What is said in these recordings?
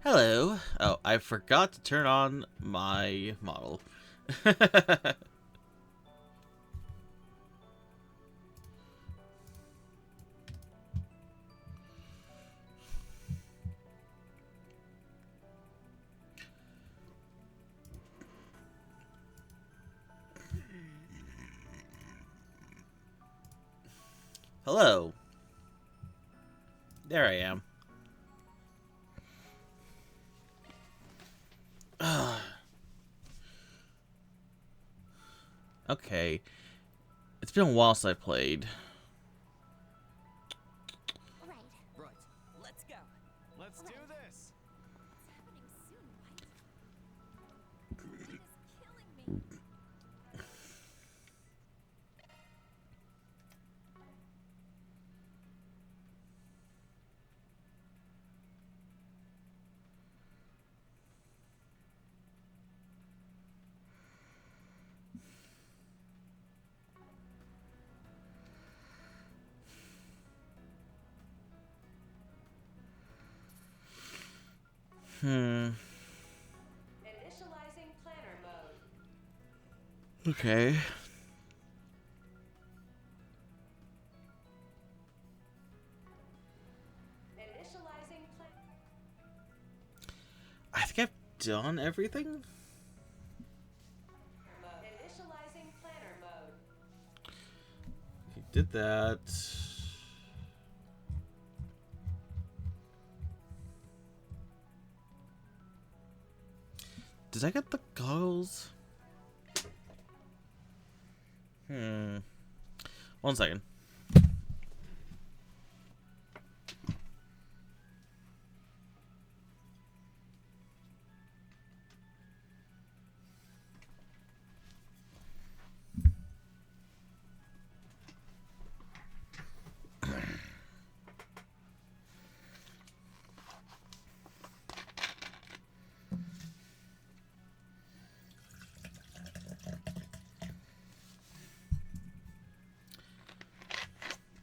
Hello. Oh, I forgot to turn on my model. Hello. There I am. Okay. It's been a while since I played. Right. Right. Let's go. Let's do this. It's happening soon, right? The pain is killing me. Hmm. Initializing planner mode. Okay. Initializing I think I've done everything. planner mode. Initializing planner mode. Okay, did that. Did I get the goggles? Hmm. 1 second.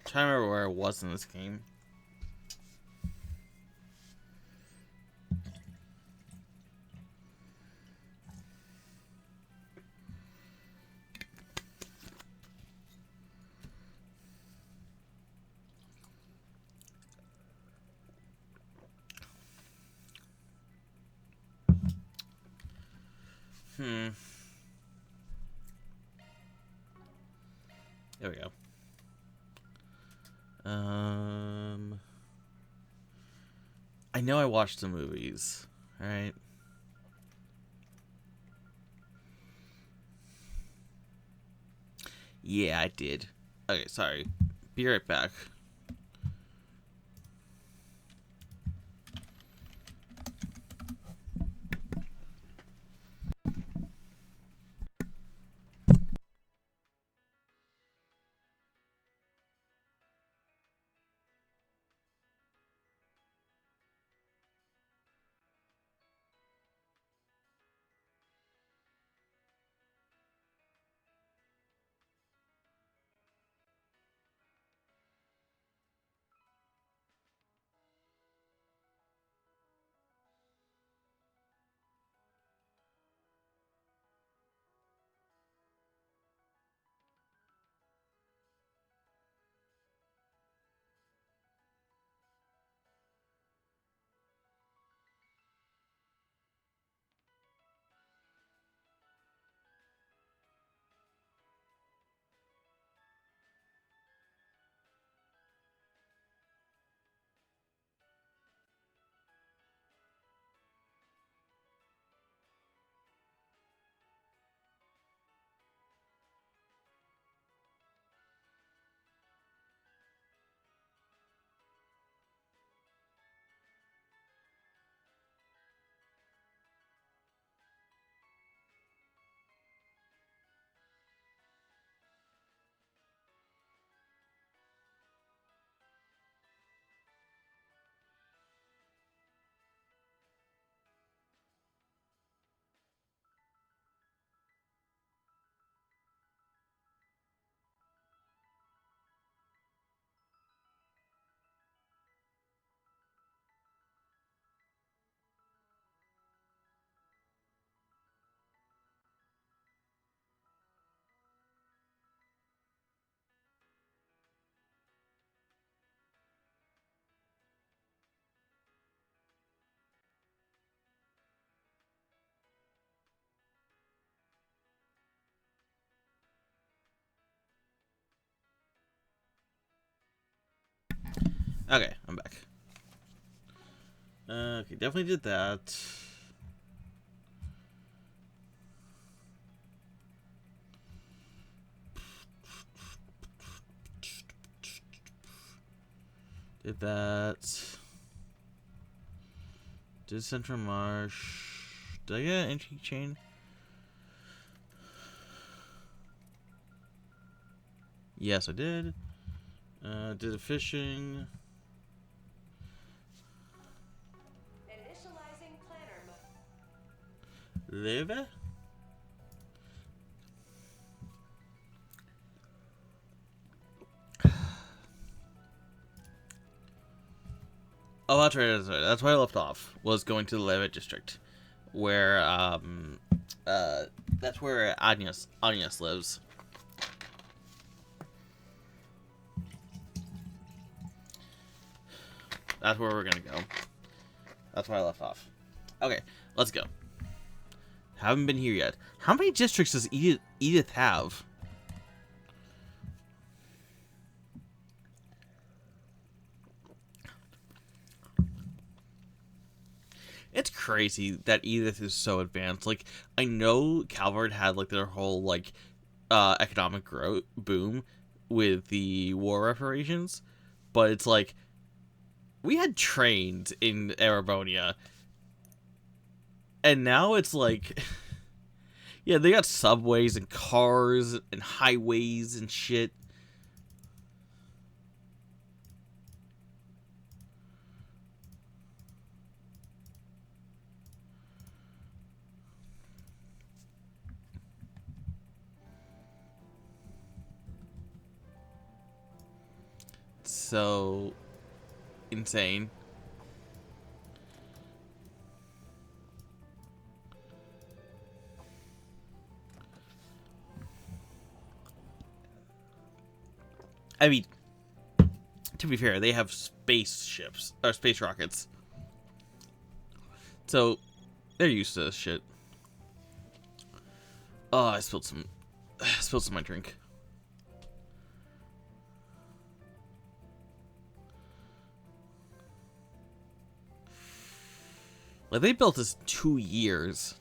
Trying to remember where I was in this game. Hmm. There we go. I know I watched the movies, right? Yeah, I did. Okay, sorry. Be right back. Okay, I'm back. Okay, definitely did that. Did that. Did Central Marsh. Did I get an entry chain? Yes, I did. Did the fishing. Initializing planner mode. Live? Oh, that's right. That's where I left off. Was going to the Levitt district, where that's where Agnes lives. That's where we're gonna go. That's where I left off. Okay, let's go. Haven't been here yet. How many districts does Edith have? It's crazy that Edith is so advanced. Like, I know Calvard had like their whole like economic growth boom with the war reparations, but it's like we had trains in Erebonia, and now it's like yeah, they got subways and cars and highways and shit. So insane. I mean, to be fair, they have spaceships or space rockets, so they're used to this shit. Oh, I spilled some of my drink. Like, they built this in 2 years.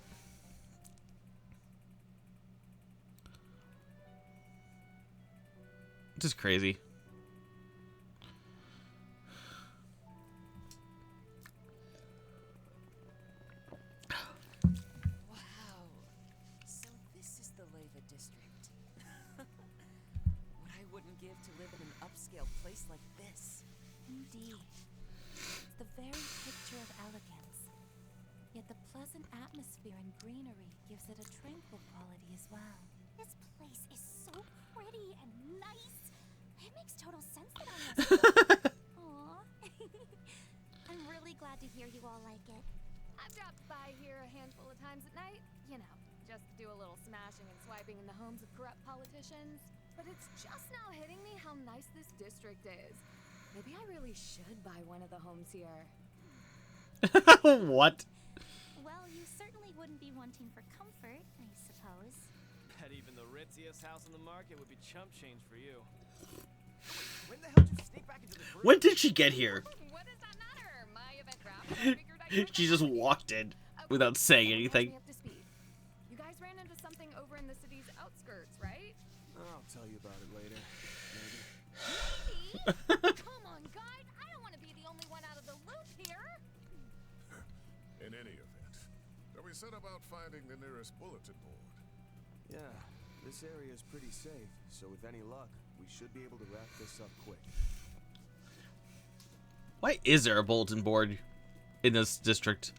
Just crazy. Wow. So this is the Leva district. What I wouldn't give to live in an upscale place like this. Indeed. It's the very picture of elegance. Yet the pleasant atmosphere and greenery gives it a tranquil quality as well. This place is so pretty and nice. It makes total sense that I Aw. I'm really glad to hear you all like it. I've dropped by here a handful of times at night, you know, just to do a little smashing and swiping in the homes of corrupt politicians. But it's just now hitting me how nice this district is. Maybe I really should buy one of the homes here. What? Well, you certainly wouldn't be wanting for comfort, I suppose. Bet even the ritziest house on the market would be chump change for you. When the hell did you sneak back into the When did she get here? What does that matter? My event wrapped. I figured I'd She just walked in without saying anything. Up to speed. You guys ran into something over in the city's outskirts, right? I'll tell you about it later. Maybe. Come on, guys. I don't want to be the only one out of the loop here. In any event, we set about finding the nearest bulletin board. Yeah, this area is pretty safe, so with any luck, we should be able to wrap this up quick. Why is there a bulletin board in this district?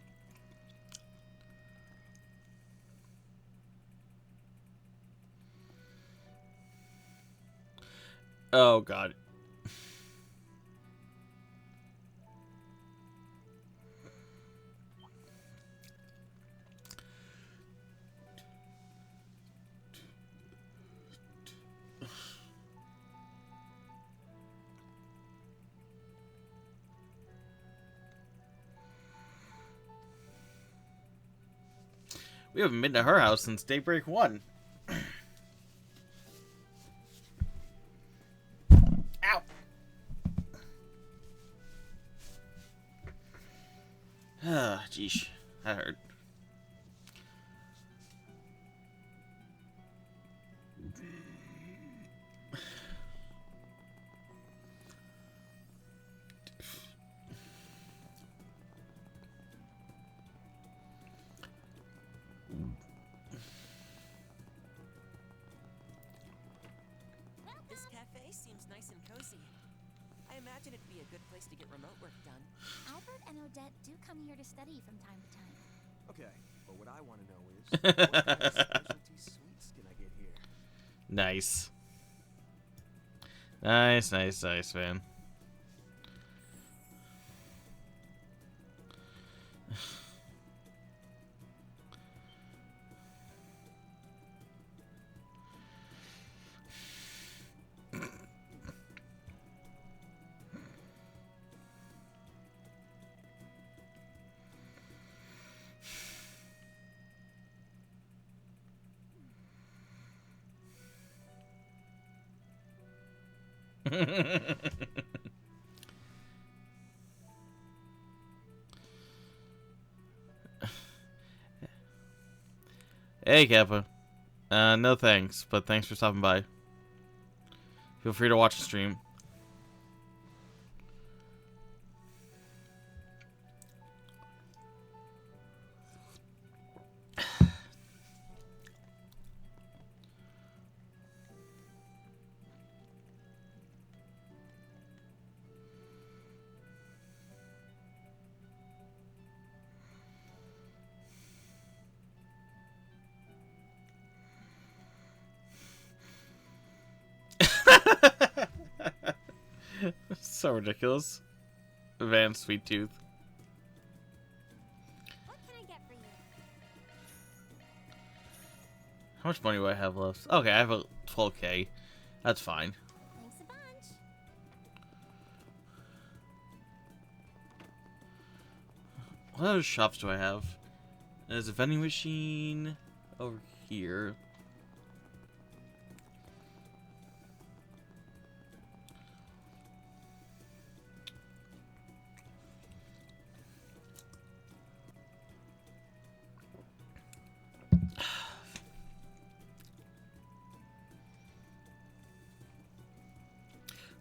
Oh god. We haven't been to her house since Daybreak 1. Ow! That hurt. This cafe seems nice and cozy. I imagine it'd be a good place to get remote work done. Albert and Odette do come here to study from time to time. Okay, but what I want to know is, what kind of specialty sweets can I get here? Nice. Nice, nice, nice, man. Hey, Kappa. No thanks, but thanks for stopping by. Feel free to watch the stream. So ridiculous. Van Sweet Tooth. What can I get for you? How much money do I have left? Okay, I have a 12k. That's fine. Thanks a bunch. What other shops do I have? There's a vending machine over here.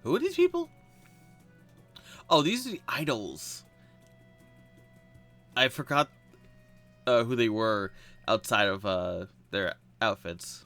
Who are these people? Oh, these are the idols. I forgot who they were outside of their outfits.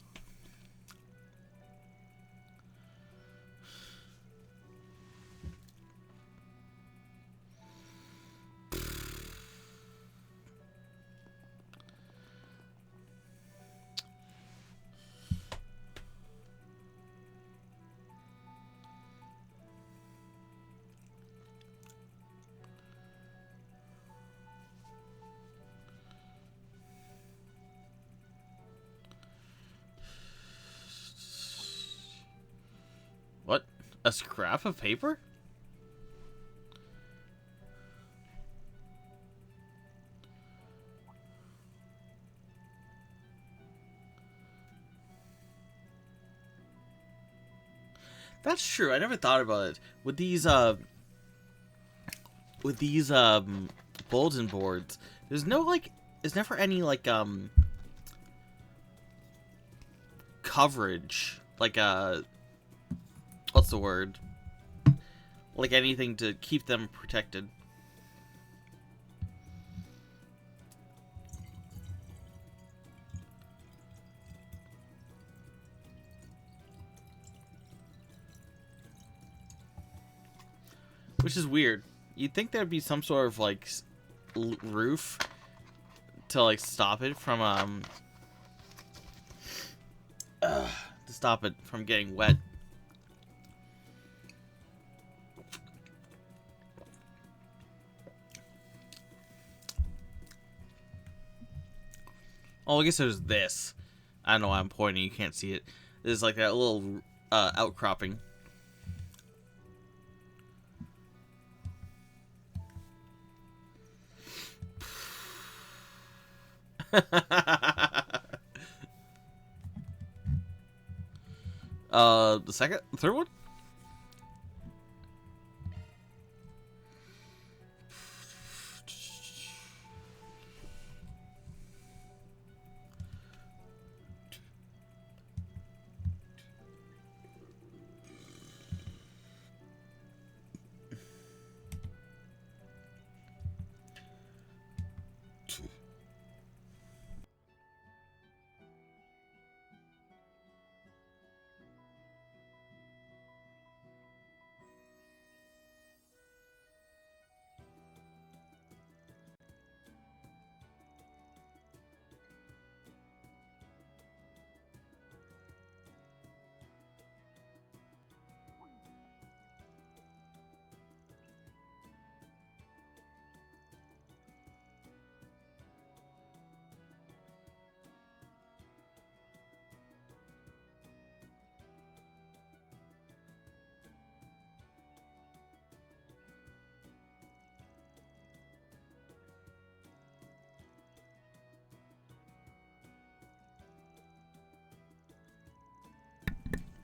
What? A scrap of paper? That's true. I never thought about it. With these bulletin boards, there's no like there's never any like coverage. Like what's the word? Like anything to keep them protected. Which is weird. You'd think there'd be some sort of like roof to like stop it from to stop it from getting wet. Oh, I guess there's this. I don't know why I'm pointing. You can't see it. There's like that little outcropping. The third one?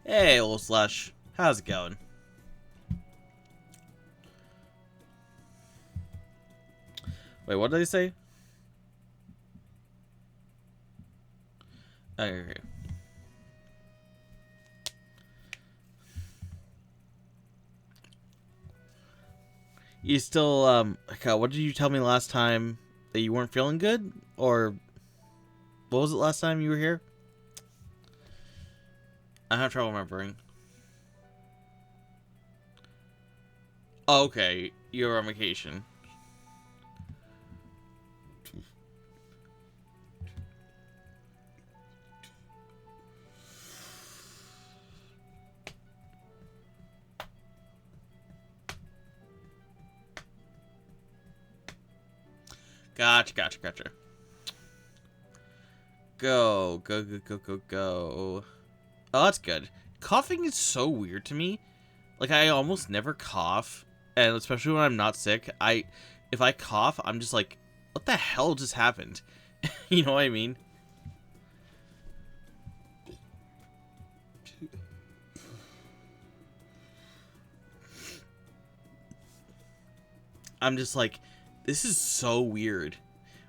Hey, old Slush. How's it going? Wait, what did I say? Okay. You still, God, what did you tell me last time? That you weren't feeling good? Or what was it last time you were here? I have trouble remembering. Oh, okay, you're on vacation. Gotcha. Go. Oh, that's good. Coughing is so weird to me. Like, I almost never cough, and especially when I'm not sick, if I cough, I'm just like, what the hell just happened? You know what I mean? I'm just like, this is so weird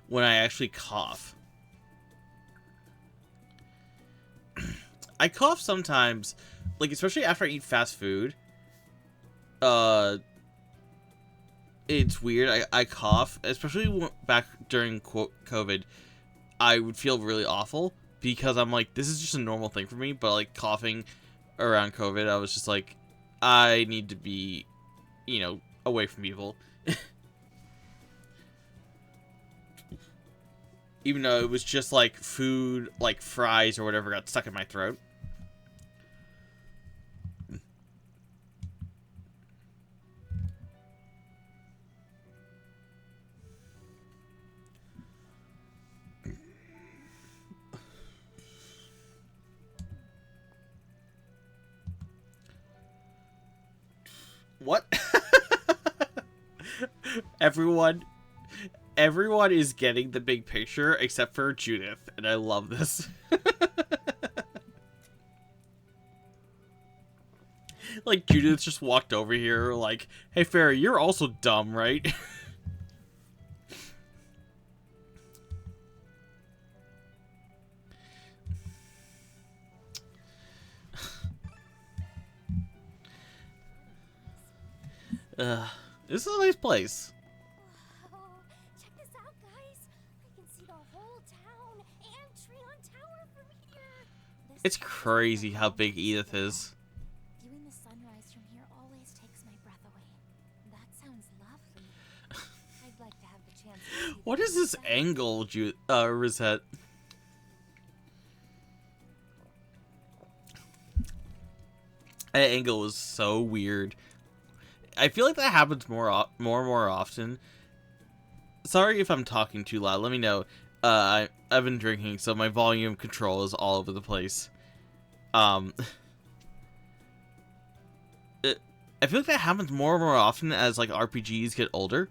when I actually cough. I cough sometimes, like, especially after I eat fast food. It's weird. I cough, especially back during COVID. I would feel really awful because I'm like, this is just a normal thing for me. But like coughing around COVID, I was just like, I need to be, away from people. Even though it was just like food, like fries or whatever got stuck in my throat. What? Everyone is getting the big picture except for Judith, and I love this. Like, Judith just walked over here like, hey, Fairy, you're also dumb, right? This is a nice place. Whoa, check this out, guys. I can see the whole town and Treon Tower from here. This It's crazy how big Edith is. Viewing the sunrise from here always takes my breath away. That sounds lovely. I'd like to have the chance to see What the is this sunset. angle, Rosette? That angle is so weird. I feel like that happens more and more often. Sorry if I'm talking too loud. Let me know. I've been drinking, so my volume control is all over the place. I feel like that happens more and more often as like RPGs get older.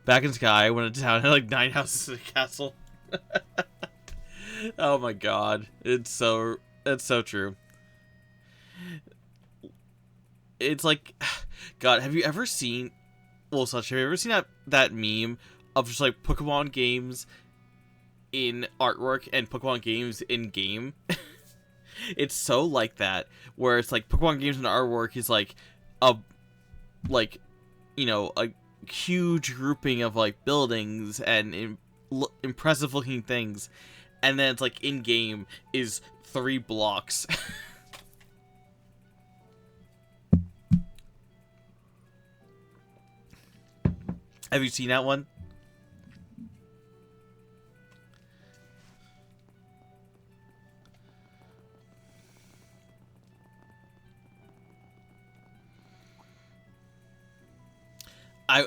Back in Sky, I went to town and had like 9 houses in a castle. Oh my god, it's so true. It's like, God, have you ever seen, have you ever seen that meme of just like Pokemon games in artwork and Pokemon games in game? It's so like that, where it's like Pokemon games in artwork is like a huge grouping of like buildings and impressive looking things, and then it's like in game is 3 blocks. Have you seen that one? I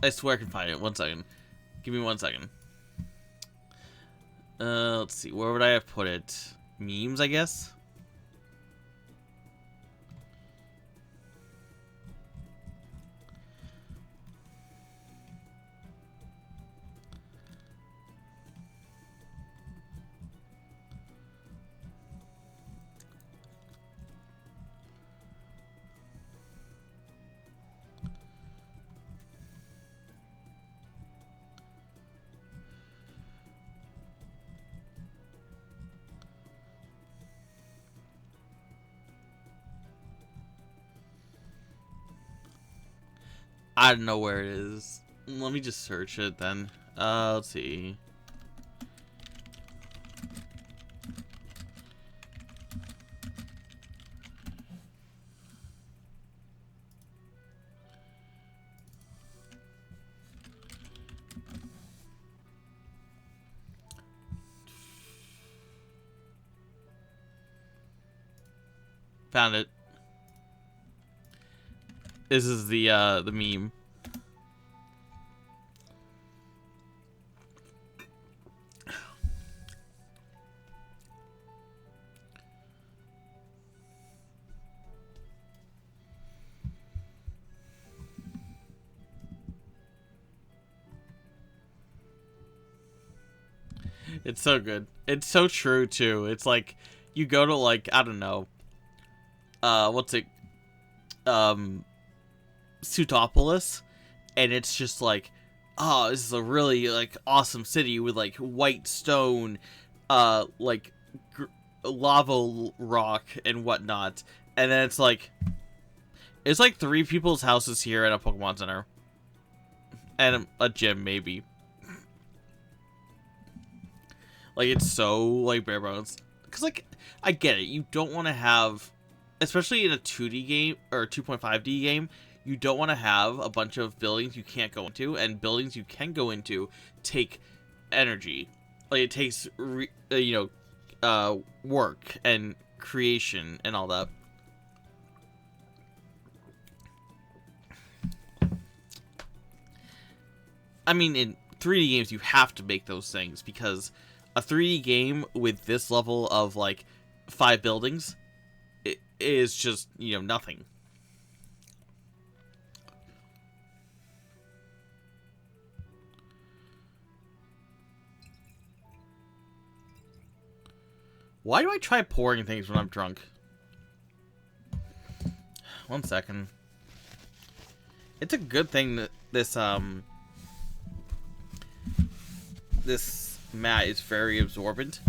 swear I can find it. 1 second. Give me 1 second. Let's see. Where would I have put it? Memes, I guess? I don't know where it is. Let me just search it then. Let's see. Found it. This is the meme. It's so good. It's so true too. It's like you go to like, I don't know, what's it, Sutopolis, and it's just like, oh, this is a really like awesome city with like white stone, like lava rock and whatnot, and then it's like 3 people's houses here and a Pokemon Center, and a gym maybe. Like, it's so like bare bones, because like I get it, you don't want to have, especially in a 2D game or a 2.5D game, you don't want to have a bunch of buildings you can't go into, and buildings you can go into take energy. Like, it takes, work and creation and all that. I mean, in 3D games, you have to make those things, because a 3D game with this level of, like, 5 buildings, it is just, nothing. Why do I try pouring things when I'm drunk? 1 second. It's a good thing that this mat is very absorbent.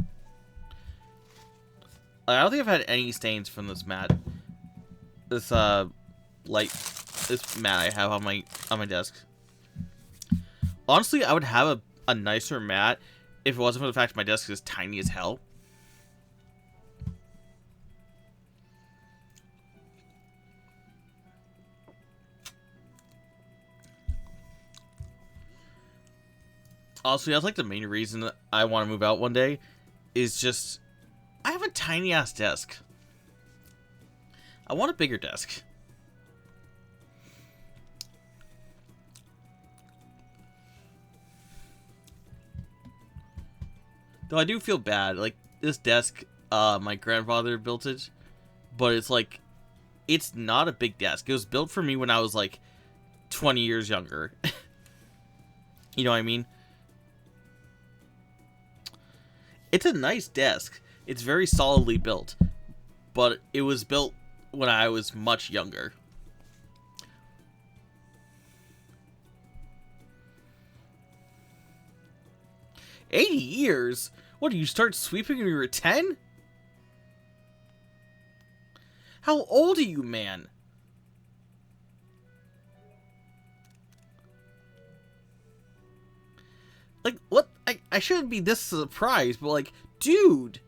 I don't think I've had any stains from this mat. This mat I have on my desk. Honestly, I would have a nicer mat if it wasn't for the fact my desk is tiny as hell. Also, that's like the main reason that I want to move out one day, is just, I have a tiny ass desk. I want a bigger desk. Though I do feel bad, like, this desk, my grandfather built it, but it's like, it's not a big desk. It was built for me when I was like 20 years younger. You know what I mean? It's a nice desk. It's very solidly built. But it was built when I was much younger. "80 years? What, did you start sweeping when you were 10? How old are you, man?" Like, what? I shouldn't be this surprised, but like, dude,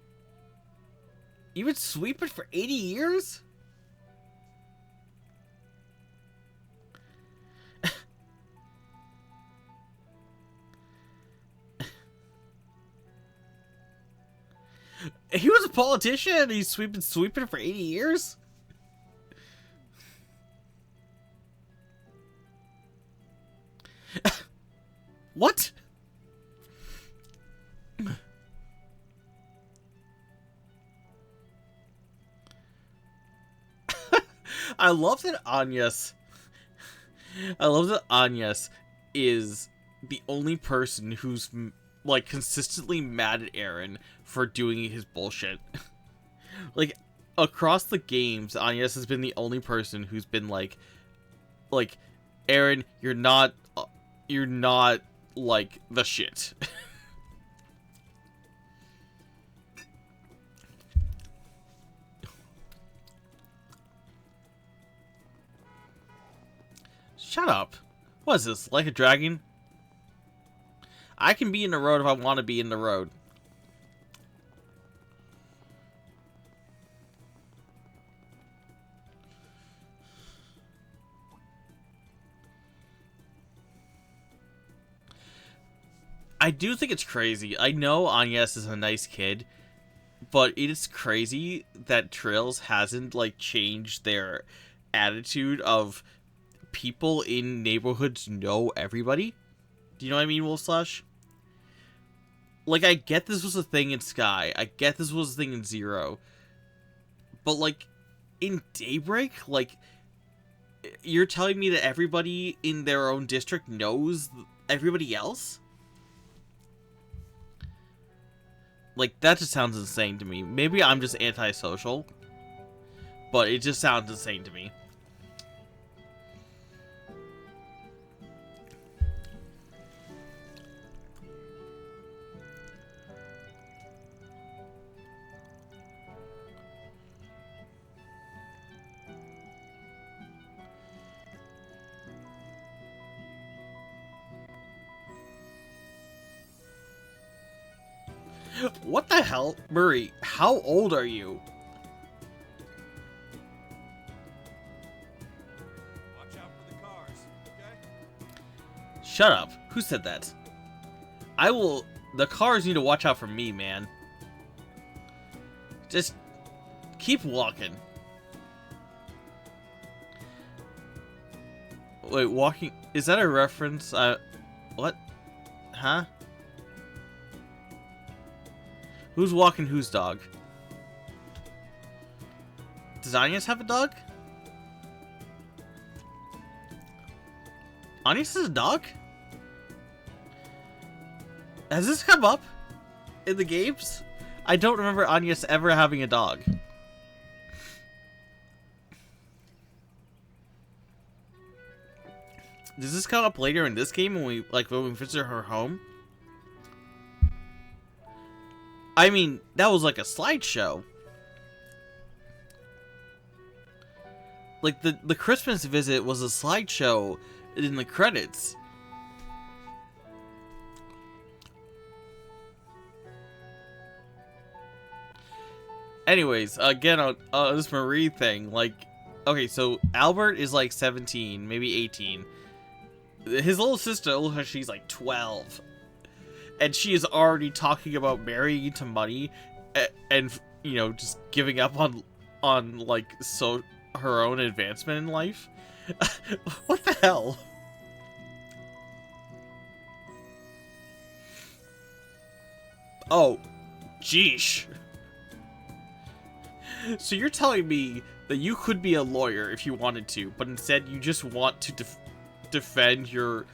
you've been sweeping for 80 years? He was a politician and he's sweeping for 80 years? What? I love that Agnes is the only person who's like consistently mad at Aaron for doing his bullshit. Like, across the games, Agnes has been the only person who's been like, Aaron, you're not like the shit. Shut up. What is this? Like a dragon? I can be in the road if I want to be in the road. I do think it's crazy. I know Agnes is a nice kid, but it is crazy that Trails hasn't, like, changed their attitude of people in neighborhoods know everybody. Do you know what I mean, Wolf Slash? Like, I get this was a thing in Sky. I get this was a thing in Zero. But, like, in Daybreak, like, you're telling me that everybody in their own district knows everybody else? Like, that just sounds insane to me. Maybe I'm just antisocial, but it just sounds insane to me. What the hell? Murray, how old are you? Watch out for the cars, okay? Shut up. Who said that? I will... The cars need to watch out for me, man. Just... keep walking. Wait, walking... Is that a reference? What? Huh? Who's walking whose dog? Does Agnes have a dog? Agnes has a dog? Has this come up in the games? I don't remember Agnes ever having a dog. Does this come up later in this game when we visit her home? I mean, that was like a slideshow. Like, the Christmas visit was a slideshow in the credits. Anyways, again, on this Marie thing, like, okay, so Albert is like 17, maybe 18. His little sister, looks like she's like 12. And she is already talking about marrying into money and you know, just giving up on like, so her own advancement in life. What the hell? Oh, geesh. So you're telling me that you could be a lawyer if you wanted to, but instead you just want to defend your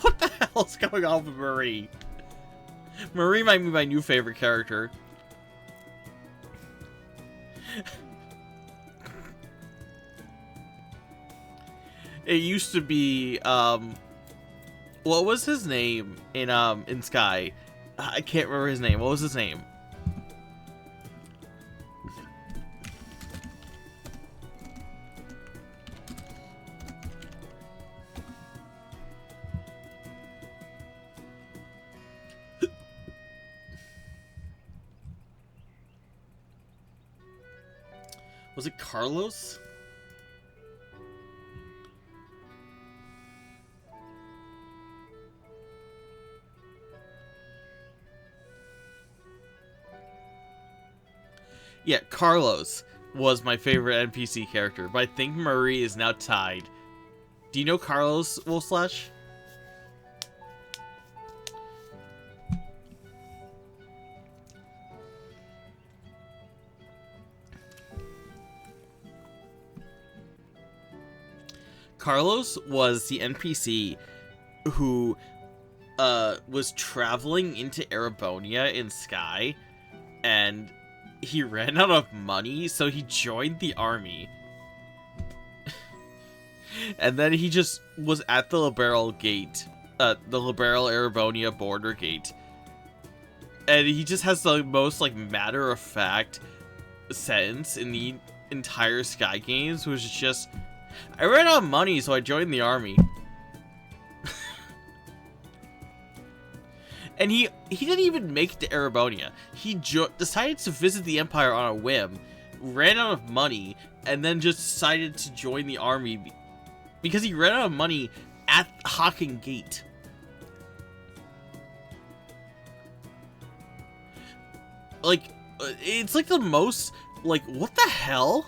what the hell is going on with Marie? Marie might be my new favorite character. It used to be, what was his name in Sky? I can't remember his name. What was his name? Was it Carlos? Yeah, Carlos was my favorite NPC character, but I think Marie is now tied. Do you know Carlos, Wolf Slash? Carlos was the NPC who was traveling into Erebonia in Sky, and he ran out of money, so he joined the army. And then he just was at the Liberal gate, the Liberal Erebonia border gate. And he just has the most, like, matter-of-fact sentence in entire Sky Games was just, I ran out of money, so I joined the army. And he didn't even make it to Erebonia. He decided to visit the Empire on a whim, ran out of money, and then just decided to join the army because he ran out of money at Hawking Gate. Like, it's like the most, like, what the hell?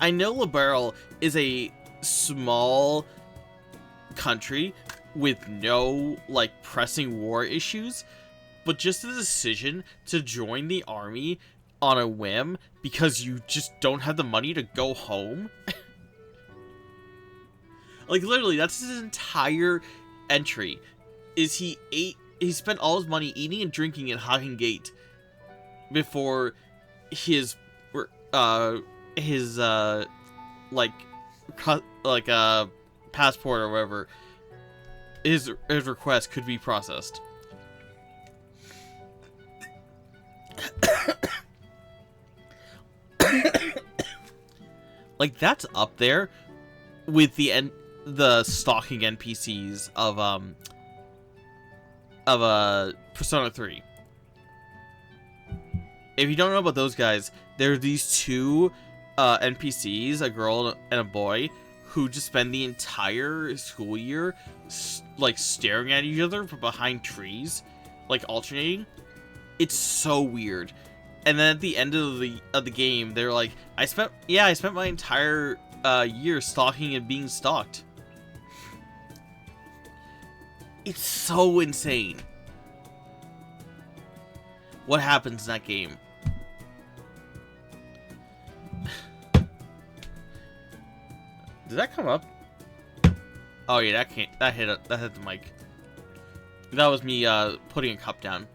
I know Liberl is a small country with no, like, pressing war issues, but just the decision to join the army on a whim because you just don't have the money to go home. Like, literally, that's his entire entry. Is he spent all his money eating and drinking at Hawking Gate before his passport or whatever, his request could be processed. Like, that's up there with the stalking NPCs of Persona 3. If you don't know about those guys, there are these two NPCs, a girl and a boy, who just spend the entire school year like staring at each other from behind trees, like alternating. It's so weird. And then at the end of the game, they're like, I spent my entire year stalking and being stalked. It's so insane what happens in that game. Did that come up? Oh yeah, that hit the mic. That was me putting a cup down.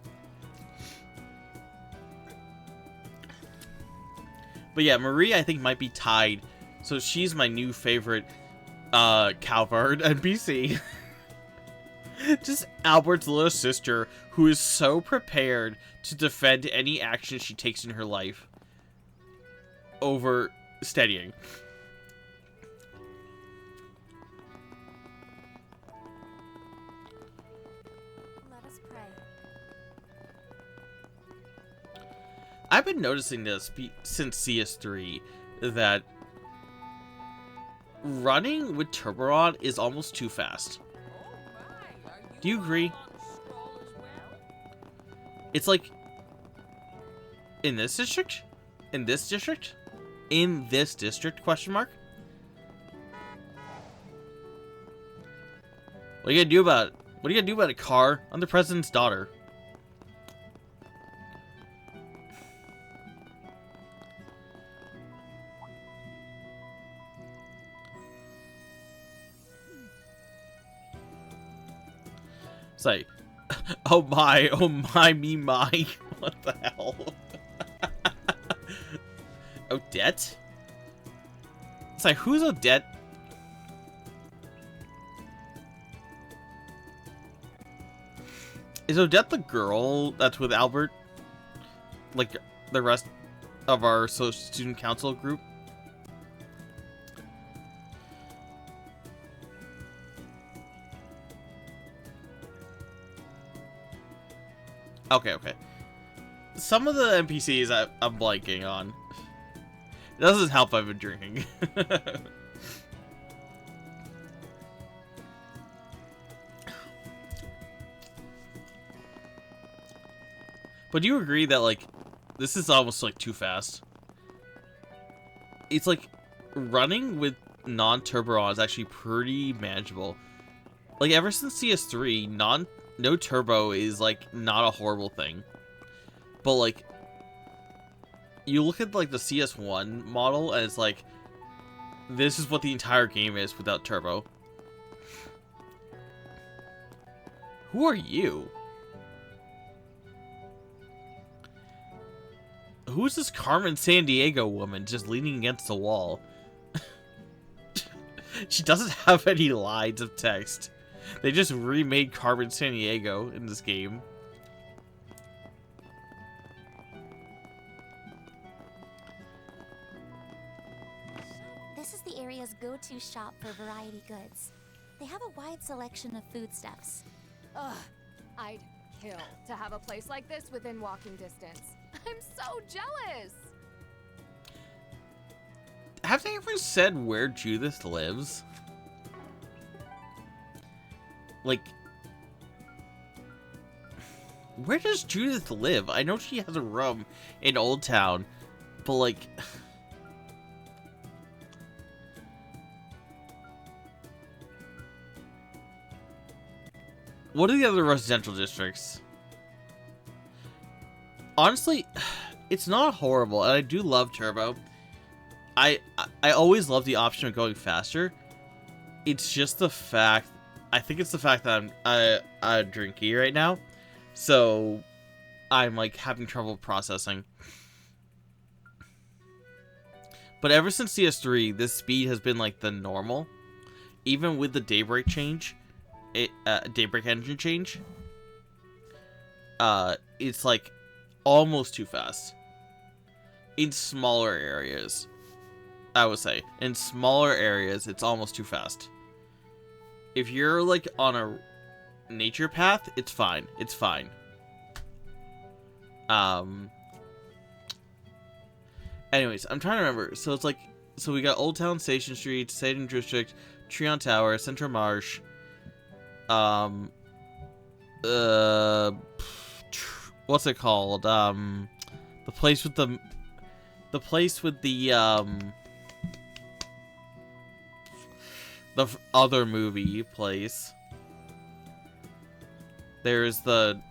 But yeah, Marie I think might be tied. So she's my new favorite Calvard NPC. Just Albert's little sister who is so prepared to defend any action she takes in her life over studying. Let us pray. I've been noticing this since CS3 that running with Turboron is almost too fast. Do you agree? It's like in this district? In this district? In this district? Question mark? What are you gonna do about it? What are you gonna do about a car? I'm the president's daughter. It's like, oh my, me, my. What the hell? Odette? It's like, who's Odette? Is Odette the girl that's with Albert? Like the rest of our student council group? Okay. Some of the NPCs I'm blanking on. It doesn't help I've been drinking. But do you agree that, like, this is almost, like, too fast? It's, like, running with non-turbo is actually pretty manageable. Like, ever since CS3, no turbo is, like, not a horrible thing. But, like, you look at, like, the CS1 model, and it's like, this is what the entire game is without turbo. Who are you? Who's this Carmen Sandiego woman just leaning against the wall? She doesn't have any lines of text. They just remade Carmen Sandiego in this game. This is the area's go-to shop for variety goods. They have a wide selection of foodstuffs. Ugh, I'd kill to have a place like this within walking distance. I'm so jealous! Have they ever said where Judith lives? Like, where does Judith live? I know she has a room in Old Town, but like, what are the other residential districts? Honestly, it's not horrible, and I do love Turbo. I always love the option of going faster. It's just the fact, I think it's the fact that I'm drinky right now, so I'm like having trouble processing. But ever since CS3, this speed has been like the normal, even with the Daybreak change, Daybreak engine change. It's like almost too fast in smaller areas. I would say in smaller areas, it's almost too fast. If you're like on a nature path, it's fine. It's fine. Anyways, I'm trying to remember. So it's like, so we got Old Town, Station Street, Satan District, Treon Tower, Central Marsh. What's it called? The place with the other movie place. There's the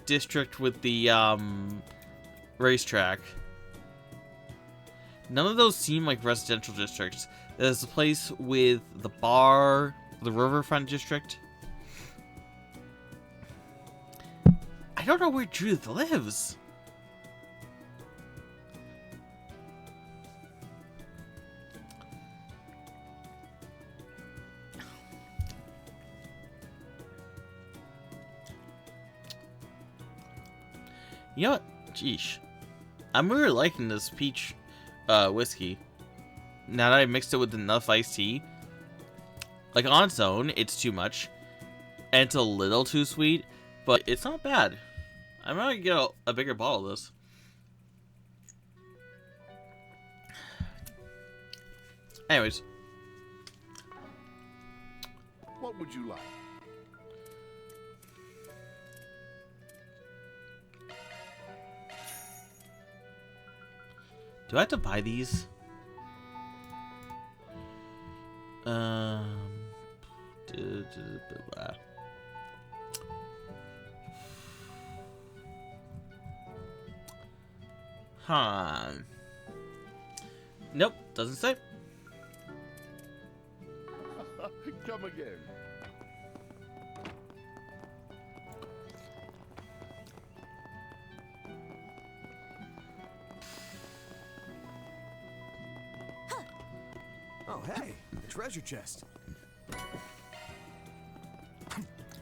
district with the racetrack. None of those seem like residential districts. There's the place with the bar, the riverfront district. I don't know where Judith lives. You know what? Jeesh. I'm really liking this peach whiskey. Now that I mixed it with enough iced tea. Like, on its own, it's too much. And it's a little too sweet. But it's not bad. I'm gonna get a bigger bottle of this. Anyways. What would you like? Do I have to buy these? Huh. Nope, doesn't say. Come again. Oh, hey, a treasure chest.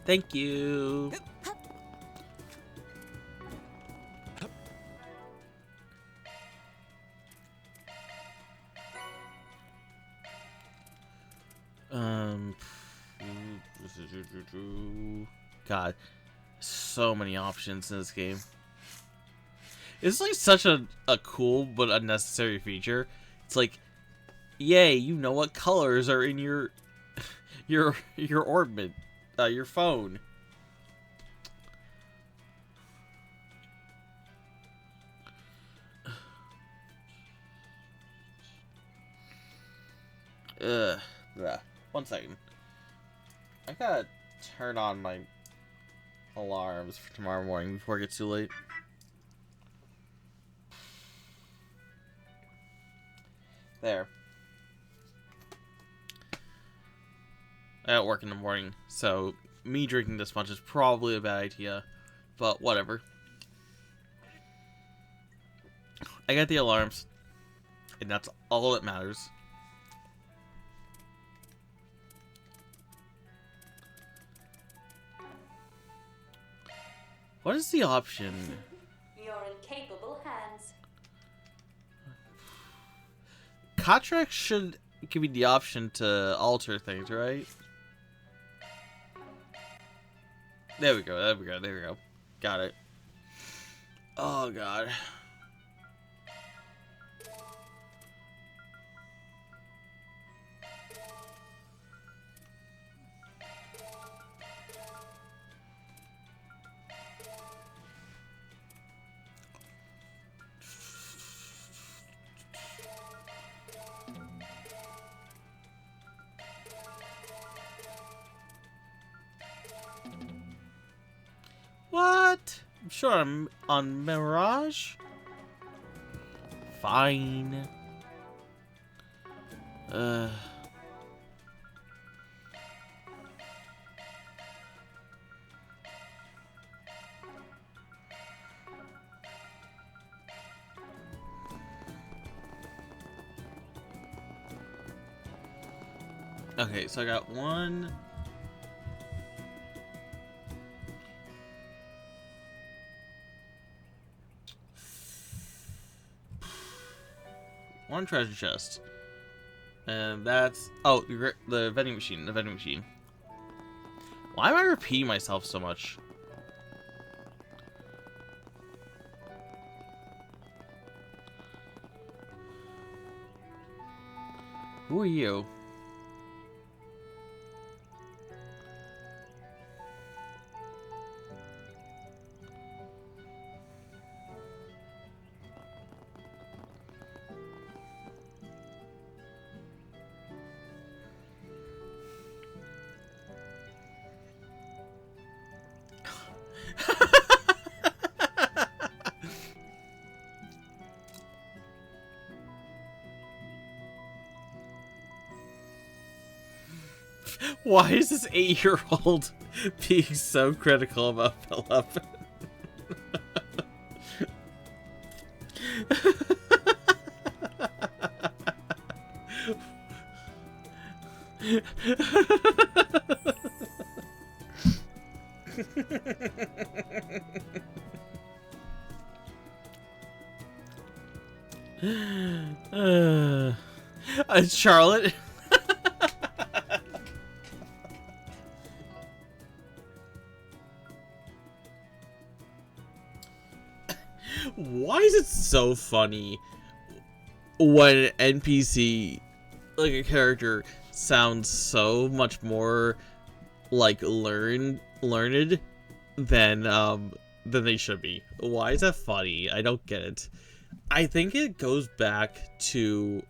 Thank you. God, so many options in this game. It's like such a cool but unnecessary feature. It's like, yay, you know what colors are in your orbit, your phone. Ugh. One second. I gotta turn on my alarms for tomorrow morning before it gets too late. There. I don't work in the morning, so me drinking this much is probably a bad idea, but whatever. I got the alarms, and that's all that matters. What is the option? You're in capable hands. contract should give you the option to alter things, right? There we go. There we go. There we go. Got it. Oh god. What? I'm sure I'm on Mirage? Fine. Okay, so I got one. One treasure chest. And that's... Oh, the vending machine. The vending machine. Why am I repeating myself so much? Who are you? Why is this 8-year-old being so critical about Philip? Charlotte? Why is it so funny when an NPC, like a character, sounds so much more like learned than they should be? Why is that funny? I don't get it. I think it goes back to...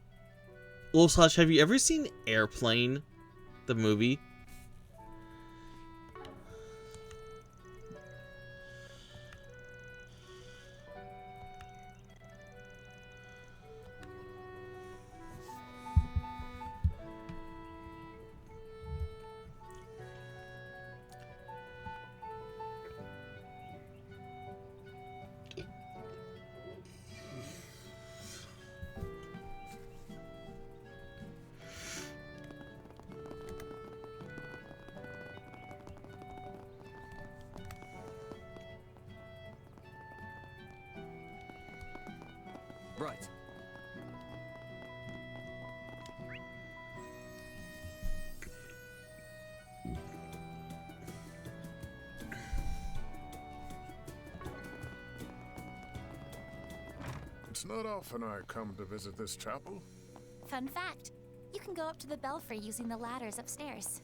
Well, Slash, have you ever seen Airplane, the movie? Right. It's not often I come to visit this chapel. Fun fact, you can go up to the belfry using the ladders upstairs.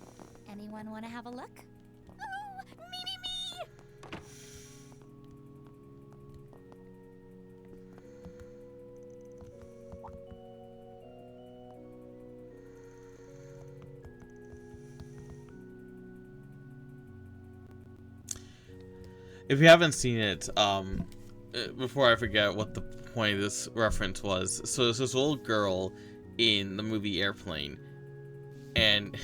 Anyone want to have a look? Oh, me! If you haven't seen it, before I forget what the point of this reference was, so there's this little girl in the movie Airplane, and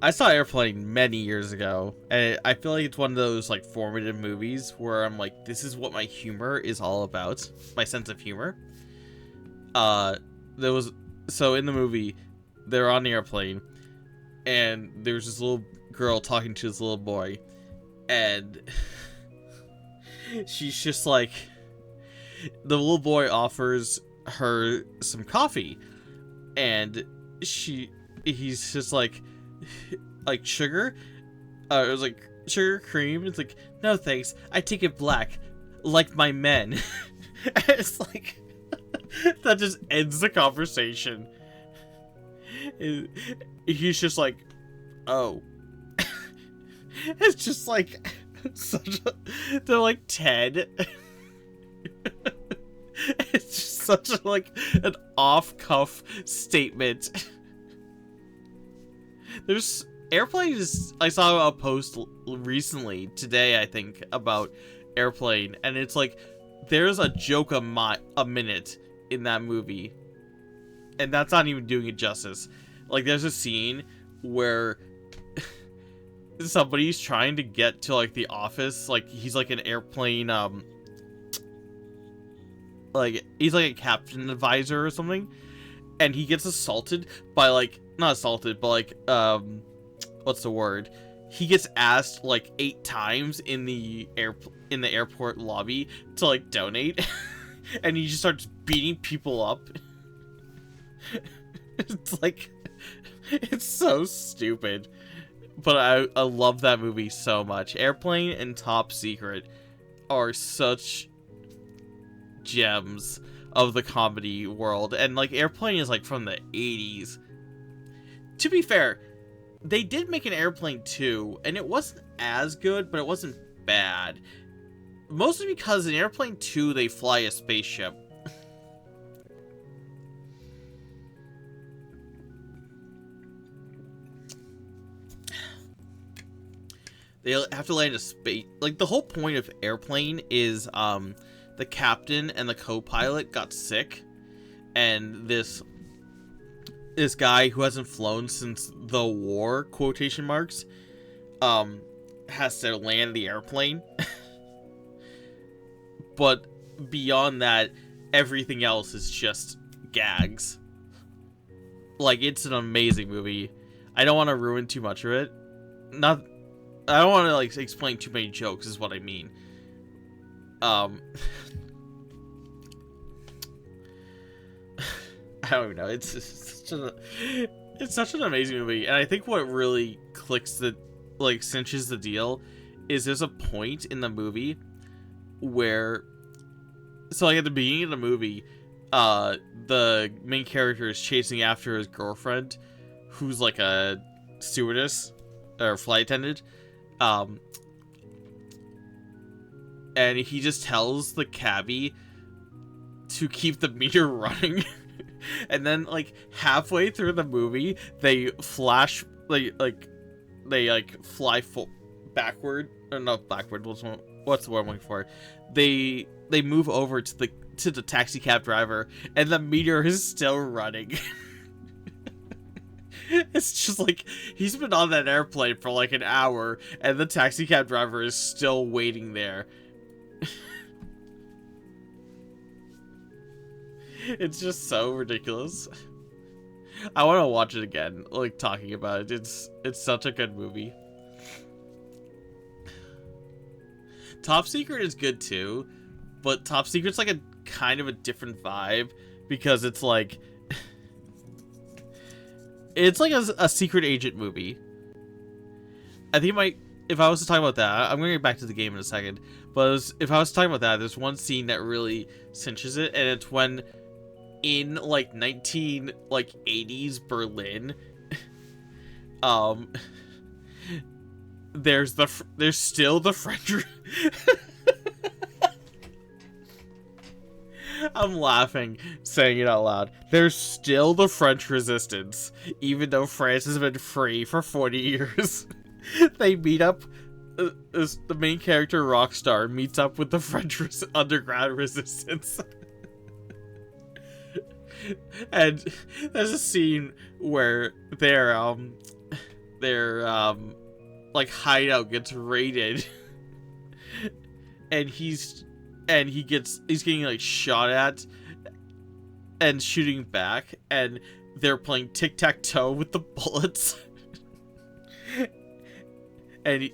I saw Airplane many years ago, and I feel like it's one of those like formative movies where I'm like, this is what my humor is all about, my sense of humor. So in the movie, they're on the airplane, and there's this little girl talking to this little boy, and she's just like, the little boy offers her some coffee, and he's just like sugar. It was like sugar cream. It's like, no thanks, I take it black, like my men. And it's like that just ends the conversation. He's just like, oh. It's just like they're like 10. It's just such a, like, an off-cuff statement. There's Airplane is. I saw a post recently today, I think, about Airplane, and it's like there's a joke a minute in that movie, and that's not even doing it justice. Like, there's a scene where somebody's trying to get to, like, the office. Like, he's like an airplane, like, he's like a captain advisor or something, and he gets assaulted by, like, not assaulted, but like, what's the word? He gets asked like 8 times in the airport lobby to, like, donate, and he just starts beating people up. It's like, it's so stupid, but I love that movie so much. Airplane and Top Secret are such gems of the comedy world, and like Airplane is like from the 80s. To be fair, they did make an Airplane 2, and it wasn't as good, but it wasn't bad. Mostly because in Airplane 2, they fly a spaceship. They have to land a space... Like, the whole point of Airplane is, the captain and the co-pilot got sick, and this guy who hasn't flown since the war, quotation marks, has to land the airplane. But beyond that, everything else is just gags. Like, it's an amazing movie. I don't want to ruin too much of it. I don't want to, like, explain too many jokes, is what I mean. I don't even know. It's such an amazing movie, and I think what really cinches the deal is there's a point in the movie where, so like at the beginning of the movie, the main character is chasing after his girlfriend, who's like a stewardess or flight attendant, and he just tells the cabbie to keep the meter running. And then, like, halfway through the movie, they fly backward, or not backward, what's the word I'm looking for? They move over to the taxi cab driver, and the meter is still running. It's just like, he's been on that airplane for like an hour, and the taxi cab driver is still waiting there. It's just so ridiculous. I want to watch it again, like, talking about it. It's such a good movie. Top Secret is good too, but Top Secret's like a kind of a different vibe, because it's like a secret agent movie. I think if I was to talk about that, I'm going to get back to the game in a second, but if I was to talk about that, there's one scene that really cinches it, and it's when in like 80s Berlin, there's still the French. I'm laughing saying it out loud. There's still the French resistance, even though France has been free for 40 years. They meet up. The main character, Rockstar, meets up with the French underground resistance. And there's a scene where their like hideout gets raided, and he's getting like shot at and shooting back, and they're playing tic-tac-toe with the bullets. And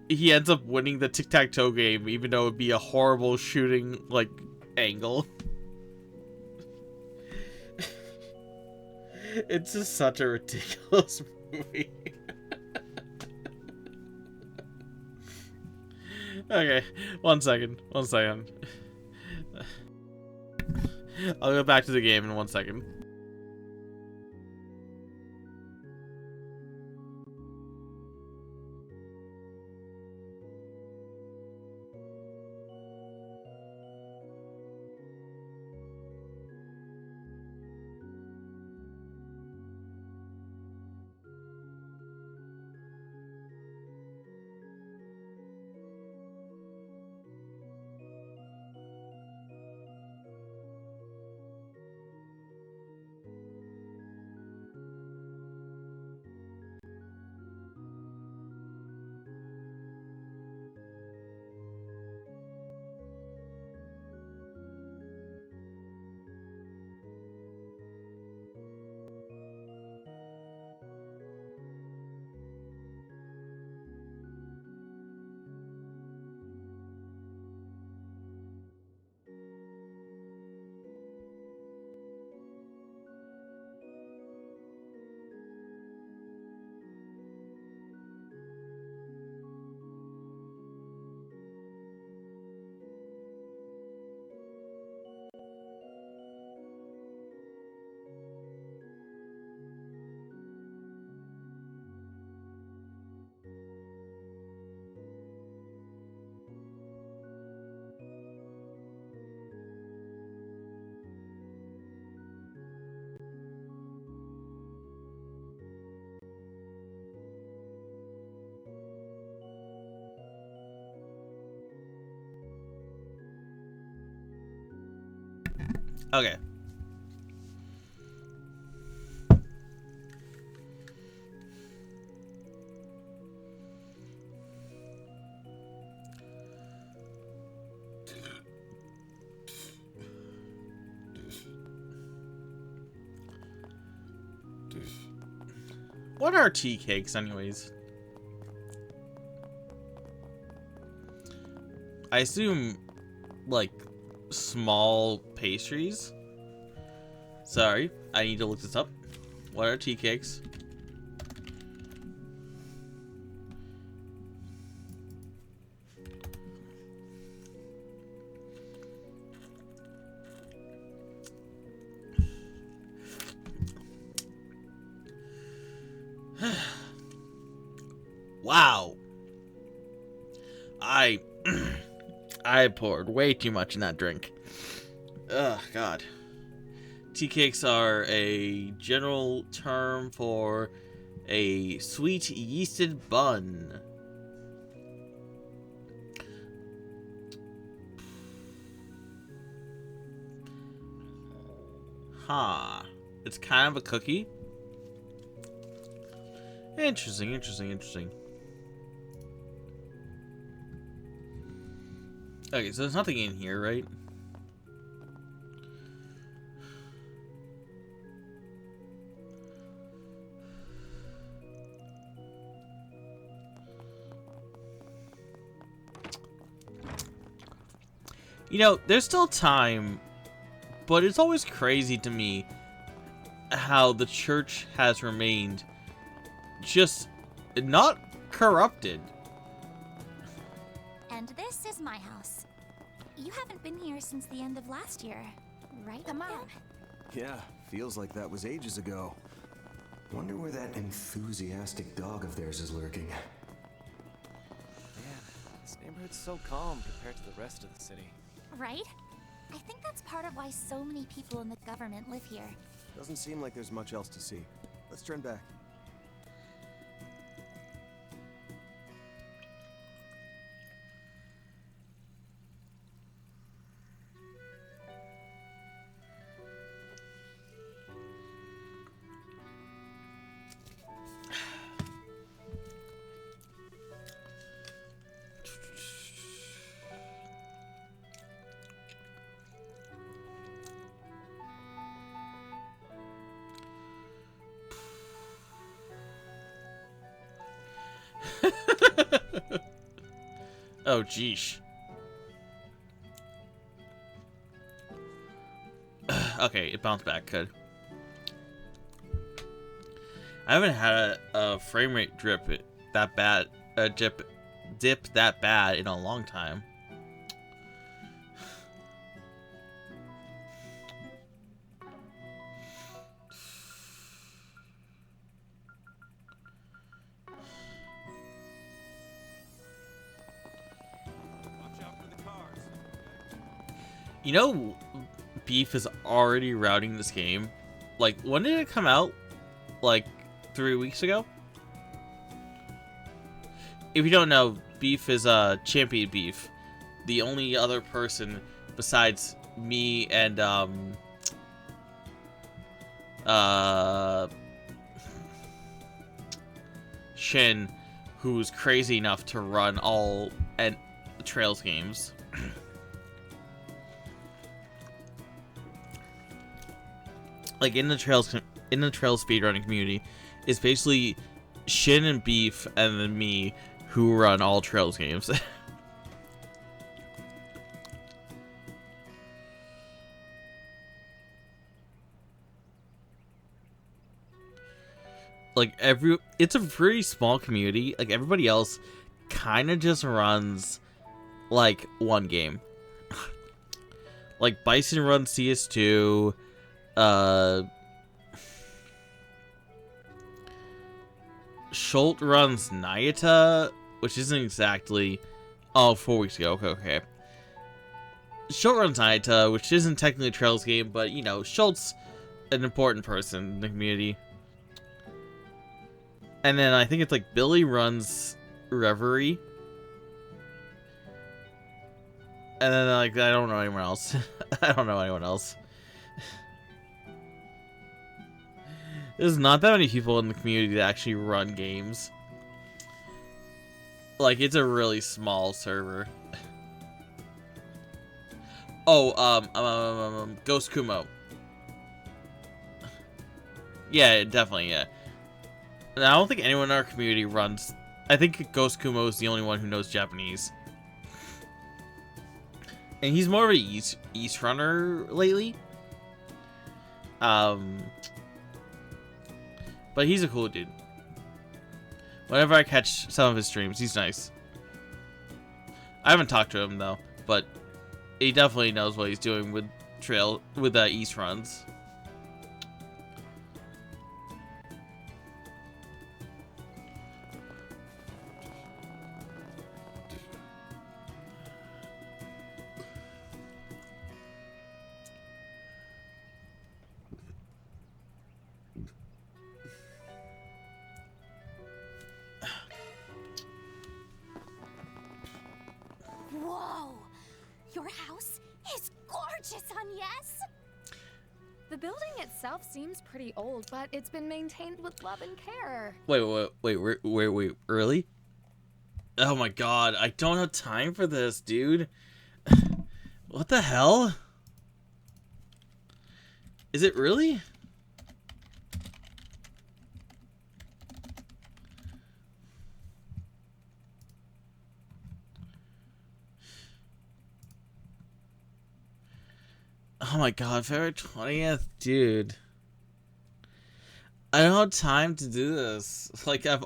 he ends up winning the tic-tac-toe game, even though it'd be a horrible shooting like angle. It's just such a ridiculous movie. Okay, one second. I'll go back to the game in 1 second. Okay. What are tea cakes, anyways? I assume, like, small pastries? Sorry, I need to look this up. What are tea cakes? Wow. I poured way too much in that drink. Ugh, God. Tea cakes are a general term for a sweet yeasted bun. Huh. It's kind of a cookie. Interesting. Okay, so there's nothing in here, right? You know, there's still time, but it's always crazy to me how the church has remained just not corrupted. And this is my house. You haven't been here since the end of last year, right, Mom? Yeah, feels like that was ages ago. Wonder where that enthusiastic dog of theirs is lurking. Man, this neighborhood's so calm compared to the rest of the city. Right? I think that's part of why so many people in the government live here. Doesn't seem like there's much else to see. Let's turn back. Oh, geesh. Okay, it bounced back. Good. I haven't had a frame rate that bad, dip that bad in a long time. Watch out for the cars. You know, Beef is already routing this game. Like, when did it come out? Like, 3 weeks ago? If you don't know, Beef is Champion Beef. The only other person besides me and, Shin, who's crazy enough to run all Trails games. Like, in the Trails speedrunning community, it's basically Shin and Beef and then me who run all Trails games. Like, it's a pretty small community. Like, everybody else kind of just runs like one game. Like, Bison runs CS2. Schult runs Nayata, which isn't exactly... Oh, 4 weeks ago. Okay. Schult runs Nayata, which isn't technically a Trails game, but, you know, Schult's an important person in the community. And then I think it's like Billy runs Reverie. And then, like, I don't know anyone else. I don't know anyone else. There's not that many people in the community that actually run games. Like, it's a really small server. Oh, Ghost Kumo. Yeah, definitely, yeah. And I don't think anyone in our community runs... I think Ghost Kumo is the only one who knows Japanese. And he's more of a East runner lately. But he's a cool dude. Whenever I catch some of his streams, he's nice. I haven't talked to him though, but he definitely knows what he's doing with East runs. Whoa! Your house is gorgeous, hon, yes? The building itself seems pretty old, but it's been maintained with love and care. Wait, really? Oh my god, I don't have time for this, dude. What the hell? Is it really? Oh my god, February 20th, dude. I don't have time to do this. Like, I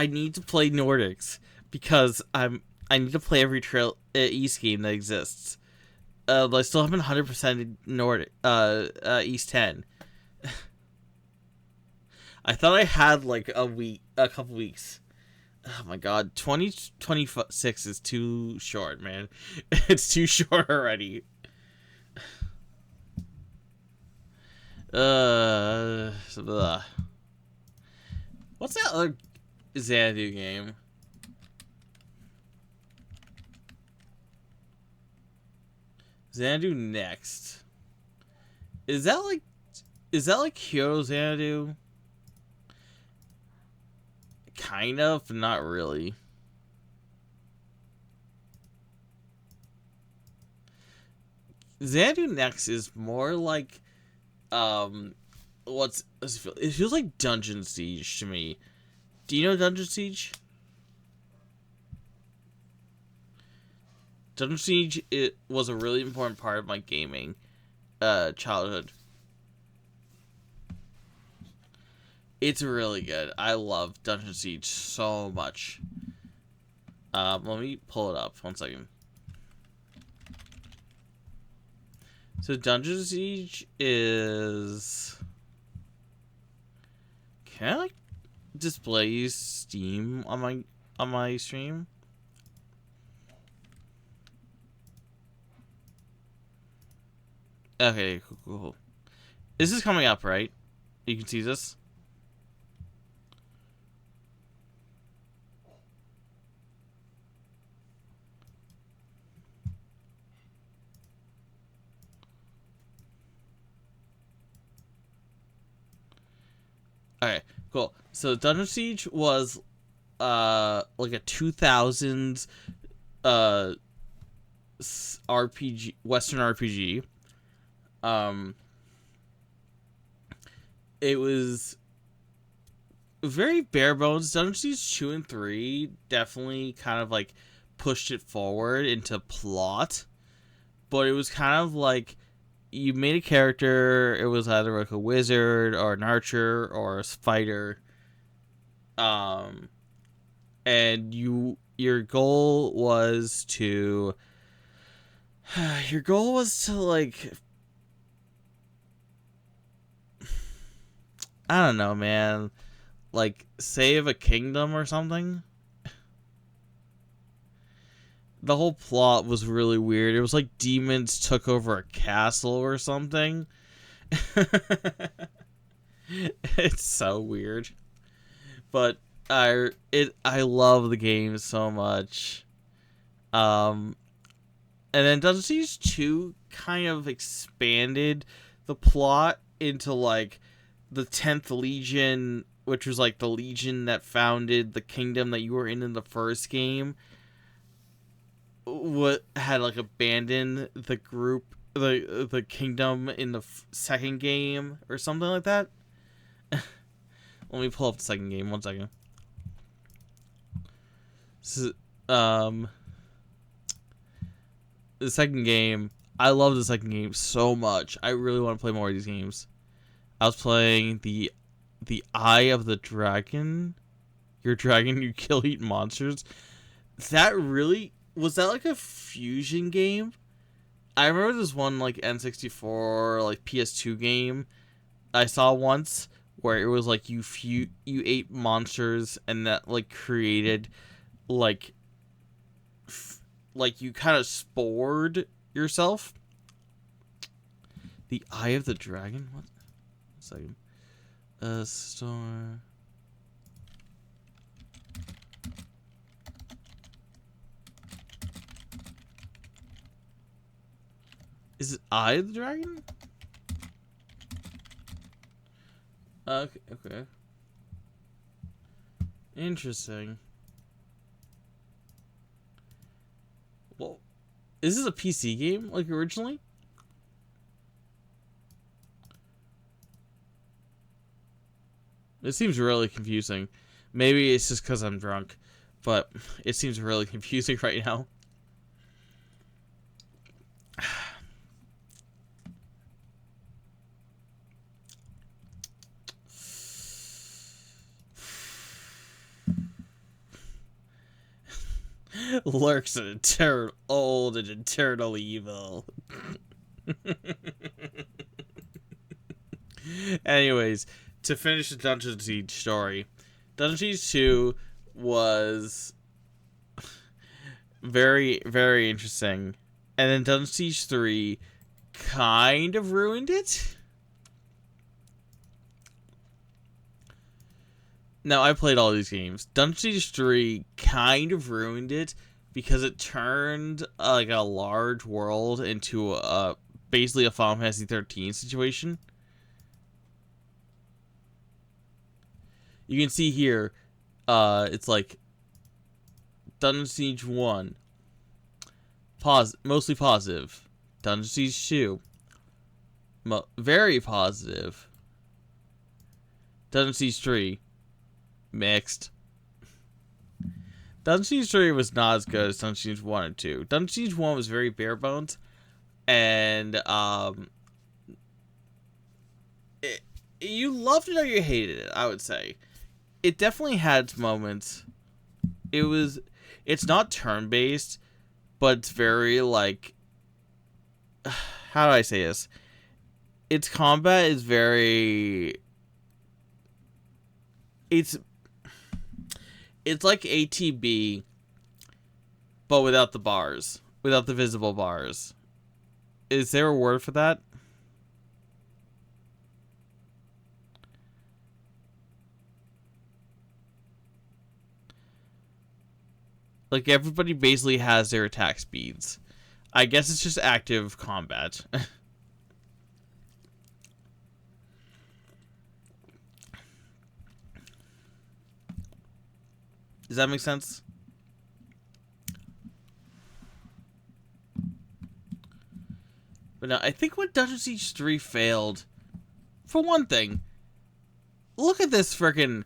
need to play Nordics because I need to play every East game that exists. I still haven't 100% Nordic East 10. I thought I had like a couple weeks. Oh my god, 2026 is too short, man. It's too short already. Blah. What's that other Xanadu game? Xanadu Next. Is that like Kyoto Xanadu? Kind of, but not really. Xanadu Next is more like it feels like Dungeon Siege to me. Do you know Dungeon Siege? Dungeon Siege, it was a really important part of my gaming childhood. It's really good. I love Dungeon Siege so much. Let me pull it up. 1 second. So Dungeon Siege is... Can I like display Steam on my stream? Okay, cool. This is coming up, right? You can see this? Okay, cool. So Dungeon Siege was like a 2000s RPG, Western RPG. It was very bare bones. Dungeon Siege 2 and 3 definitely kind of like pushed it forward into plot, but it was kind of like you made a character. It was either like a wizard or an archer or a fighter, and your goal was to like, I don't know, man, like save a kingdom or something. The whole plot was really weird. It was like demons took over a castle or something. It's so weird. But I love the game so much. And then Dungeon Siege 2 kind of expanded the plot into like the 10th Legion, which was like the legion that founded the kingdom that you were in the first game. What had like abandoned the group, the kingdom in the second game or something like that. Let me pull up the second game. 1 second. So, the second game, I love the second game so much. I really want to play more of these games. I was playing the Eye of the Dragon. Your dragon, you kill, eat monsters. That really... Was that like a fusion game? I remember this one like N64, like PS2 game I saw once where it was like you ate monsters and that like created like you kind of spored yourself. The Eye of the Dragon? What? 1 second. Store. Is it Eye of the Dragon? Okay. Interesting. Well, is this a PC game, like, originally? It seems really confusing. Maybe it's just because I'm drunk, but it seems really confusing right now. Lurks an old and eternal evil. Anyways, to finish the Dungeon Siege story, Dungeon Siege 2 was very, very interesting. And then Dungeon Siege 3 kind of ruined it. Now, I played all these games. Dungeon Siege 3 kind of ruined it because it turned like a large world into basically a Final Fantasy 13 situation. You can see here, it's like Dungeon Siege 1, mostly positive. Dungeon Siege 2, very positive. Dungeon Siege 3, mixed. Dungeon Siege 3 was not as good as Dungeon Siege 1 and 2. Dungeon Siege 1 was very bare you loved it or you hated it, I would say. It definitely had its moments. It's not turn-based, but it's very, like, how do I say this? Its combat is very, it's like ATB, but without the bars, without the visible bars. Is there a word for that? Like, everybody basically has their attack speeds. I guess it's just active combat. Does that make sense? But no, I think when Dungeon Siege 3 failed, for one thing, look at this freaking,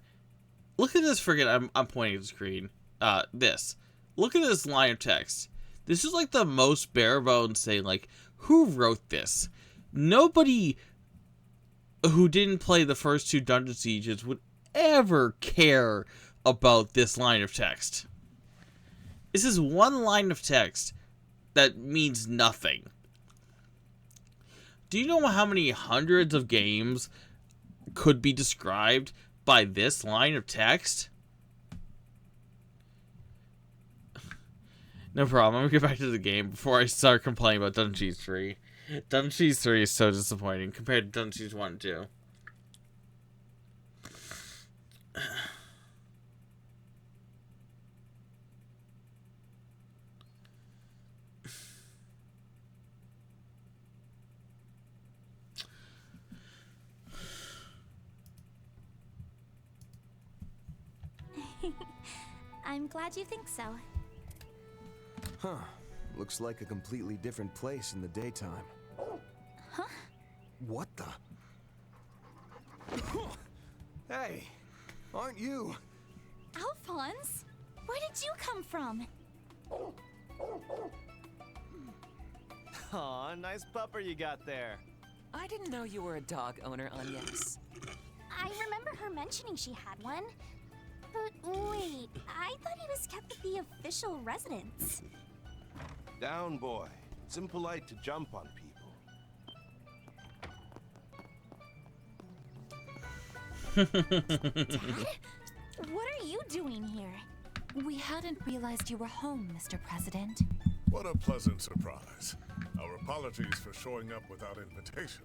I'm pointing at the screen, this. Look at this line of text. This is like the most bare bones thing, like, who wrote this? Nobody who didn't play the first 2 Dungeon Sieges would ever care about this line of text. This is one line of text that means nothing. Do you know how many hundreds of games could be described by this line of text? No problem. I'm gonna get back to the game before I start complaining about Dungeon Siege 3. Dungeon Siege 3 is so disappointing compared to Dungeon Siege 1 and 2. I'm glad you think so. Huh. Looks like a completely different place in the daytime. Huh? What the? Hey, aren't you? Alphonse? Where did you come from? Aw, nice pupper you got there. I didn't know you were a dog owner, Agnes. I remember her mentioning she had one. But wait, I thought he was kept at the official residence. Down, boy. It's impolite to jump on people. Dad? What are you doing here? We hadn't realized you were home, Mr. President. What a pleasant surprise. Our apologies for showing up without invitation.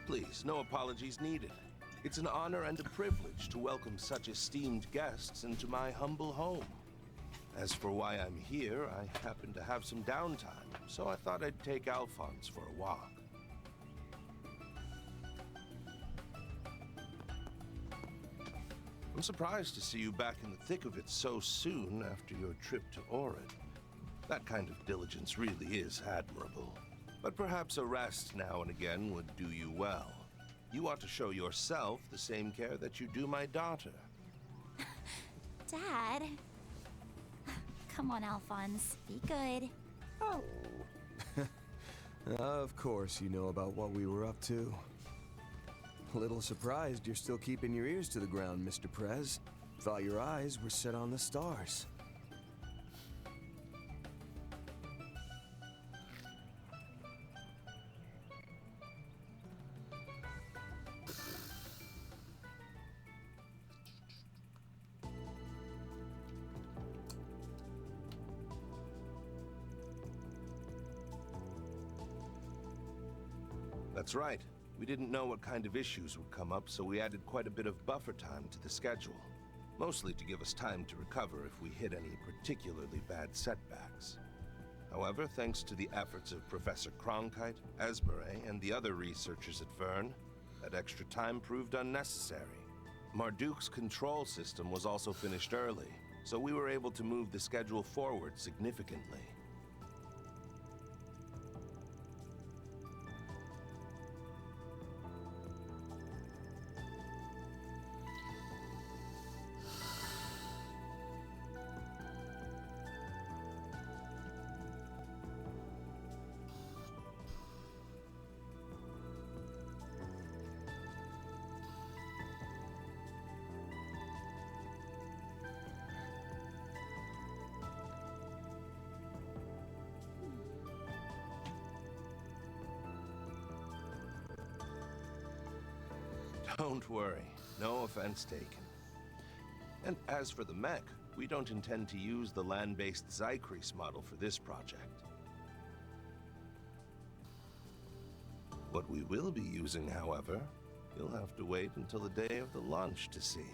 Please, no apologies needed. It's an honor and a privilege to welcome such esteemed guests into my humble home. As for why I'm here, I happen to have some downtime, so I thought I'd take Alphonse for a walk. I'm surprised to see you back in the thick of it so soon after your trip to Orid. That kind of diligence really is admirable. But perhaps a rest now and again would do you well. You ought to show yourself the same care that you do my daughter. Dad? Come on, Alphonse. Be good. Of course you know about what we were up to. A little surprised you're still keeping your ears to the ground, Mr. Prez. Thought your eyes were set on the stars. That's right. We didn't know what kind of issues would come up, so we added quite a bit of buffer time to the schedule. Mostly to give us time to recover if we hit any particularly bad setbacks. However, thanks to the efforts of Professor Cronkite, Esmere, and the other researchers at Verne, that extra time proved unnecessary. Marduk's control system was also finished early, so we were able to move the schedule forward significantly. Don't worry, no offense taken. And as for the mech, we don't intend to use the land-based Zycrease model for this project. What we will be using, however, you'll have to wait until the day of the launch to see.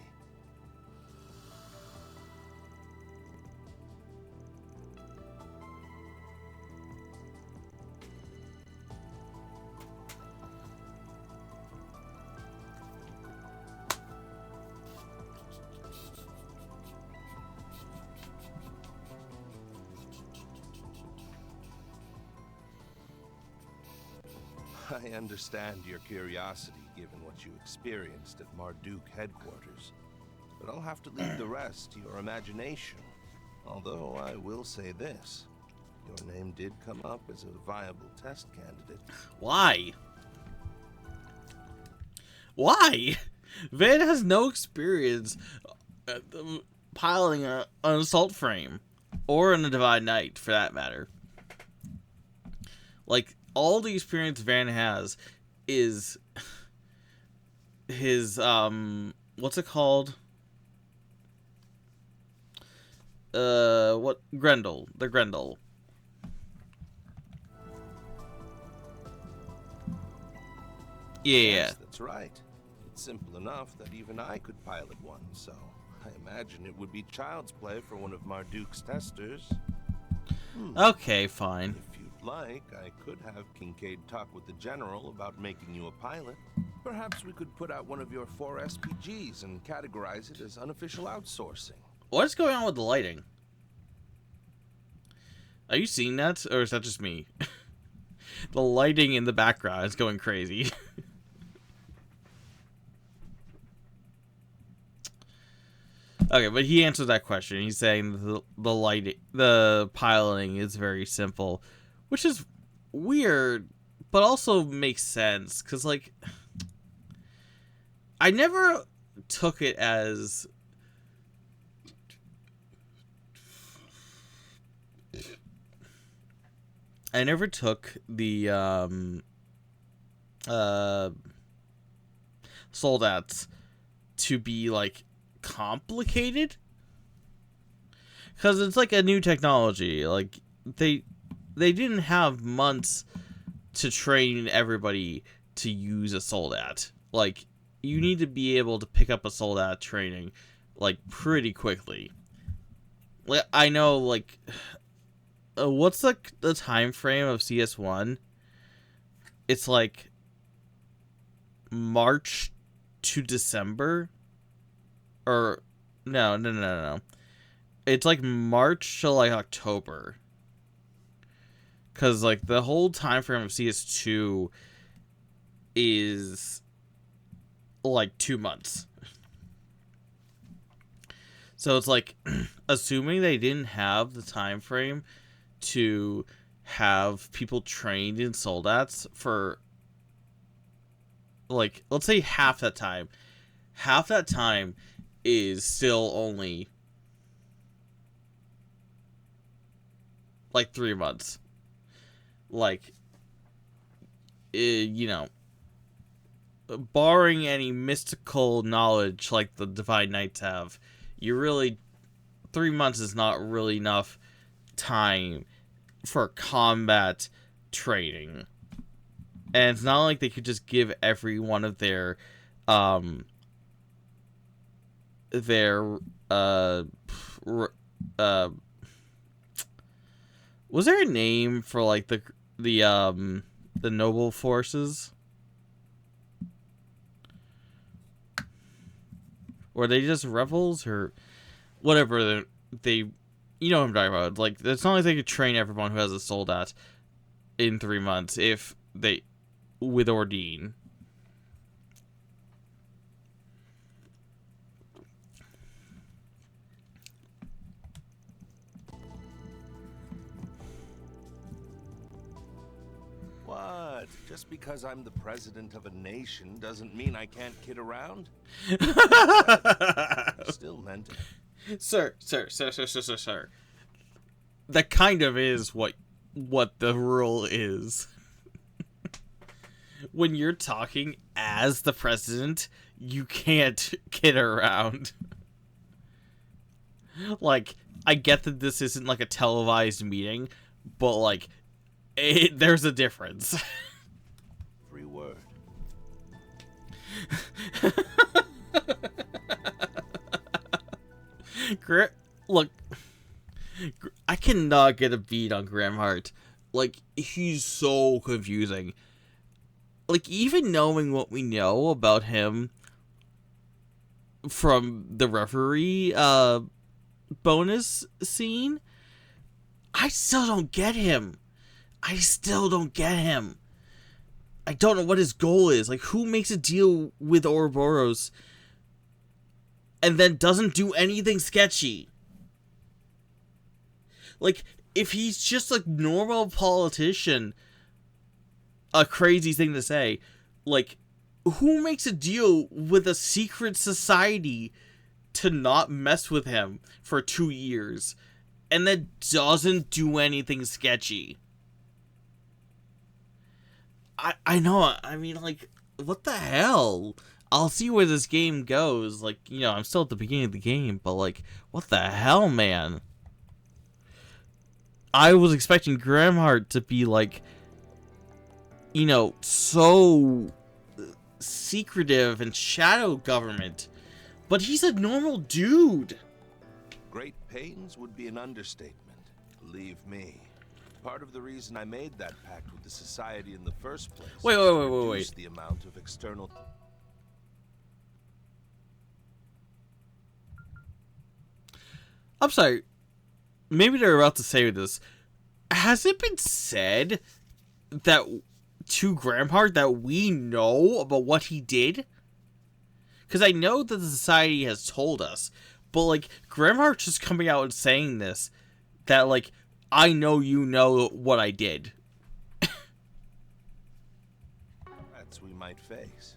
I understand your curiosity given what you experienced at Marduk headquarters, but I'll have to leave the rest to your imagination. Although I will say this, your name did come up as a viable test candidate. Why? Why? Van has no experience piloting an assault frame, or in a Divine Knight, for that matter. Like, all the experience Van has is his, what's it called? Grendel. The Grendel. Yeah. Yes, that's right. It's simple enough that even I could pilot one, so I imagine it would be child's play for one of Marduk's testers. Okay, fine. If you'd like, I could have Kincaid talk with the General about making you a pilot. Perhaps we could put out one of your 4 SPGs and categorize it as unofficial outsourcing. What's going on with the lighting? Are you seeing that? Or is that just me? The lighting in the background is going crazy. Okay, but he answered that question. He's saying the piloting is very simple, which is weird, but also makes sense. Because, like, I never took it as... I never took the soldats to be, like, complicated, because it's like a new technology. Like, they didn't have months to train everybody to use a soldat. Like, you need to be able to pick up a soldat training, like, pretty quickly. Like, I know, like, what's the time frame of CS1? It's like March to December. Or no. It's like March to like October. Cause like the whole time frame of CS2 is like 2 months. So it's like, assuming they didn't have the time frame to have people trained in soldats for, like, let's say half that time. Half that time is still only like 3 months. Like, you know, barring any mystical knowledge like the Divine Knights have, you really, 3 months is not really enough time for combat training. And it's not like they could just give every one of their was there a name for like the noble forces? Were they just rebels or whatever? They, you know what I'm talking about. Like, it's not like they could train everyone who has a soldat in 3 months if they, with Ordine. What? Just because I'm the president of a nation doesn't mean I can't kid around? Still meant it. Sir. That kind of is what the rule is. when you're talking as the president, you can't kid around. Like, I get that this isn't like a televised meeting, but like, there's a difference. Free word. Look, I cannot get a beat on Grimhart. Like, he's so confusing. Like, even knowing what we know about him from the referee bonus scene, I still don't get him. I don't know what his goal is. Like, who makes a deal with Ouroboros and then doesn't do anything sketchy? Like, if he's just a normal politician, a crazy thing to say, like, who makes a deal with a secret society to not mess with him for 2 years and then doesn't do anything sketchy? I know, I mean, like, what the hell? I'll see where this game goes. Like, you know, I'm still at the beginning of the game, but, like, what the hell, man? I was expecting Grimhart to be, like, you know, so secretive and shadow government. But he's a normal dude. Great pains would be an understatement. Believe me. Part of the reason I made that pact with the society in the first place. Wait. Reduce the amount of external. I'm sorry. Maybe they're about to say this. Has it been said that to Grimhart that we know about what he did? Because I know that the society has told us, but like Grimhart's just coming out and saying this, that like, I know you know what I did. Threats we might face.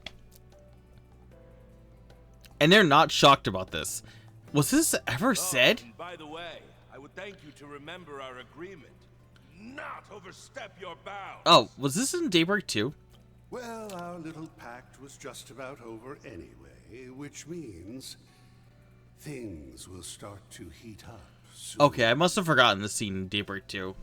And they're not shocked about this. Was this ever said? And by the way, I would thank you to remember our agreement. Not overstep your bounds. Oh, was this in Daybreak 2? Well, our little pact was just about over anyway, which means things will start to heat up soon. Okay, I must have forgotten the scene in Daybreak 2.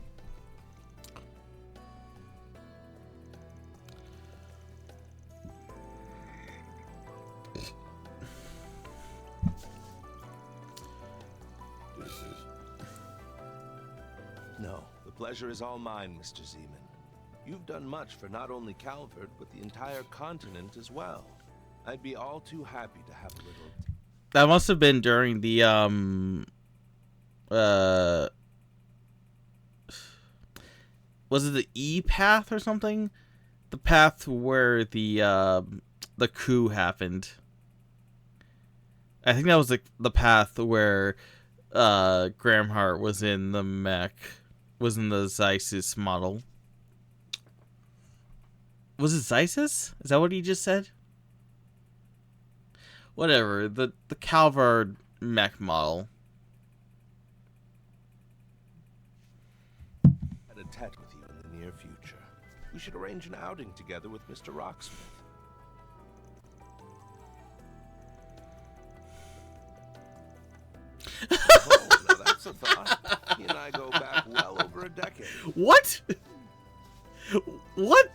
No, the pleasure is all mine, Mr. Zeman. You've done much for not only Calvard, but the entire continent as well. I'd be all too happy to have a little... That must have been during the, was it the E path or something? The path where the coup happened. I think that was the path where, Grimhart was in the mech, was in the Xysis model. Was it Xysis? Is that what he just said? Whatever, the Calvard mech model. At a tet with you in the near future. We should arrange an outing together with Mr. Rocksmith. Oh, now that's a thought. He and I go back well over a decade. What? What?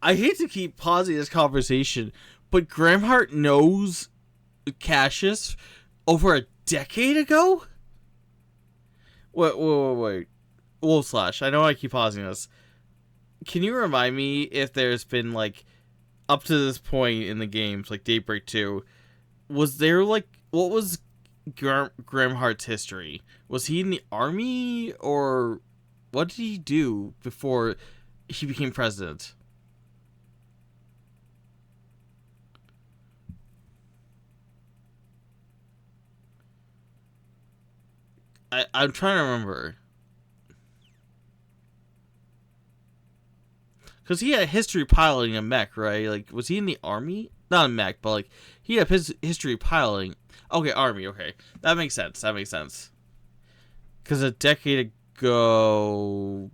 I hate to keep pausing this conversation, but Grimhart knows Cassius over a decade ago? Wait. Wolfslash, I know I keep pausing this. Can you remind me if there's been, like, up to this point in the games, like Daybreak 2, was there, like, what was Grimhart's history? Was he in the army, or what did he do before he became president? I'm trying to remember. Because he had a history piloting a mech, right? Like, was he in the army? Not a mech, but, like, he had his history piloting. Okay, army, okay. That makes sense. Because a decade go.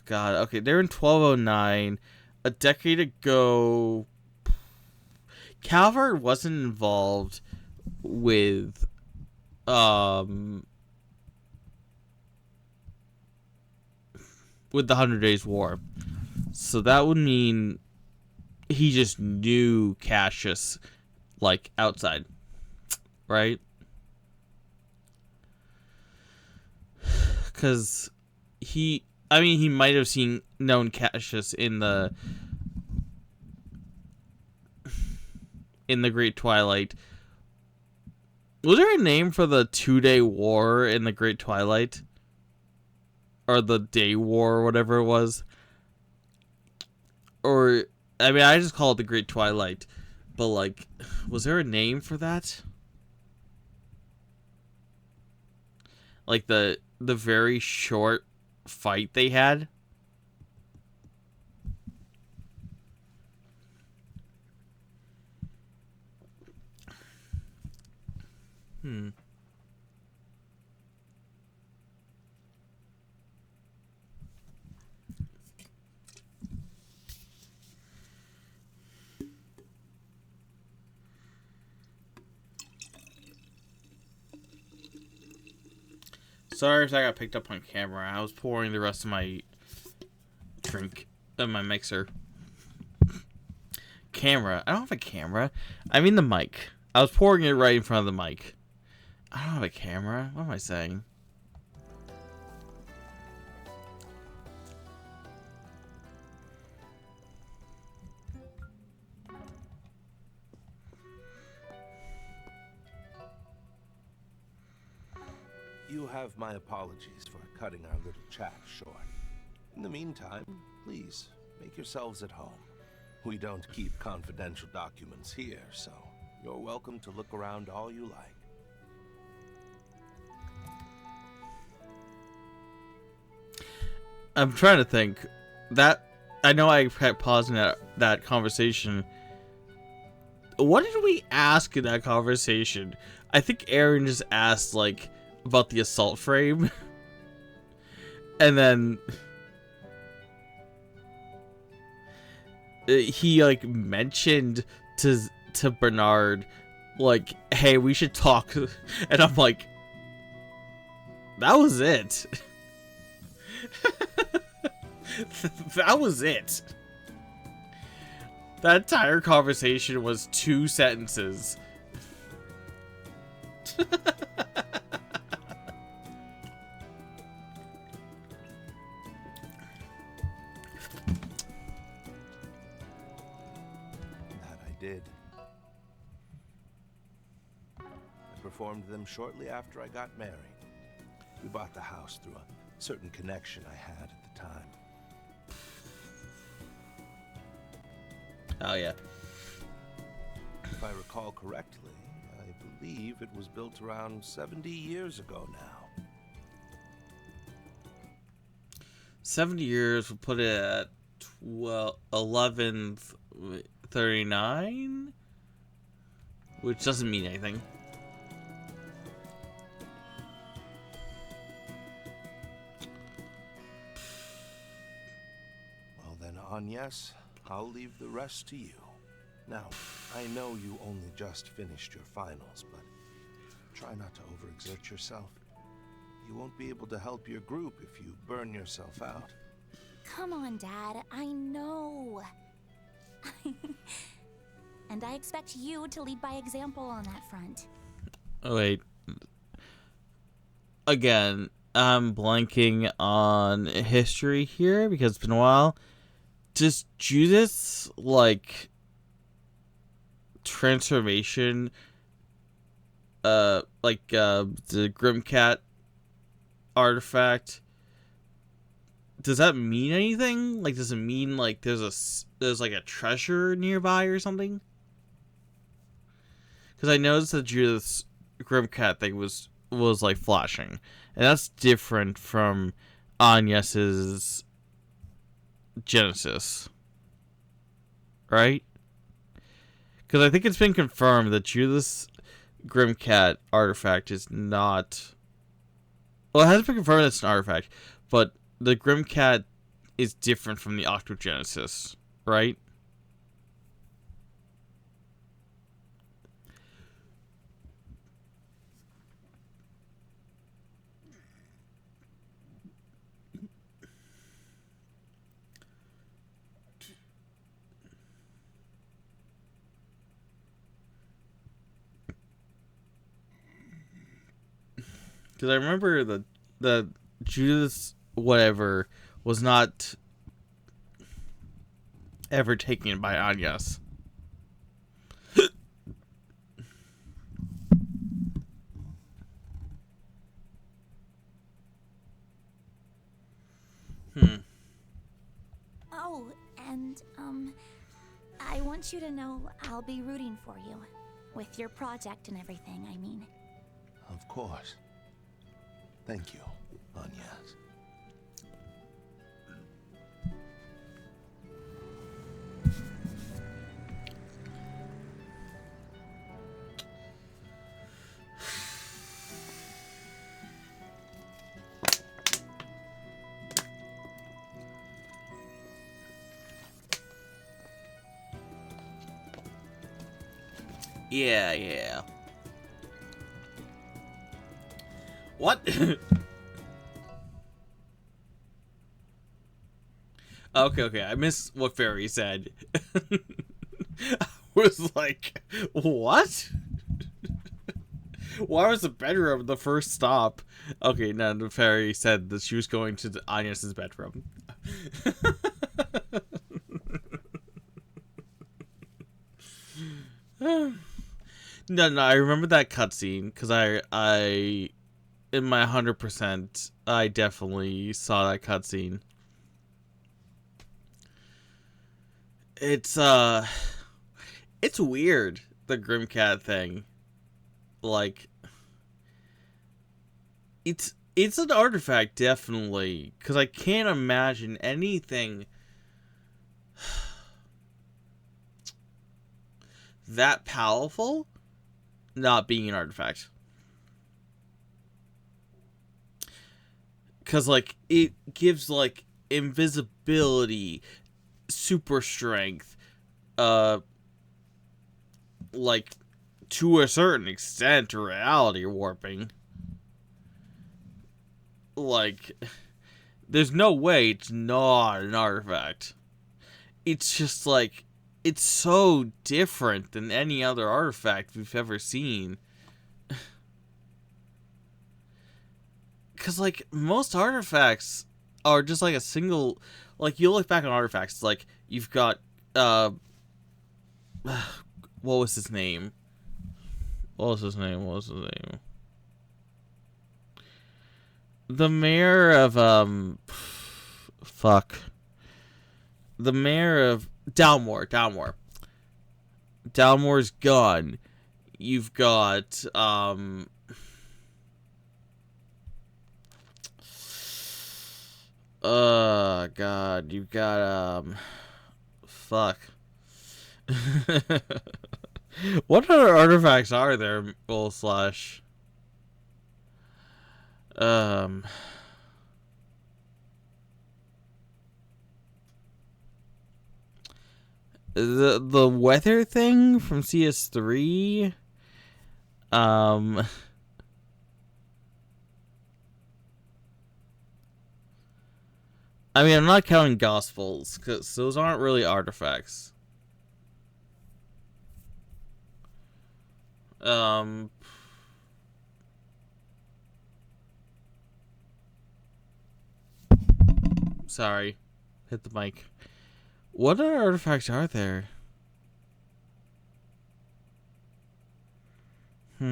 God, okay, they're in 1209. A decade ago, Calvard wasn't involved with the 100 Days War. So that would mean he just knew Cassius, like, outside. Right? Because he might have known Cassius in the Great Twilight. Was there a name for the 2-day war in the Great Twilight? Or the Day War, or whatever it was? Or, I mean, I just call it the Great Twilight. But, like, was there a name for that? Like, the very short fight they had? Sorry if I got picked up on camera. I was pouring the rest of my drink in my mixer. Camera. I don't have a camera. I mean the mic. I was pouring it right in front of the mic. I don't have a camera. What am I saying? You have my apologies for cutting our little chat short. In the meantime, please, make yourselves at home. We don't keep confidential documents here, so you're welcome to look around all you like. I'm trying to think. I know I kept pausing that conversation. What did we ask in that conversation? I think Aaron just asked, like, about the assault frame. And then he, like, mentioned to Bernard, like, hey, we should talk. And I'm like, that was it. That was it. That entire conversation was 2 sentences. Did. I performed them shortly after I got married. We bought the house through a certain connection I had at the time. Oh, yeah. If I recall correctly, I believe it was built around 70 years ago now. 70 years, we'll put it at 1139, which doesn't mean anything. Well then, Agnes, I'll leave the rest to you. Now, I know you only just finished your finals, but try not to overexert yourself. You won't be able to help your group if you burn yourself out. Come on, Dad. I know. And I expect you to lead by example on that front. Oh, wait. Again, I'm blanking on history here because it's been a while. Does Judith's, like, transformation, the Grimcat artifact, does that mean anything? Like, does it mean, like, there's like a treasure nearby or something? Because I noticed that Judith's Grimcat thing was like flashing, and that's different from Agnes's Genesis, right? Because I think it's been confirmed that Judith's Grimcat artifact is not Well, it hasn't been confirmed it's an artifact, but the Grimcat is different from the Octogenesis, right? Because I remember the Judas whatever was not ever taken by Anyas. Oh, and, I want you to know I'll be rooting for you. With your project and everything, I mean. Of course. Thank you, Anyas. Yeah. What? Okay. I missed what Fairy said. I was like, what? Why was the bedroom the first stop? Okay, no, the Fairy said that she was going to Anyas's bedroom. No, I remember that cutscene because I, in my 100%, I definitely saw that cutscene. It's weird, the Grimcat thing. Like, it's an artifact, definitely, because I can't imagine anything that powerful not being an artifact. Because, like, it gives, like, invisibility, super strength, like, to a certain extent, reality warping. Like, there's no way it's not an artifact. It's just, like, it's so different than any other artifact we've ever seen. Because, like, most artifacts are just, like, a single... Like, you look back on artifacts, like, you've got, what was his name? The mayor of, The mayor of Dalmore. Dalmore's gun. You've got, God, you've got, what other artifacts are there, /? The weather thing from CS3. I mean, I'm not counting Gospels, because those aren't really artifacts. Sorry. Hit the mic. What other artifacts are there? I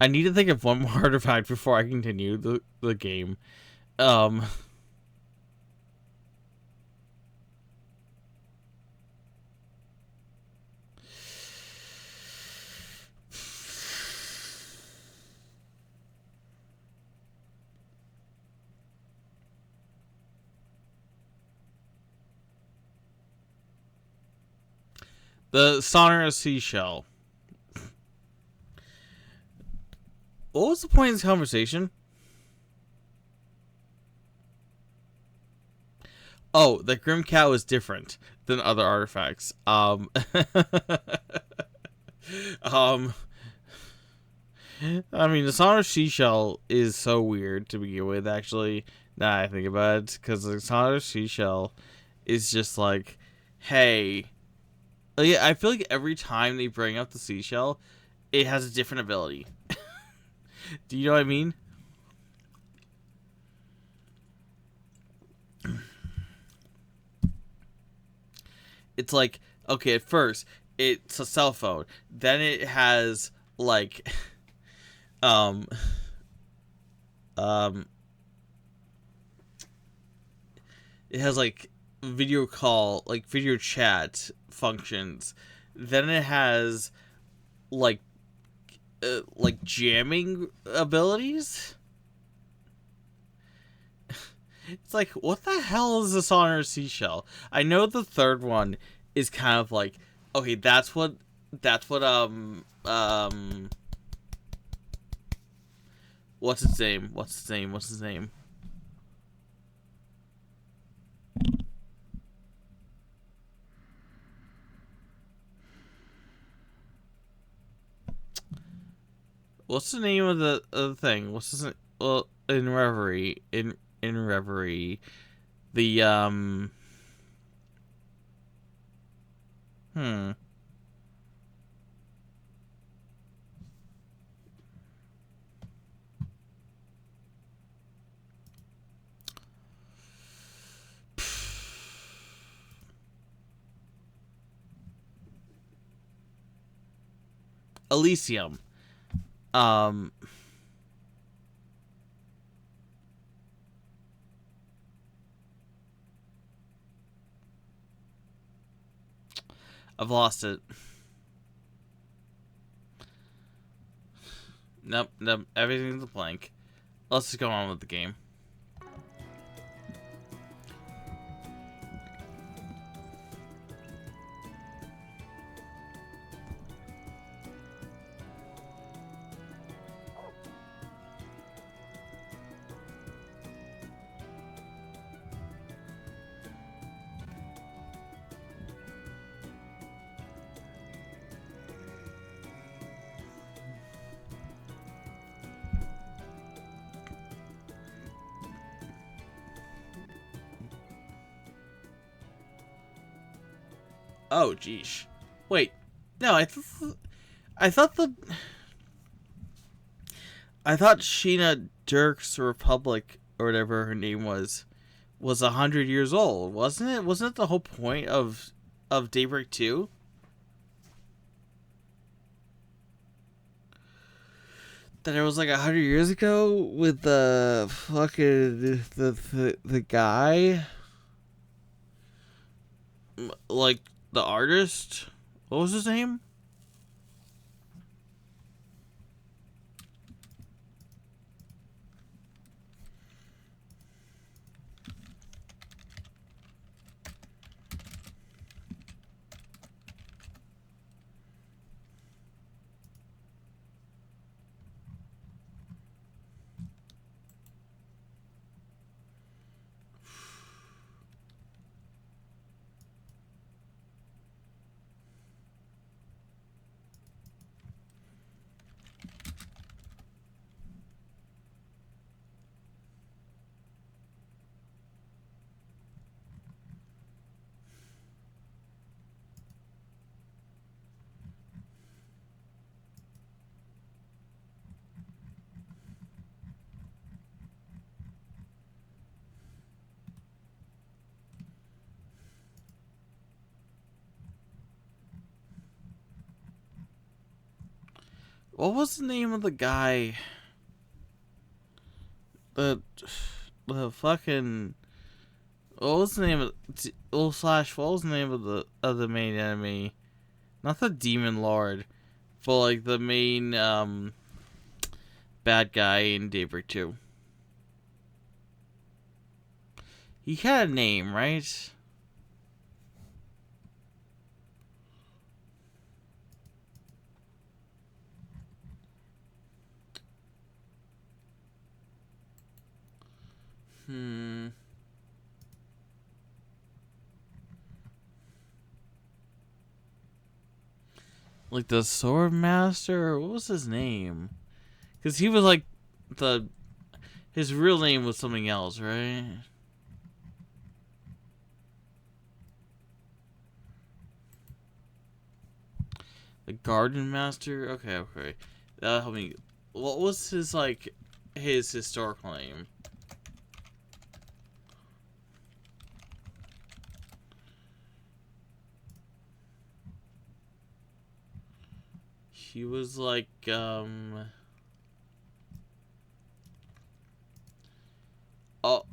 need to think of one more artifact before I continue the game. The sonorous seashell. What was the point of this conversation? Oh, the Grim Cow is different than other artifacts. I mean, the sonorous seashell is so weird to begin with, actually, now I think about it, because the sonorous seashell is just like, hey, I feel like every time they bring up the seashell, it has a different ability. Do you know what I mean? It's like, okay, at first, it's a cell phone. Then it has, like, it has, like, video call, like, video chat functions. Then it has, like jamming abilities. It's like, what the hell is this sonorous seashell? I know the third one is kind of like, okay, that's what what's his name? What's the name of the thing? What's his name? Well, in Reverie, the Elysium. I've lost it. Nope, everything's a blank. Let's just go on with the game. Oh, geesh. Wait. No, I thought Sheena Dirk's Republic, or whatever her name was 100 years old, wasn't it? Wasn't it the whole point of Daybreak 2? That it was like 100 years ago with the fucking the guy, like the artist. What was his name? What was the name of the guy? The fucking. What was the name of? What was the name of the main enemy? Not the Demon Lord, but like the main bad guy in Daybreak 2. He had a name, right? Like the sword master, what was his name? Because he was like his real name was something else, right? The garden master. Okay. That'll help me. What was his his historical name? He was like,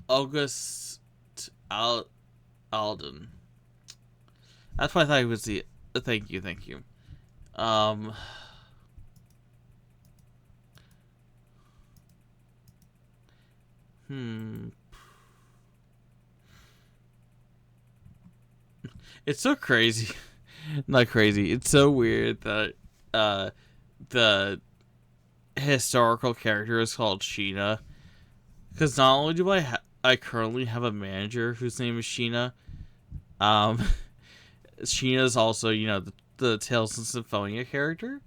August Alden. That's why I thought he was the. Thank you. It's so crazy. Not crazy. It's so weird that the historical character is called Sheena. Because not only do I currently have a manager whose name is Sheena, Sheena is also, you know, the Tales of Symphonia character.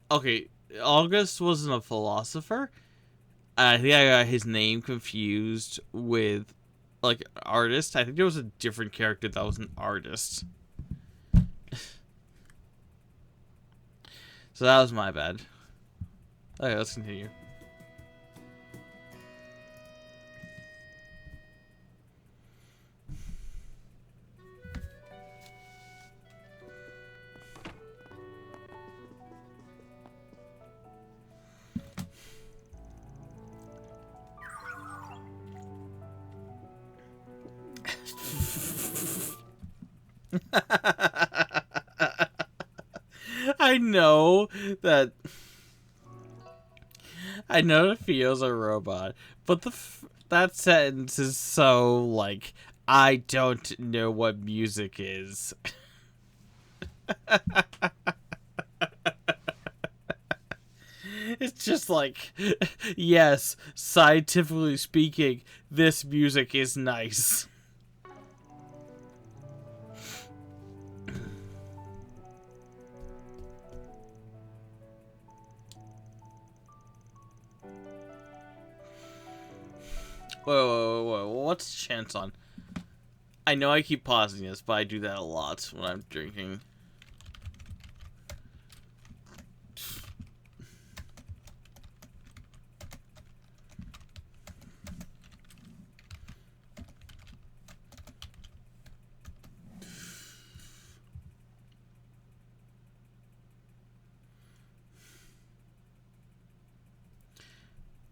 Okay, August wasn't a philosopher. I think I got his name confused with like artist. I think there was a different character that was an artist. So that was my bad. Okay, let's continue. I know that Fio's a robot, but that sentence is so like, I don't know what music is. It's just like, yes, scientifically speaking, this music is nice. Whoa, what's the chance on? I know I keep pausing this, but I do that a lot when I'm drinking.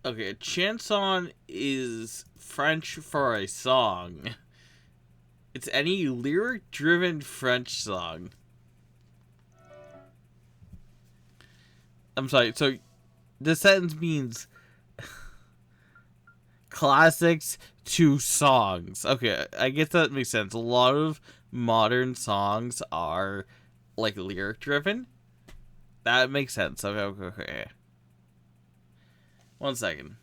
Okay, a chanson is French for a song. It's any lyric-driven French song. I'm sorry, so the sentence means classics to songs. Okay, I guess that makes sense. A lot of modern songs are, like, lyric-driven. That makes sense. Okay. 1 second.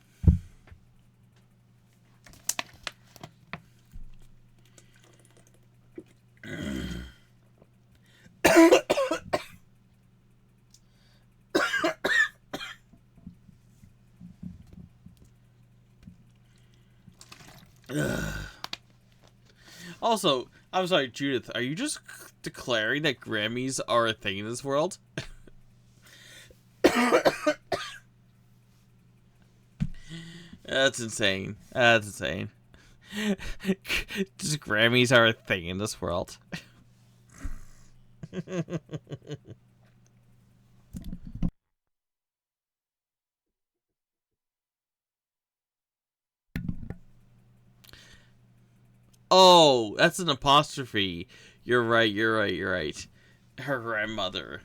Also, I'm sorry, Judith, are you just declaring that Grammys are a thing in this world? That's insane. Just Grammys are a thing in this world. Oh, that's an apostrophe. You're right. Her grandmother.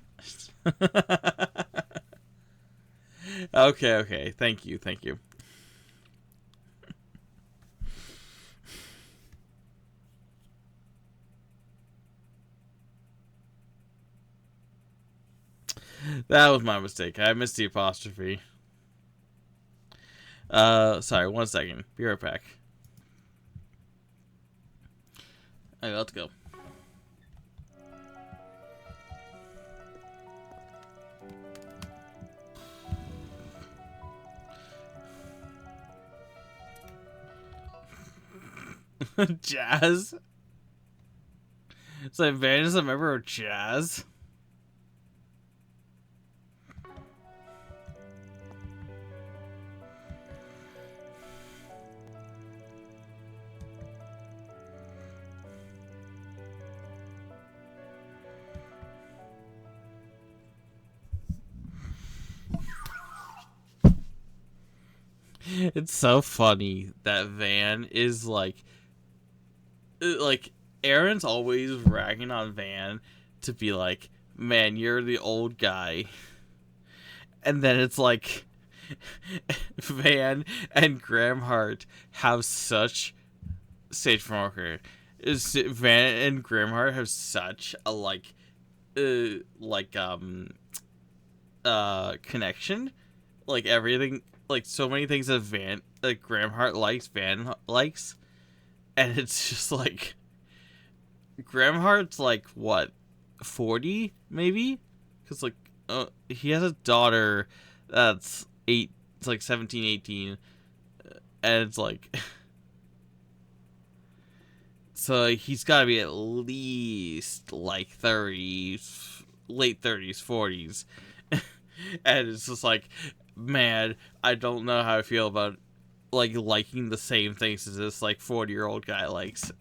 Okay. Thank you. That was my mistake. I missed the apostrophe. Sorry, 1 second. Be right back. Okay, let's go. Jazz? So Van is a member of Jazz? It's so funny that Van is like Aaron's always ragging on Van to be like, man, you're the old guy. And then it's like Van and Graham Hart have such Sage Marker. Van and Graham Hart have such a connection. Like everything, like so many things that Graham Hart likes, Van likes. And it's just like Graham Hart's like what, 40 maybe? Because like he has a daughter that's 8, it's like 17, 18, and it's like so he's got to be at least like 30s, late 30s, 40s, and it's just like, man, I don't know how I feel about like liking the same things as this like 40-year-old guy likes.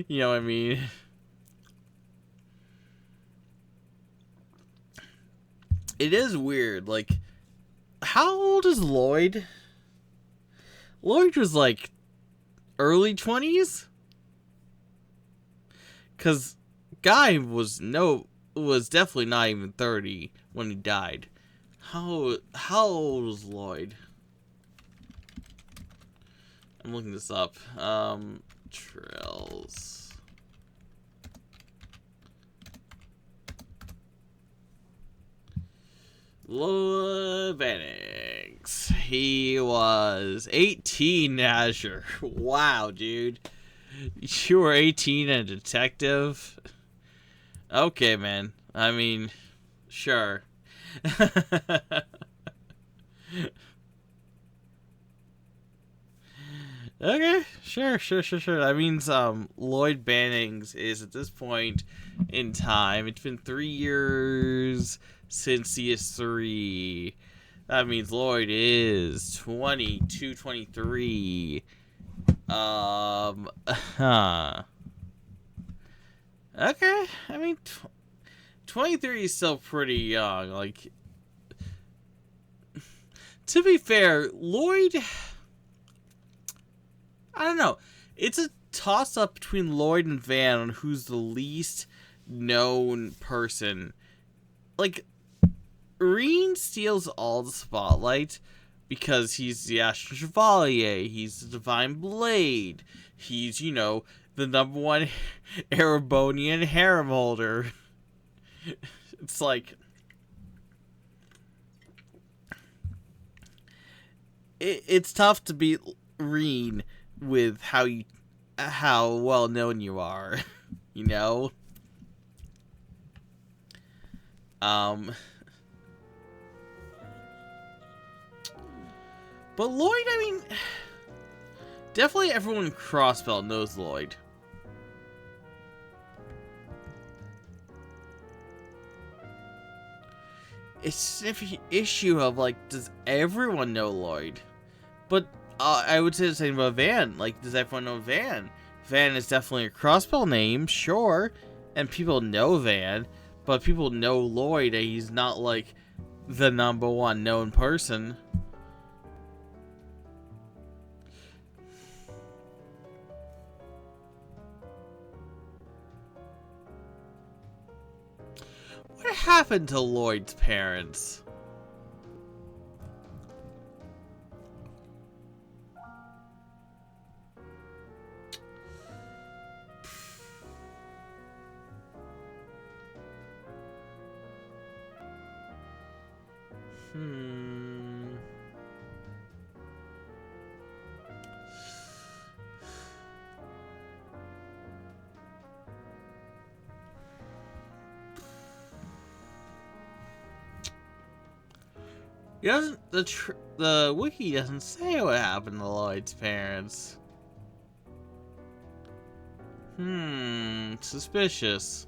You know what I mean? It is weird. Like, how old is Lloyd? Lloyd was like early 20s? Cause Guy was definitely not even 30 when he died. How old was Lloyd? I'm looking this up. Trails. Lloyd Bannings. He was 18, Azure. Wow, dude. You were 18 and a detective? Okay, man. I mean, sure. Okay, sure. That means Lloyd Bannings is at this point in time. It's been 3 years since CS3. That means Lloyd is 22, 23. Okay, I mean, 23 is still pretty young. Like, to be fair, Lloyd, I don't know. It's a toss-up between Lloyd and Van on who's the least known person. Like, Reen steals all the spotlight because he's the Astral Chevalier, he's the Divine Blade, he's, you know, the #1 Erebonian harem holder. It's like, it's tough to beat Reen with how well known you are, you know? But Lloyd, I mean, definitely everyone in Crossbell knows Lloyd. It's an issue of, like, does everyone know Lloyd? But I would say the same about Van. Like, does everyone know Van? Van is definitely a Crossbell name, sure. And people know Van. But people know Lloyd, and he's not, like, the #1 known person. What happened to Lloyd's parents? Hmm. He doesn't. The wiki doesn't say what happened to Lloyd's parents. Suspicious.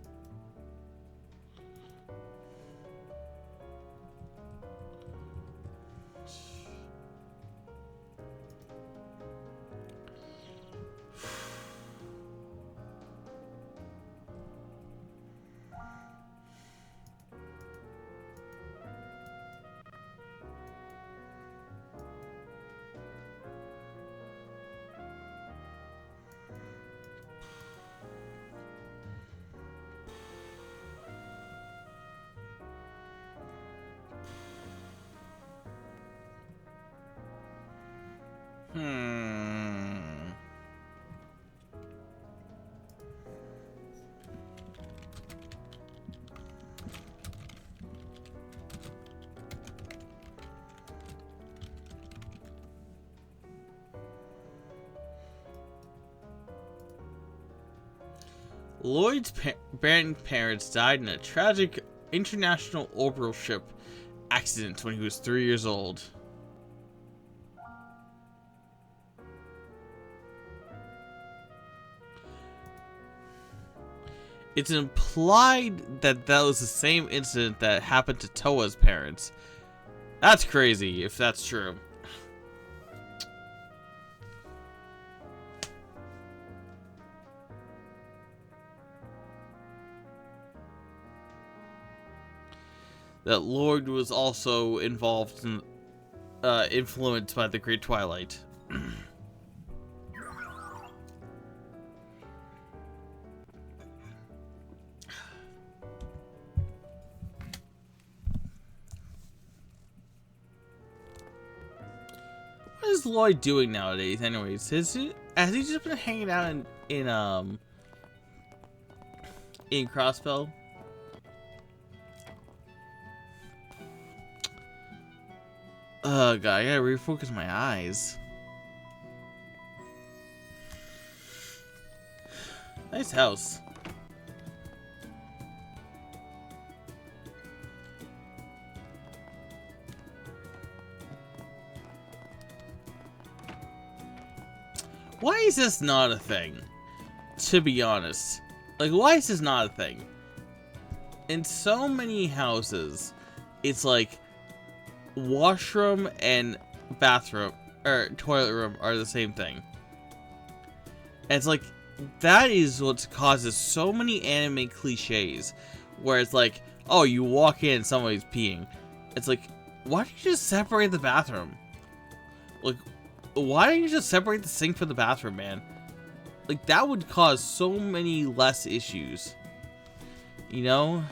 Lloyd's grandparents died in a tragic international orbital ship accident when he was 3 years old. It's implied that that was the same incident that happened to Toa's parents. That's crazy, if that's true. That Lloyd was also involved in, influenced by the Great Twilight. What is Lloyd doing nowadays, anyways? Has he just been hanging out in Crossbell? God, I gotta refocus my eyes. Nice house. Why is this not a thing? To be honest. Like, why is this not a thing? In so many houses, it's like washroom and bathroom or toilet room are the same thing. And it's like that is what causes so many anime cliches where it's like, oh, you walk in and somebody's peeing. It's like, why don't you just separate the bathroom? Like, why don't you just separate the sink from the bathroom, man? Like, that would cause so many less issues. You know?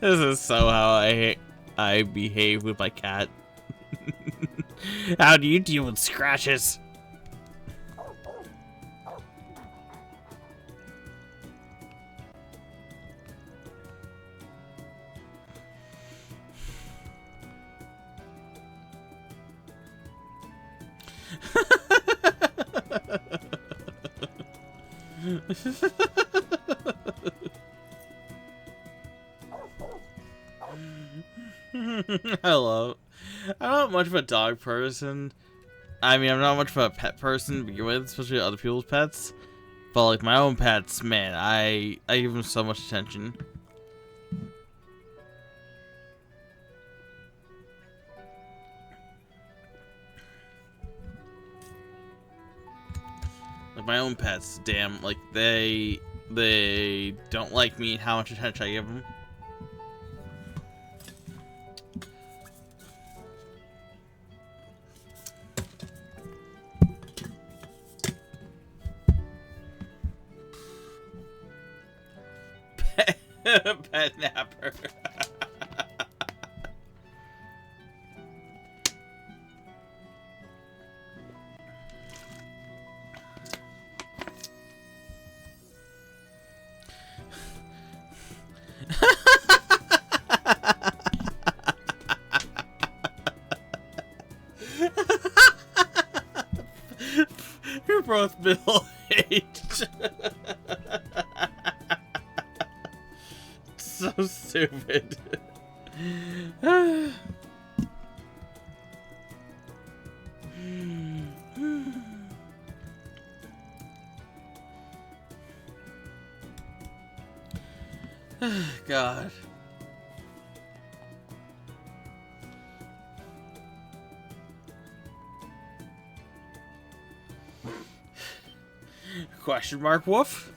This is so how I behave with my cat. How do you deal with scratches? Hello. I'm not much of a dog person. I mean, I'm not much of a pet person to begin with, especially other people's pets. But like my own pets, man, I give them so much attention. Like my own pets, damn, like they don't like me and how much attention I give them. Pet napper. You're both middle-aged. So stupid. God. Question mark, Wolf?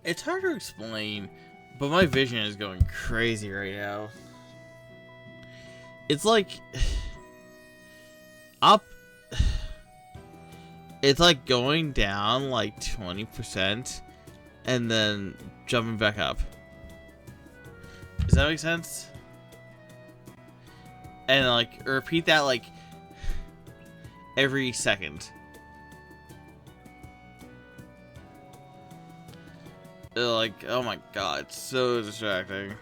It's hard to explain, but my vision is going crazy right now. It's like up. It's like going down like 20% and then jumping back up. Does that make sense? And like repeat that like every second. Like, oh my god, it's so distracting.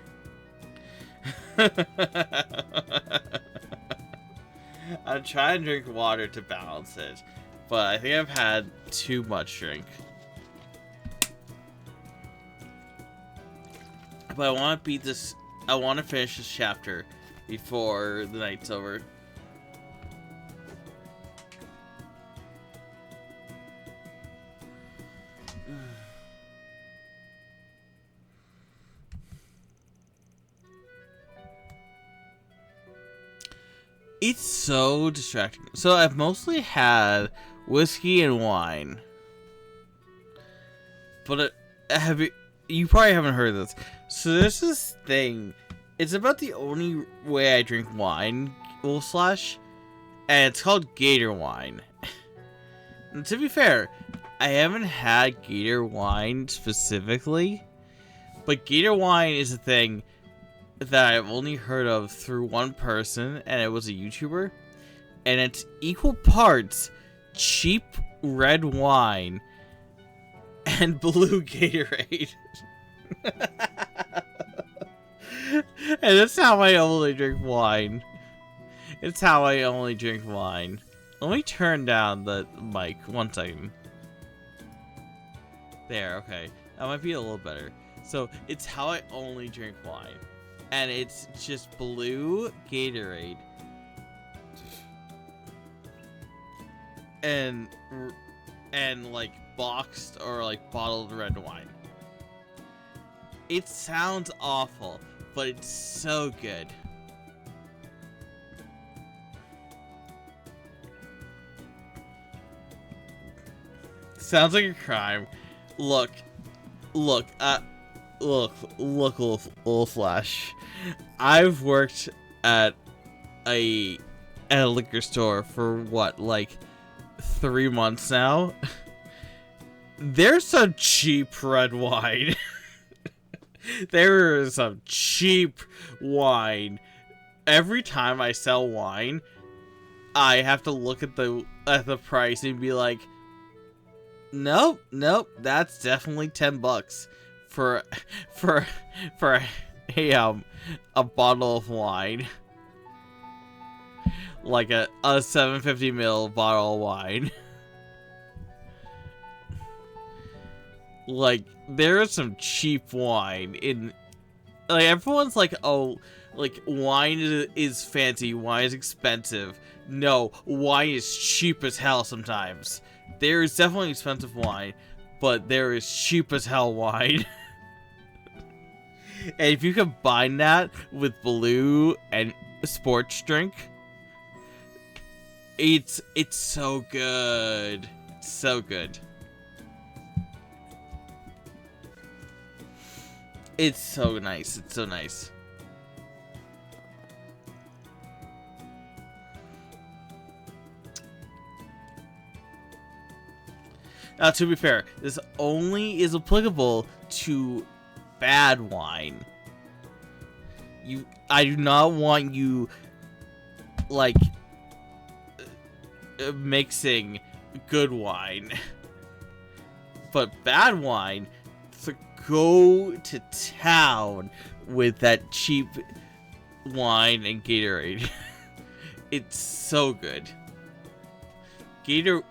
I'm trying to drink water to balance it, but I think I've had too much drink. But I want to beat this. I want to finish this chapter before the night's over. It's so distracting. So I've mostly had whiskey and wine. But you probably haven't heard of this. So there's this thing. It's about the only way I drink wine, and it's called Gator wine. And to be fair, I haven't had Gator wine specifically, but Gator wine is a thing that I've only heard of through one person, and it was a YouTuber, and it's equal parts cheap red wine and blue Gatorade. And that's how I only drink wine. It's how I only drink wine. Let me turn down the mic 1 second. There, okay. That might be a little better. So, it's how I only drink wine. And it's just blue Gatorade. And like boxed or like bottled red wine. It sounds awful, but it's so good. Sounds like a crime. Look, little flash. I've worked at a liquor store for what, like 3 months now. There's some cheap red wine. There is some cheap wine. Every time I sell wine, I have to look at the price and be like, nope, that's definitely $10 for a bottle of wine. Like a 750 ml bottle of wine. Like, there is some cheap wine in, like, everyone's like, oh, like, wine is fancy, wine is expensive. No, wine is cheap as hell sometimes. There is definitely expensive wine, but there is cheap as hell wine. And if you combine that with blue and sports drink, it's so good. It's so good. It's so nice. It's so nice. Now, to be fair, this only is applicable to bad wine. I do not want you, like, mixing good wine. But bad wine, so go to town with that cheap wine and Gatorade. It's so good. Gator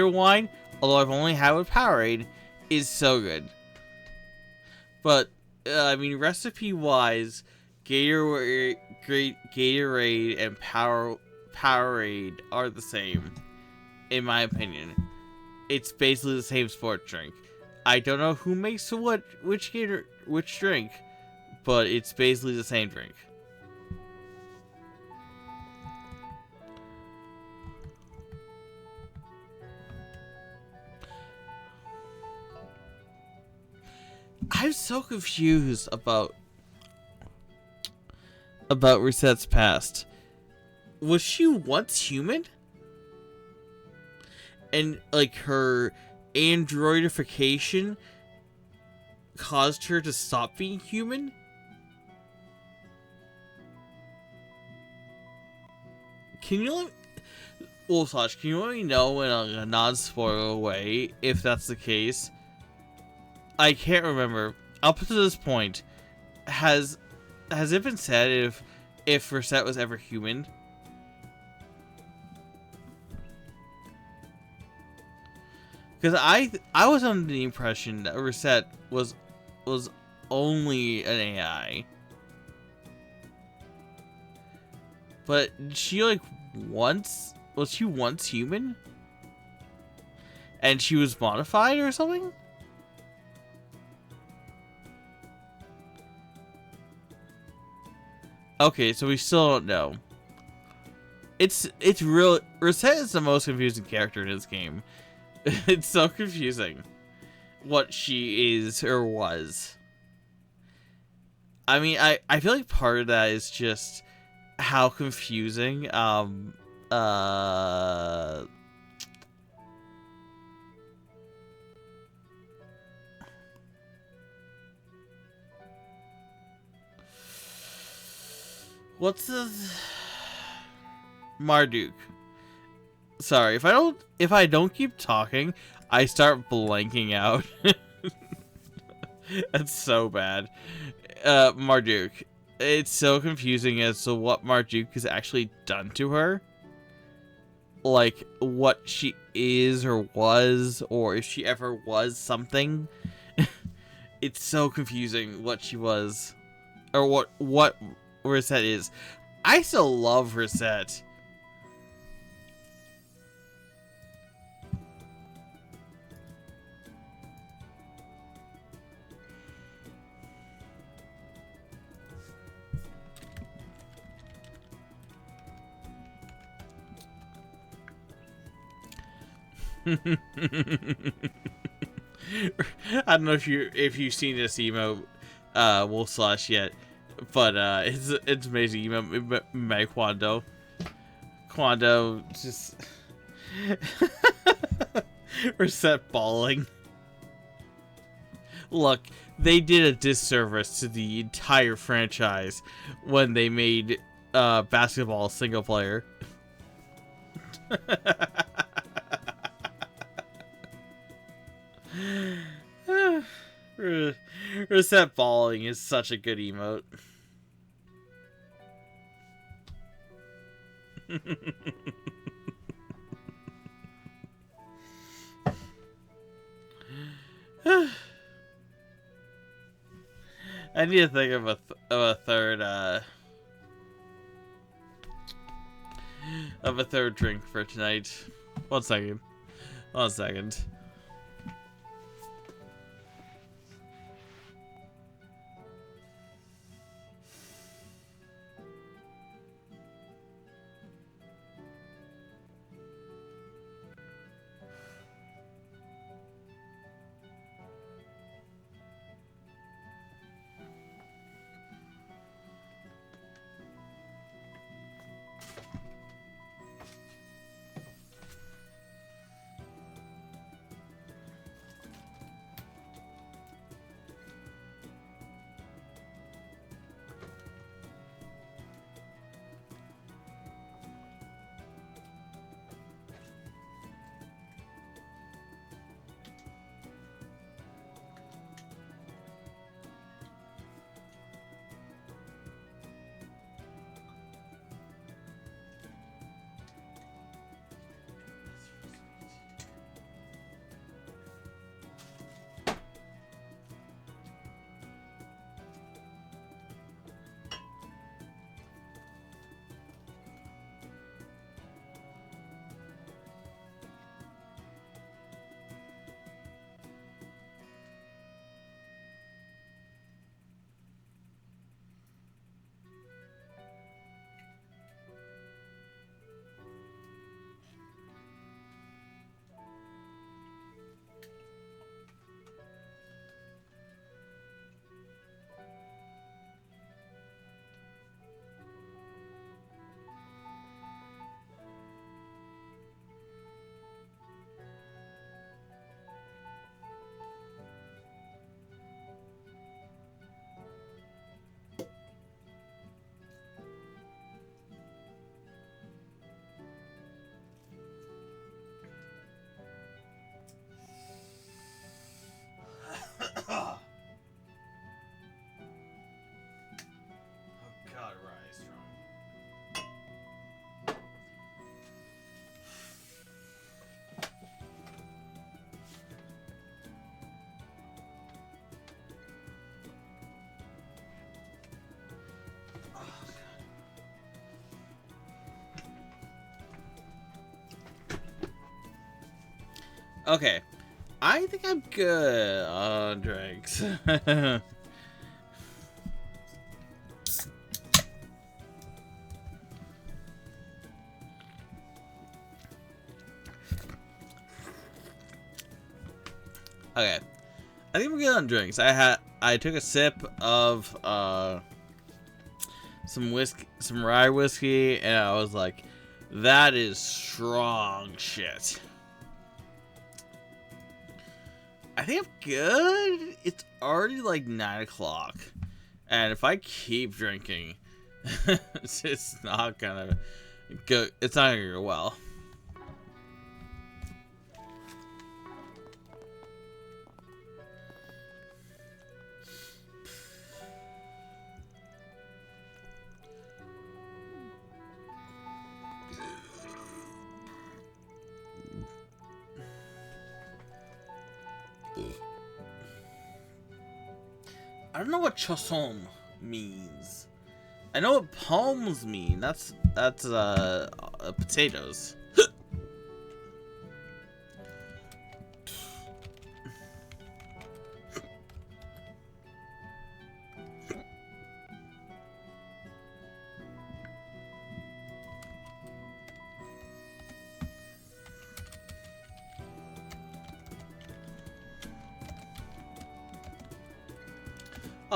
wine, although I've only had it with Powerade, is so good. But I mean, recipe-wise, Gatorade and Powerade are the same, in my opinion. It's basically the same sport drink. I don't know who makes which drink, but it's basically the same drink. I'm so confused about Resette's past. Was she once human? And, like, her androidification caused her to stop being human? Can you let me know in a non-spoiler way if that's the case? I can't remember. Up to this point, has has it been said if Reset was ever human? Because I was under the impression that Reset was only an AI. But she like was she once human? And she was modified or something? Okay, so we still don't know. It's real. Reset is the most confusing character in this game. It's so confusing what she is or was. I mean, I feel like part of that is just how confusing what's the Marduk. Sorry, if I don't keep talking, I start blanking out. That's so bad. Marduk. It's so confusing as to what Marduk has actually done to her. Like, what she is or was, or if she ever was something. It's so confusing what she was. Or what Reset is. I still love Reset. I don't know if you've seen this emote Wolf Slash yet, but it's amazing emote by Quando. Quando just Reset bawling. Look, they did a disservice to the entire franchise when they made basketball single player. Reset balling is such a good emote. I need to think of a third drink for tonight. One second. Okay. I think I'm good on drinks. Okay. I think we're good on drinks. I took a sip of some rye whiskey, and I was like, that is strong shit. I think I'm good. It's already like 9 o'clock, and if I keep drinking, it's not gonna go. It's not gonna go well. I don't know what chasson means. I know what palms mean. That's potatoes.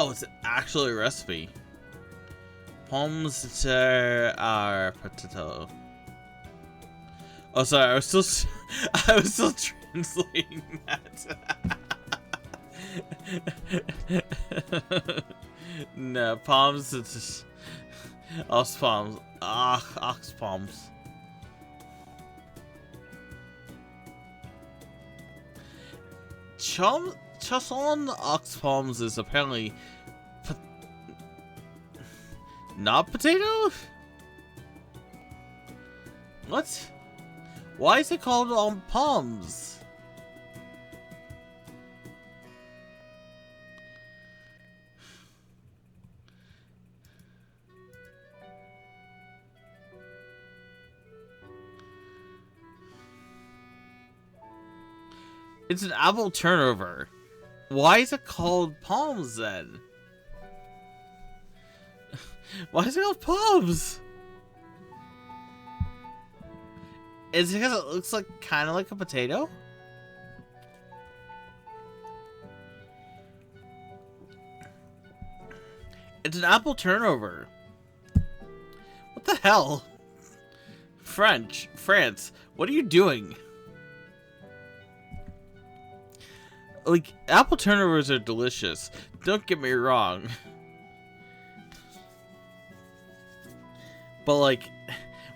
Oh, it's actually a recipe. Pommes de our potato. Oh, sorry. I was still translating that. No, palms. It's ox palms. Ox palms. Chasson ox palms is apparently not potato? What? Why is it called palms? It's an apple turnover. Why is it called palms then? Why is it called palms? Is it because it looks like kind of like a potato? It's an apple turnover. What the hell? France, what are you doing? Like, apple turnovers are delicious. Don't get me wrong. But, like,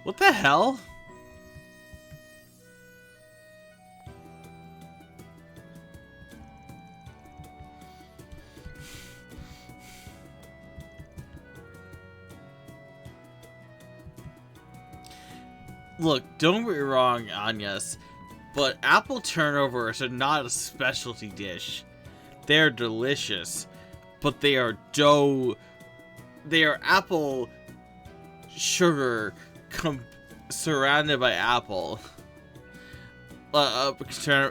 what the hell? Look, don't get me wrong, Agnes, but apple turnovers are not a specialty dish. They're delicious, but they are apple sugar surrounded by apple.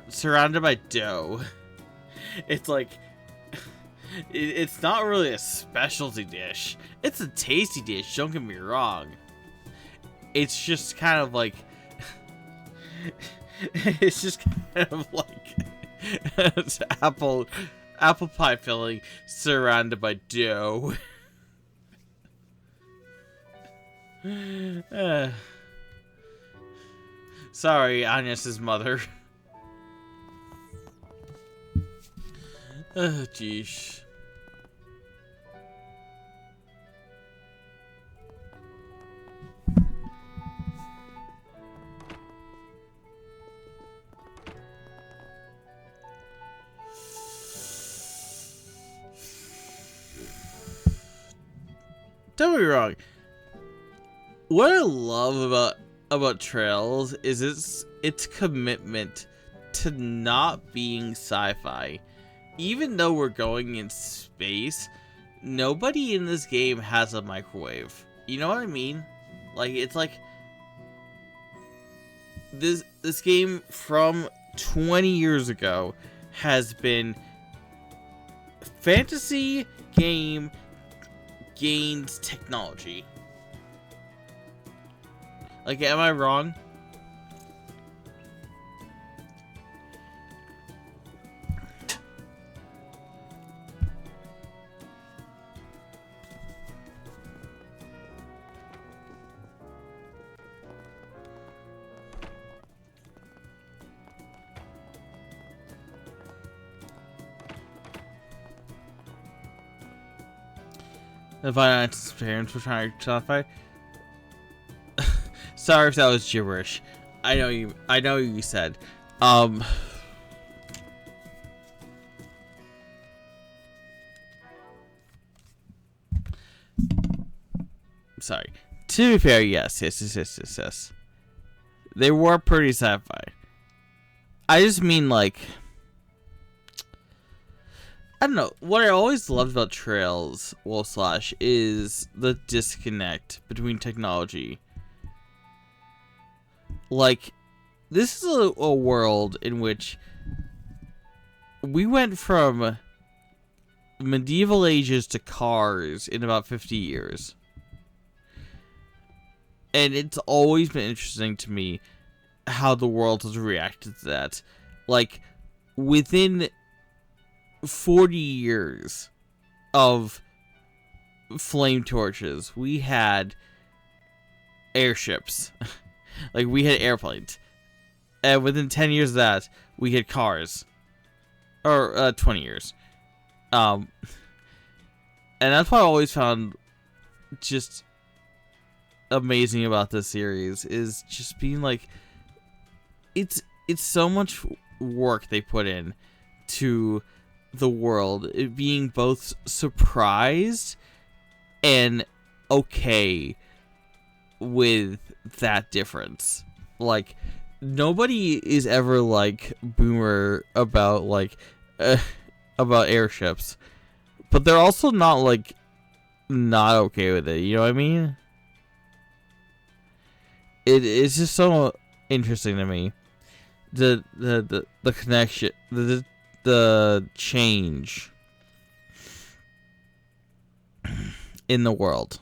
Surrounded by dough. It's like, it's not really a specialty dish. It's a tasty dish, don't get me wrong. It's just kind of like, it's just kind of like it's apple pie filling surrounded by dough. Sorry, Agnes's mother. Oh, jeez. Don't be wrong. What I love about Trails is its commitment to not being sci-fi. Even though we're going in space, nobody in this game has a microwave. You know what I mean? Like, it's like this game from 20 years ago has been fantasy game gains technology. Like, am I wrong? The finance parents were trying to clarify. Sorry if that was gibberish. I know you said. Sorry. To be fair, yes. They were pretty sci-fi. I just mean, like, I don't know. What I always loved about Trails, Slash, is the disconnect between technology. Like, this is a world in which we went from medieval ages to cars in about 50 years. And it's always been interesting to me how the world has reacted to that. Like, within 40 years of flame torches, we had airships. Like, we had airplanes. And within 10 years of that, we had cars. Or, 20 years. And that's what I always found just amazing about this series, is just being like, it's so much work they put in to the world, it being both surprised and okay with that difference. Like, nobody is ever like Boomer about like about airships, but they're also not like not okay with it, you know what I mean? It's just so interesting to me, the connection, the change in the world.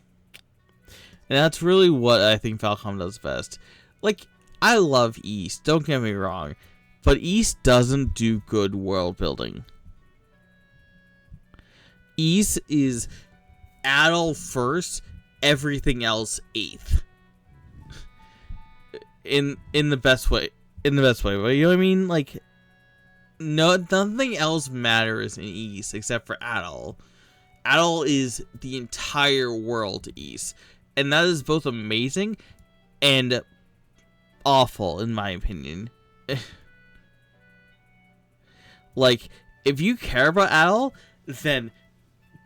And that's really what I think Falcom does best. Like, I love East, don't get me wrong, but East doesn't do good world building. East is Adol first, everything else eighth. In the best way. But you know what I mean? Like, nothing else matters in East except for Adol. Adol is the entire world to East. And that is both amazing and awful, in my opinion. Like, if you care about Adol, then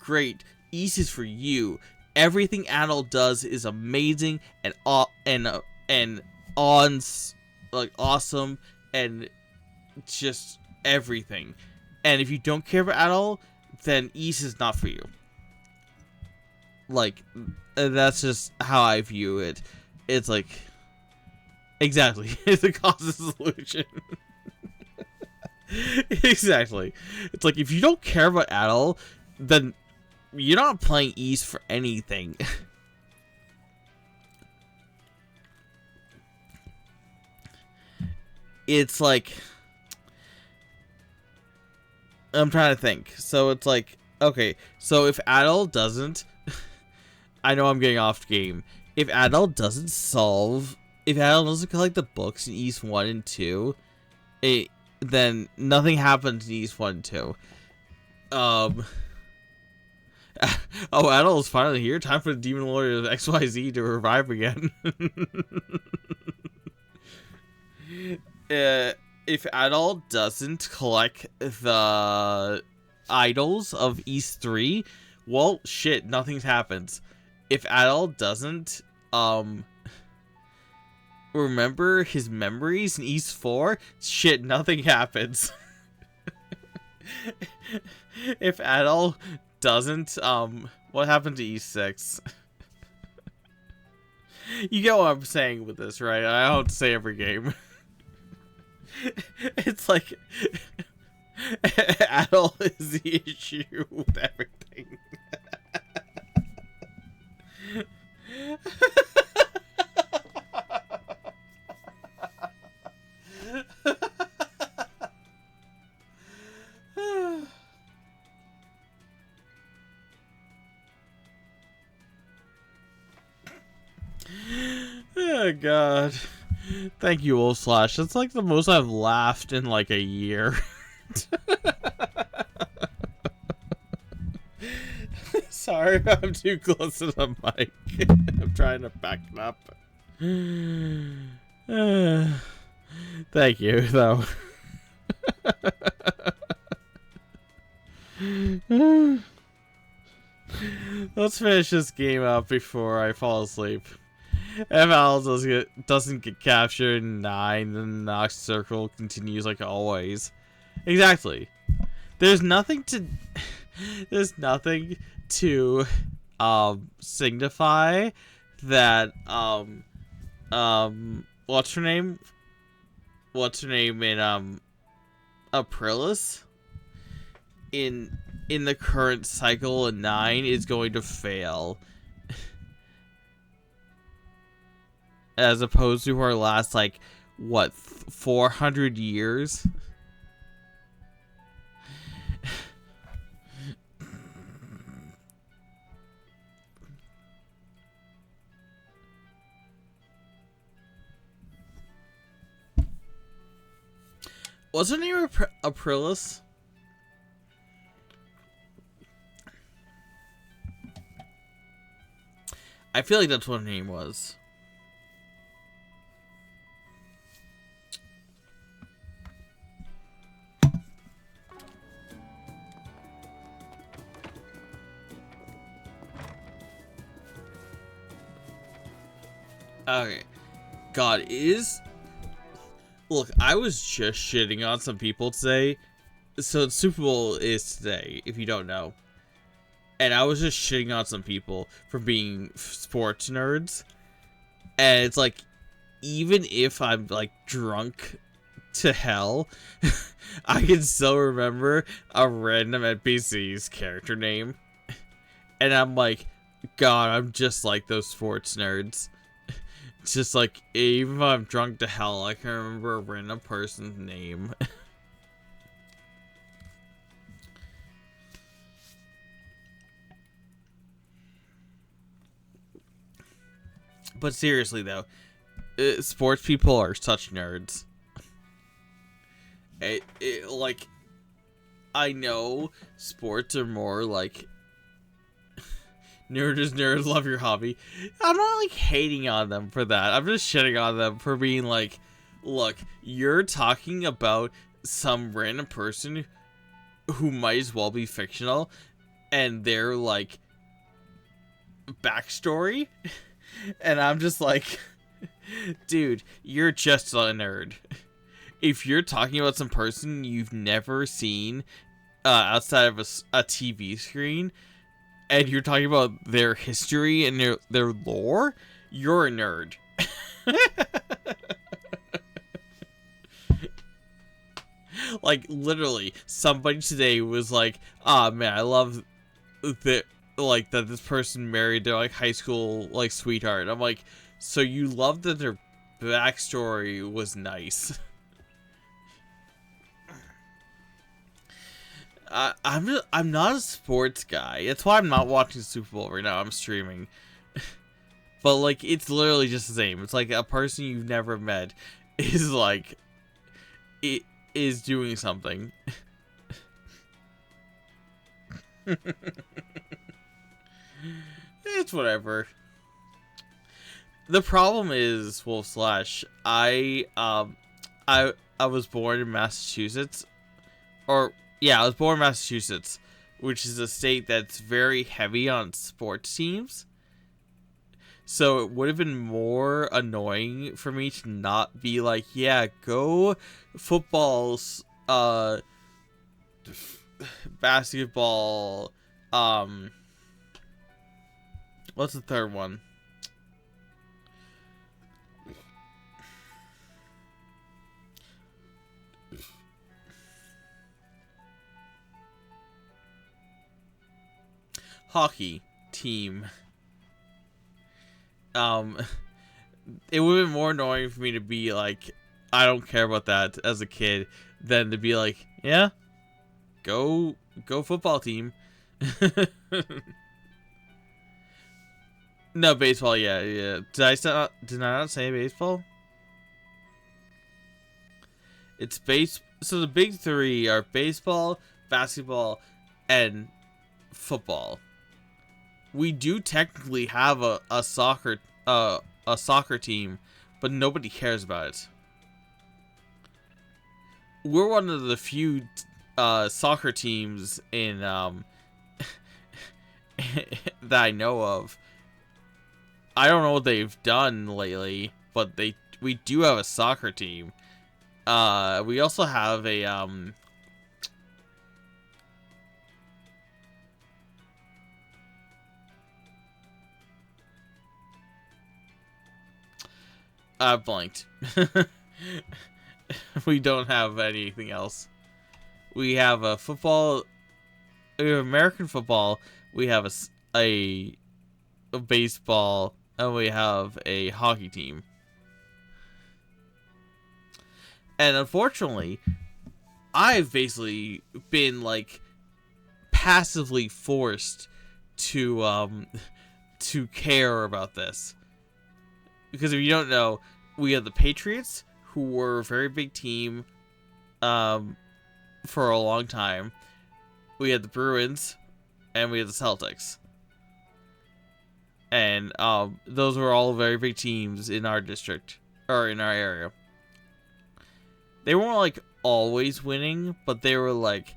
great. East is for you. Everything Adol does is amazing and awesome and just everything. And if you don't care about Adol, then East is not for you. Like, that's just how I view it. It's like, exactly, it's a cause and solution. Exactly. It's like, if you don't care about Adol, then you're not playing East for anything. It's like, I'm trying to think. So it's like, okay, so if Adol doesn't, I know I'm getting off game. If Adol doesn't collect the books in East 1 and 2, then nothing happens in East 1 and 2. Oh, Adol is finally here. Time for the Demon Lord of XYZ to revive again. If Adol doesn't collect the idols of East 3, well, shit, nothing happens. If Adol doesn't remember his memories in East 4, shit, nothing happens. If Adol doesn't, what happened to East 6? You get what I'm saying with this, right? I don't say every game. It's like Adult is the issue with everything. Oh god. Thank you, Wolf Slash. That's like the most I've laughed in like a year. Sorry, I'm too close to the mic. I'm trying to back it up. Thank you, though. Let's finish this game up before I fall asleep. If Al doesn't get captured in 9, then the Nox circle continues like always. Exactly. There's nothing to signify that what's her name in Aprilis in the current cycle in 9 is going to fail. As opposed to her last, like, what, 400 years? What's her name? Aprilis? I feel like that's what her name was. Okay. God, it is... Look, I was just shitting on some people today. So, Super Bowl is today, if you don't know. And I was just shitting on some people for being sports nerds. And it's like, even if I'm, like, drunk to hell, I can still remember a random NPC's character name. And I'm like, God, I'm just like those sports nerds. Just like, even if I'm drunk to hell, I can remember a random person's name. But seriously though, sports people are such nerds. Like, I know sports are more like... Nerd is nerd, love your hobby. I'm not, like, hating on them for that. I'm just shitting on them for being like, look, you're talking about some random person who might as well be fictional, and their, like, backstory, and I'm just like, dude, you're just a nerd. If you're talking about some person you've never seen outside of a TV screen, and you're talking about their history and their lore, you're a nerd. Like, literally, somebody today was like, ah, man, I love that, like, that this person married their, like, high school, like, sweetheart. I'm like, so you love that their backstory was nice. I'm not a sports guy. That's why I'm not watching Super Bowl right now. I'm streaming. But, like, it's literally just the same. It's like a person you've never met is, like, it is doing something. It's whatever. The problem is, Wolf Slash, I was born in Massachusetts. Yeah, I was born in Massachusetts, which is a state that's very heavy on sports teams. So it would have been more annoying for me to not be like, yeah, go footballs, basketball, what's the third one? hockey team. It would have been more annoying for me to be like, I don't care about that as a kid, than to be like, yeah, go football team. No, baseball, yeah. Did I not say baseball? It's so the big three are baseball, basketball, and football. We do technically have a soccer team, but nobody cares about it. We're one of the few soccer teams in that I know of. I don't know what they've done lately, but we do have a soccer team. We also have a blanked. We don't have anything else. We have a football. We have American football. We have a baseball, and we have a hockey team. And unfortunately, I've basically been like passively forced to care about this. Because if you don't know, we have the Patriots, who were a very big team for a long time. We had the Bruins, and we had the Celtics. And those were all very big teams in our district, or in our area. They weren't like always winning, but they were like,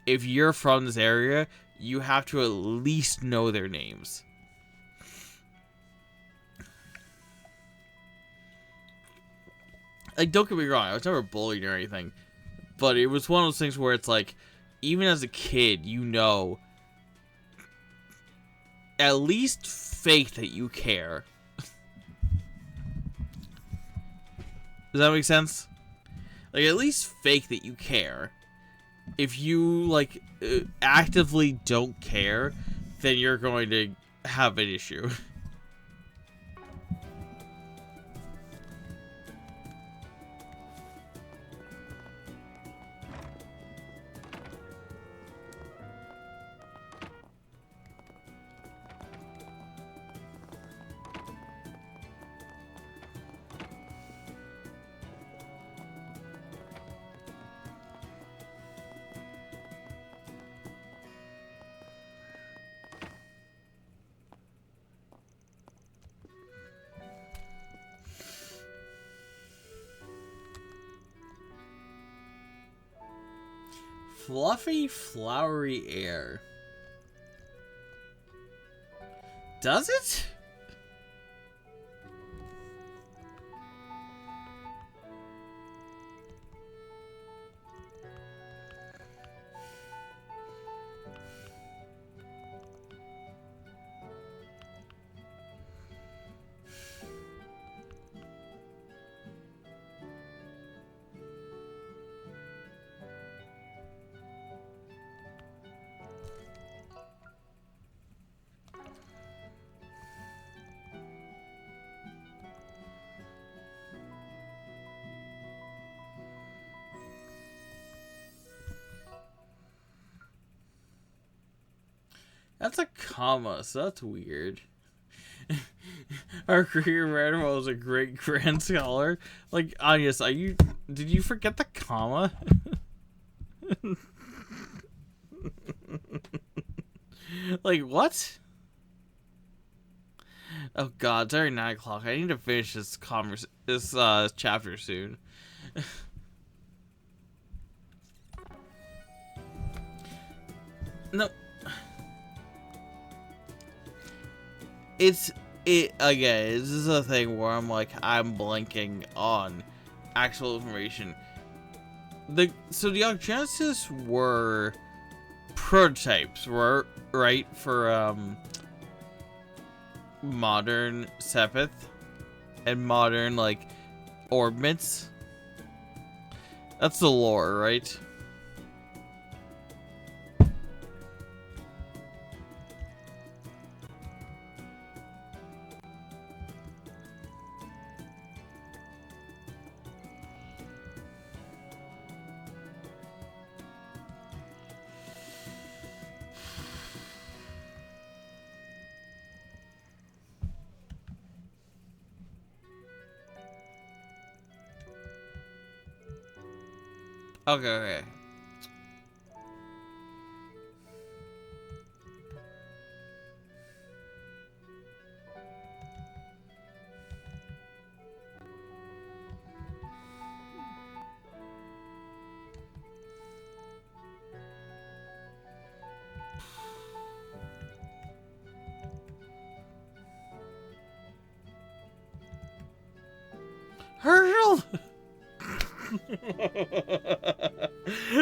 if you're from this area, you have to at least know their names. Like, don't get me wrong, I was never bullied or anything, but it was one of those things where it's like, even as a kid, you know, at least fake that you care. Does that make sense? Like, at least fake that you care. If you, like, actively don't care, then you're going to have an issue. Fluffy, flowery air. Does it? That's a comma, so that's weird. Our career animal is a great grand scholar. Like, Anya, did you forget the comma? Like, what? Oh god, it's already 9 o'clock. I need to finish this chapter soon. No. Again, this is a thing where I'm blanking on actual information. So the Genesis were prototypes, right, for modern Sepith and modern orbments. That's the lore, right? Okay, okay. Herschel!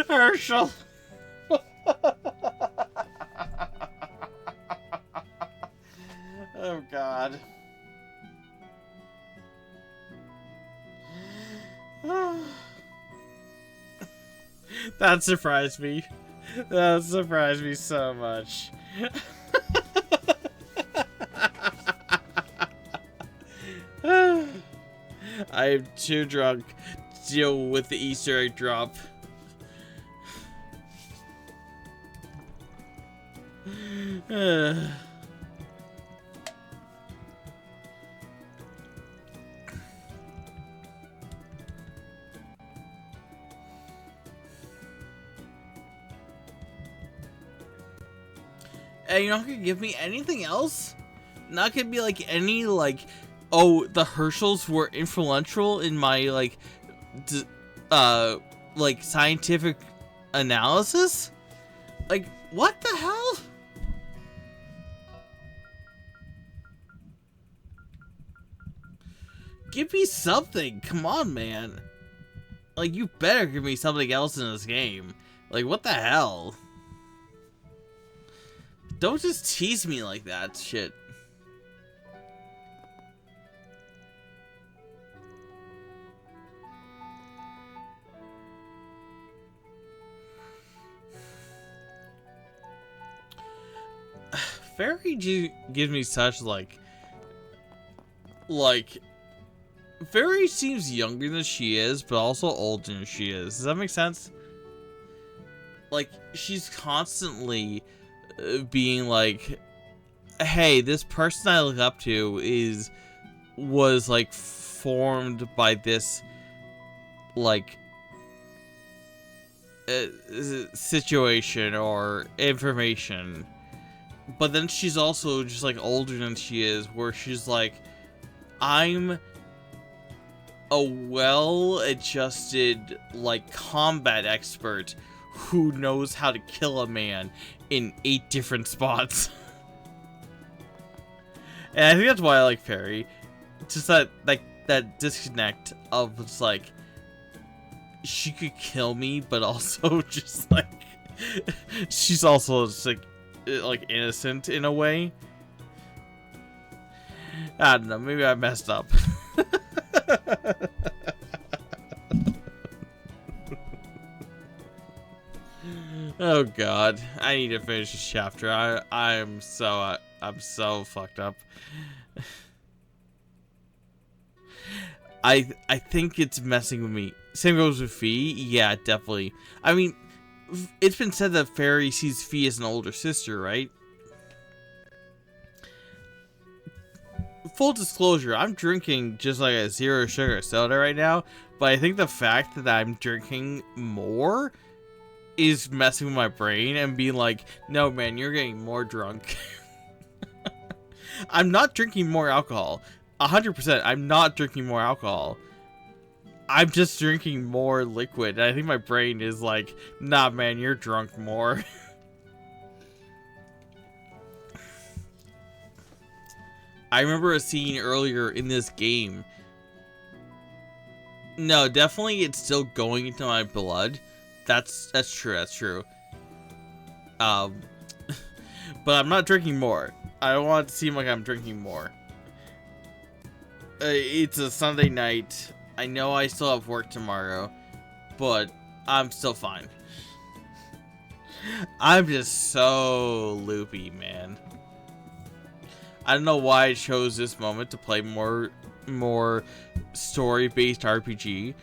Herschel! Oh God. That surprised me. That surprised me so much. I'm too drunk to deal with the Easter egg drop. And you're not gonna give me anything else? Not gonna be like any like, oh, the Herschels were influential in my like, like scientific analysis? Like, what the hell? Give me something. Come on, man. Like, you better give me something else in this game. Like, what the hell? Don't just tease me like that, shit. Fairy gives me such like Fairy seems younger than she is, but also older than she is. Does that make sense? Like, she's constantly being like, hey, this person I look up to was like formed by this like situation or information. But then she's also just like older than she is, where she's like, I'm a well-adjusted like combat expert who knows how to kill a man in 8 different spots. And I think that's why I like Fairy. Just that like that disconnect of just like, she could kill me, but also just like she's also just like innocent in a way. I don't know, maybe I messed up. Oh God, I need to finish this chapter. I'm so fucked up. I think it's messing with me. Same goes with Fee. Yeah, definitely. I mean, it's been said that Fairy sees Fee as an older sister, right? Full disclosure, I'm drinking just like a 0 sugar soda right now, but I think the fact that I'm drinking more is messing with my brain and being like, no man, you're getting more drunk. I'm not drinking more alcohol. 100%, I'm not drinking more alcohol. I'm just drinking more liquid. And I think my brain is like, nah man, you're drunk more. I remember a scene earlier in this game. No, definitely it's still going into my blood. That's true. But I'm not drinking more. I don't want it to seem like I'm drinking more. It's a Sunday night. I know I still have work tomorrow, but I'm still fine. I'm just so loopy, man. I don't know why I chose this moment to play more story-based RPG,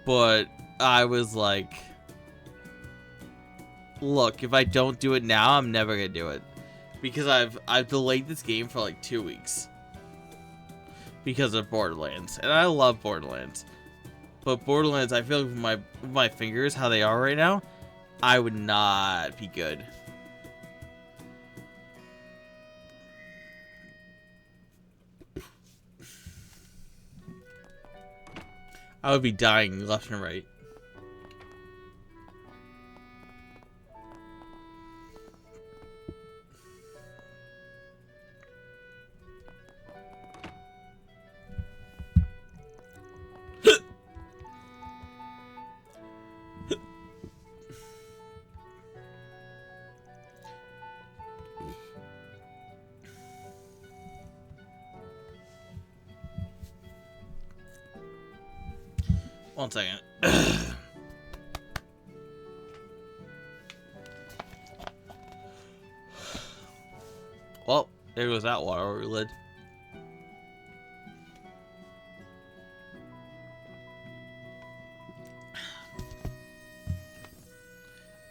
but I was like, look, if I don't do it now, I'm never gonna do it. Because I've delayed this game for like 2 weeks. Because of Borderlands. And I love Borderlands. But Borderlands, I feel like with my fingers, how they are right now, I would not be good. I would be dying left and right. One second. Well, there goes that water lid.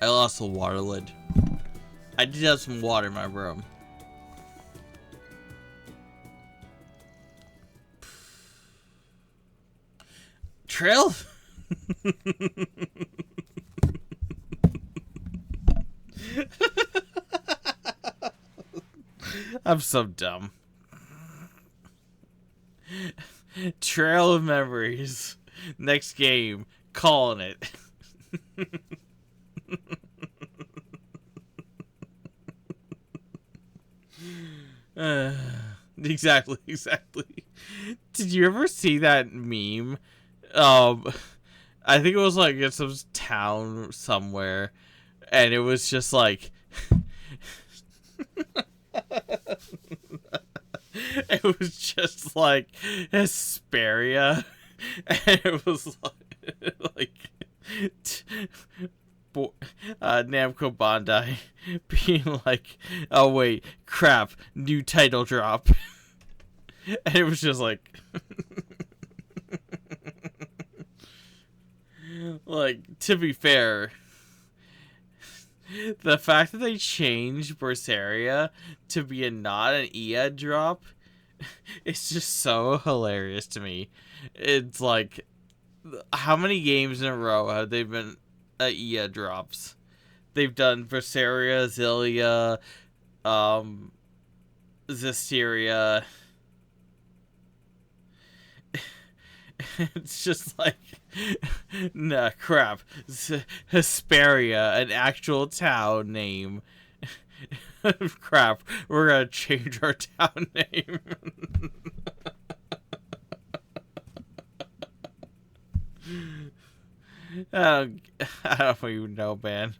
I lost the water lid. I did have some water in my room. Trail? I'm so dumb. Trail of Memories. Next game. Calling it. Exactly. Did you ever see that meme? I think it was like in some town somewhere, and it was just like it was just like Hesperia, and it was like Namco Bandai being like, oh wait, crap, new title drop. And it was just like like, to be fair, the fact that they changed Berseria to be not an EA drop, it's just so hilarious to me. It's like, how many games in a row have they been EA drops? They've done Berseria, Xillia, Zestiria. It's just like, nah, crap. Hesperia, an actual town name. Crap, we're gonna change our town name. I don't even know, man.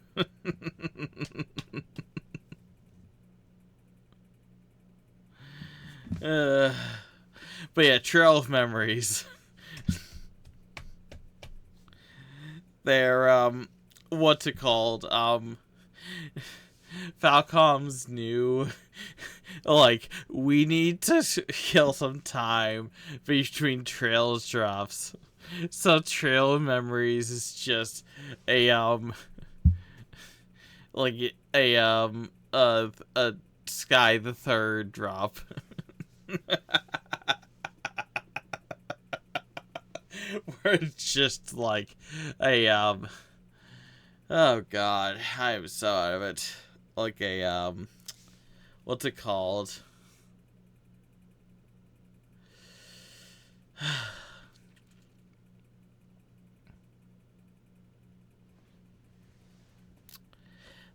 But yeah, Trail of Memories. They're, what's it called? Falcom's new, like, we need to kill some time between Trails drops. So Trail of Memories is just a, like, a Sky the Third drop. Where it's just like a oh god, I am so out of it. Like a what's it called?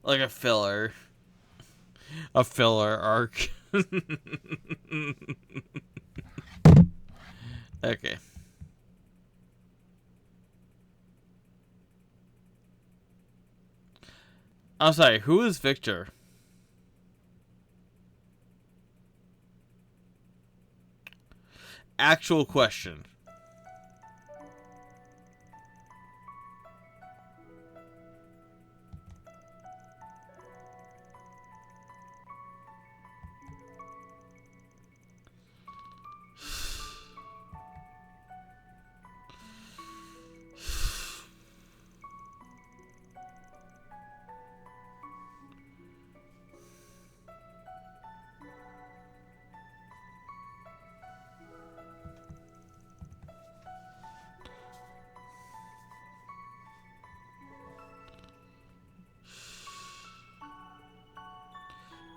Like a filler arc. Okay. I'm sorry, who is Victor? Actual question.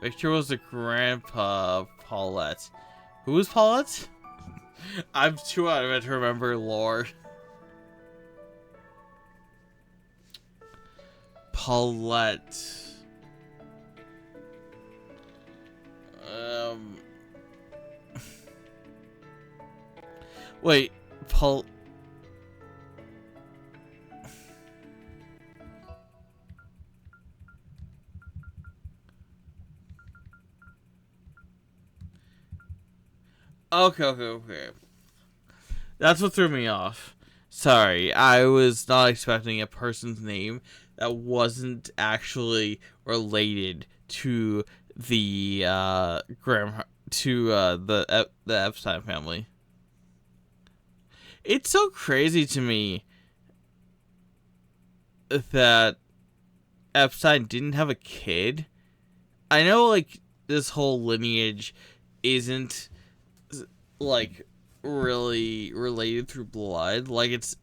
Victor was the grandpa of Paulette. Who was Paulette? I'm too out of it to remember lore. Paulette. Wait, Paul. Okay. That's what threw me off. Sorry, I was not expecting a person's name that wasn't actually related to the the Epstein family. It's so crazy to me that Epstein didn't have a kid. I know, like, this whole lineage isn't, like, really related through blood. Like, it's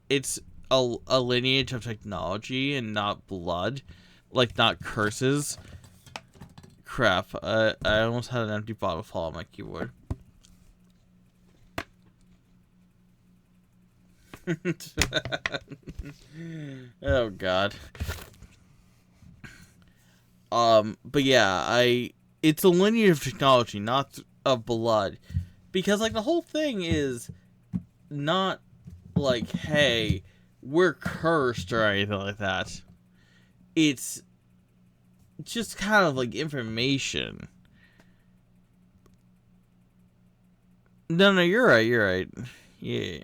a lineage of technology and not blood. Like, not curses. Crap, I almost had an empty bottle fall on my keyboard. Oh god. But yeah, it's a lineage of technology, not of blood. Because, like, the whole thing is not like, hey, we're cursed or anything like that. It's just kind of like information. No, you're right. Yeah.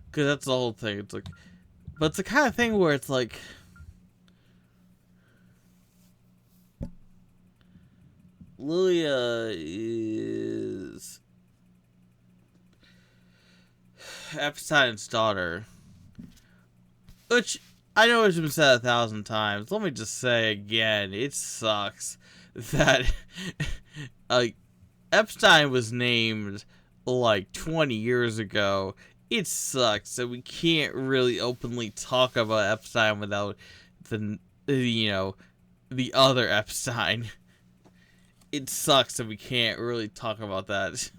Because that's the whole thing. It's like, but it's the kind of thing where it's like, Lilia is Epstein's daughter, which I know it's been said 1,000 times. Let me just say again, it sucks that Epstein was named like 20 years ago. It sucks that we can't really openly talk about Epstein without the other Epstein. It sucks that we can't really talk about that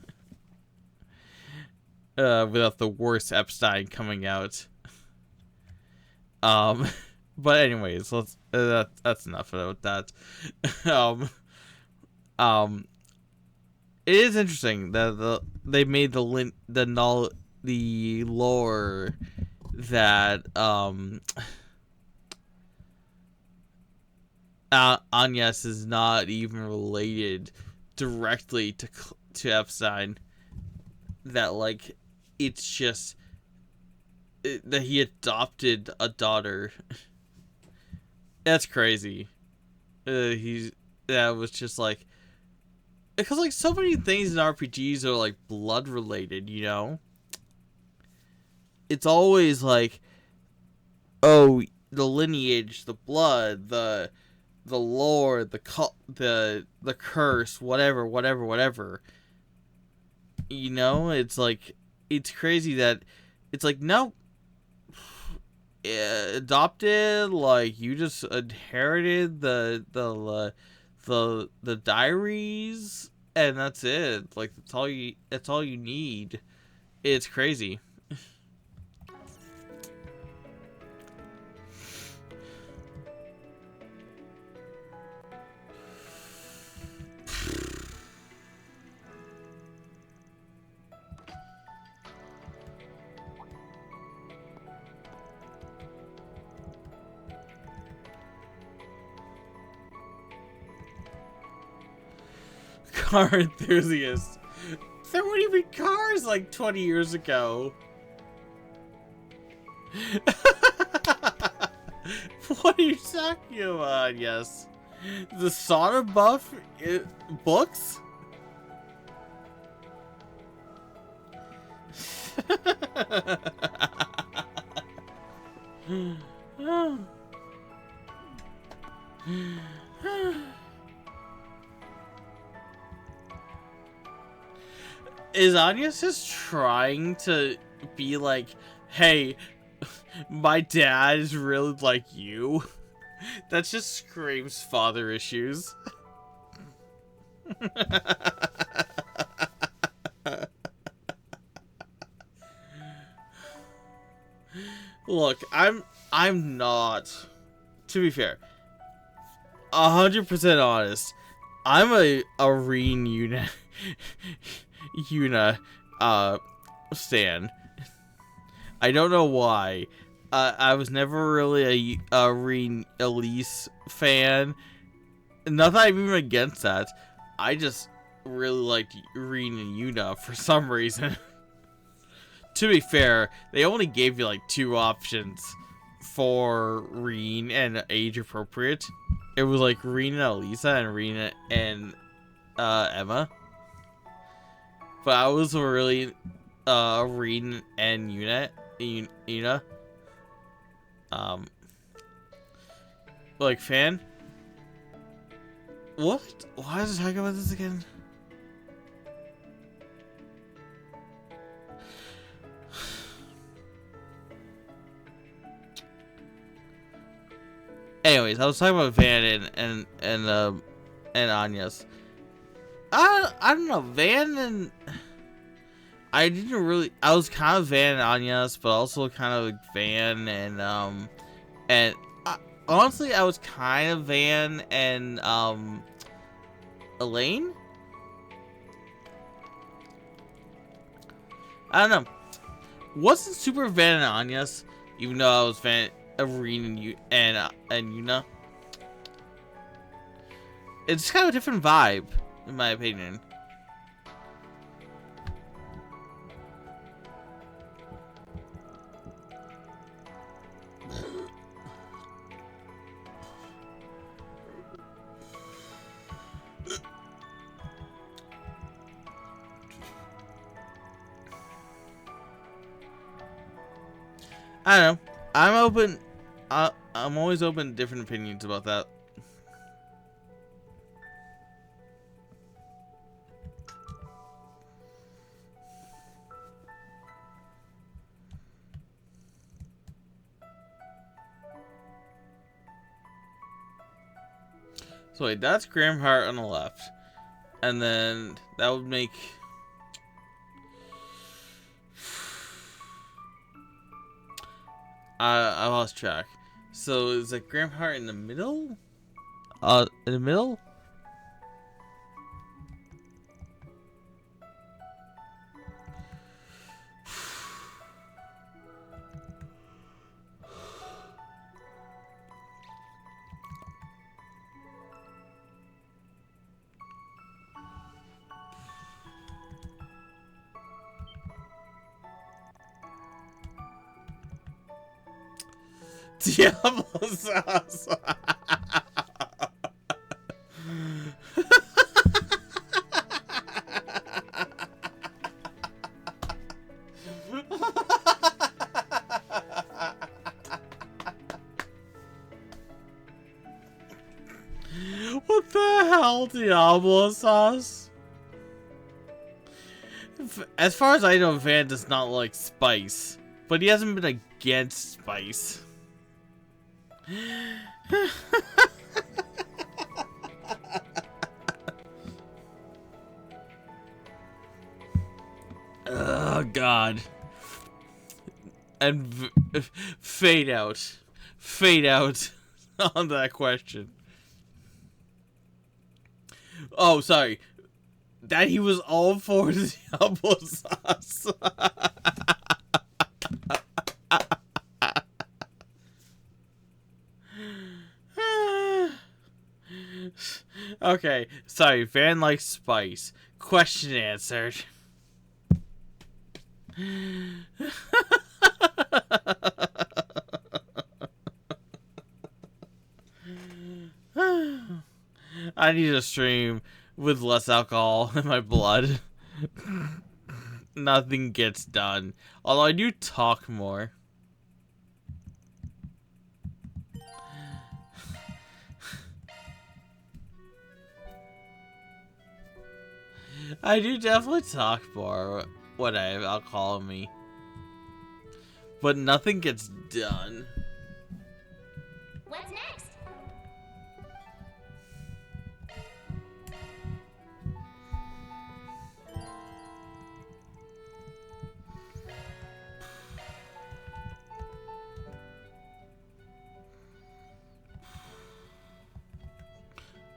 without the worst Epstein coming out. But anyways, let's that's enough about that. It is interesting that they made the lore that Agnes is not even related directly to Epstein. That, like, it's just that he adopted a daughter. That's crazy. That was just like, because, like, so many things in RPGs are like blood related, you know? It's always like, oh, the lineage, the blood, the lore, the curse, whatever. You know, it's like, it's crazy that it's like, no, adopted, like, you just inherited the diaries, and that's it. Like, that's all you need. It's crazy. Car enthusiast. There weren't even cars like 20 years ago. What are you talking about? Yes. The sauna buff books? Is Agnes just trying to be like, hey, my dad is really like you? That just screams father issues. Look, I'm not, to be fair, 100% honest. I'm a Reen Yuna stan. I don't know why. I was never really a Reen Elise fan. Not that I'm even against that. I just really liked Reen and Yuna for some reason. To be fair, they only gave you like 2 options for Reen and age appropriate. It was like Reen and Elisa and Reen and Emma. But I was really Reen and Yuna. Like fan. What? Why is it talking about this again? Anyways, I was talking about Van and Anya's. I don't know, Van and I didn't really. I was kind of Van and Anya's, but also kind of like Van and honestly, I was kind of Van and Elaine. I don't know. Wasn't super Van and Anya's, even though I was Van. Reen and Yuna. It's kind of a different vibe, in my opinion. I don't know. I'm open. I'm always open to different opinions about that. So wait, that's Graham Hart on the left. And then that would make... I lost track. So is it Graham Hart in the middle? In the middle? Diablo sauce. What the hell, Diablo sauce? As far as I know, Van does not like spice, but he hasn't been against spice. Oh God. And fade out on that question. Oh, sorry. That he was all for the Diablo sauce. Okay, sorry. Van likes spice. Question answered. I need a stream with less alcohol in my blood. Nothing gets done. Although I do talk more. I do definitely talk more when I have alcohol in me. But nothing gets done. What's next?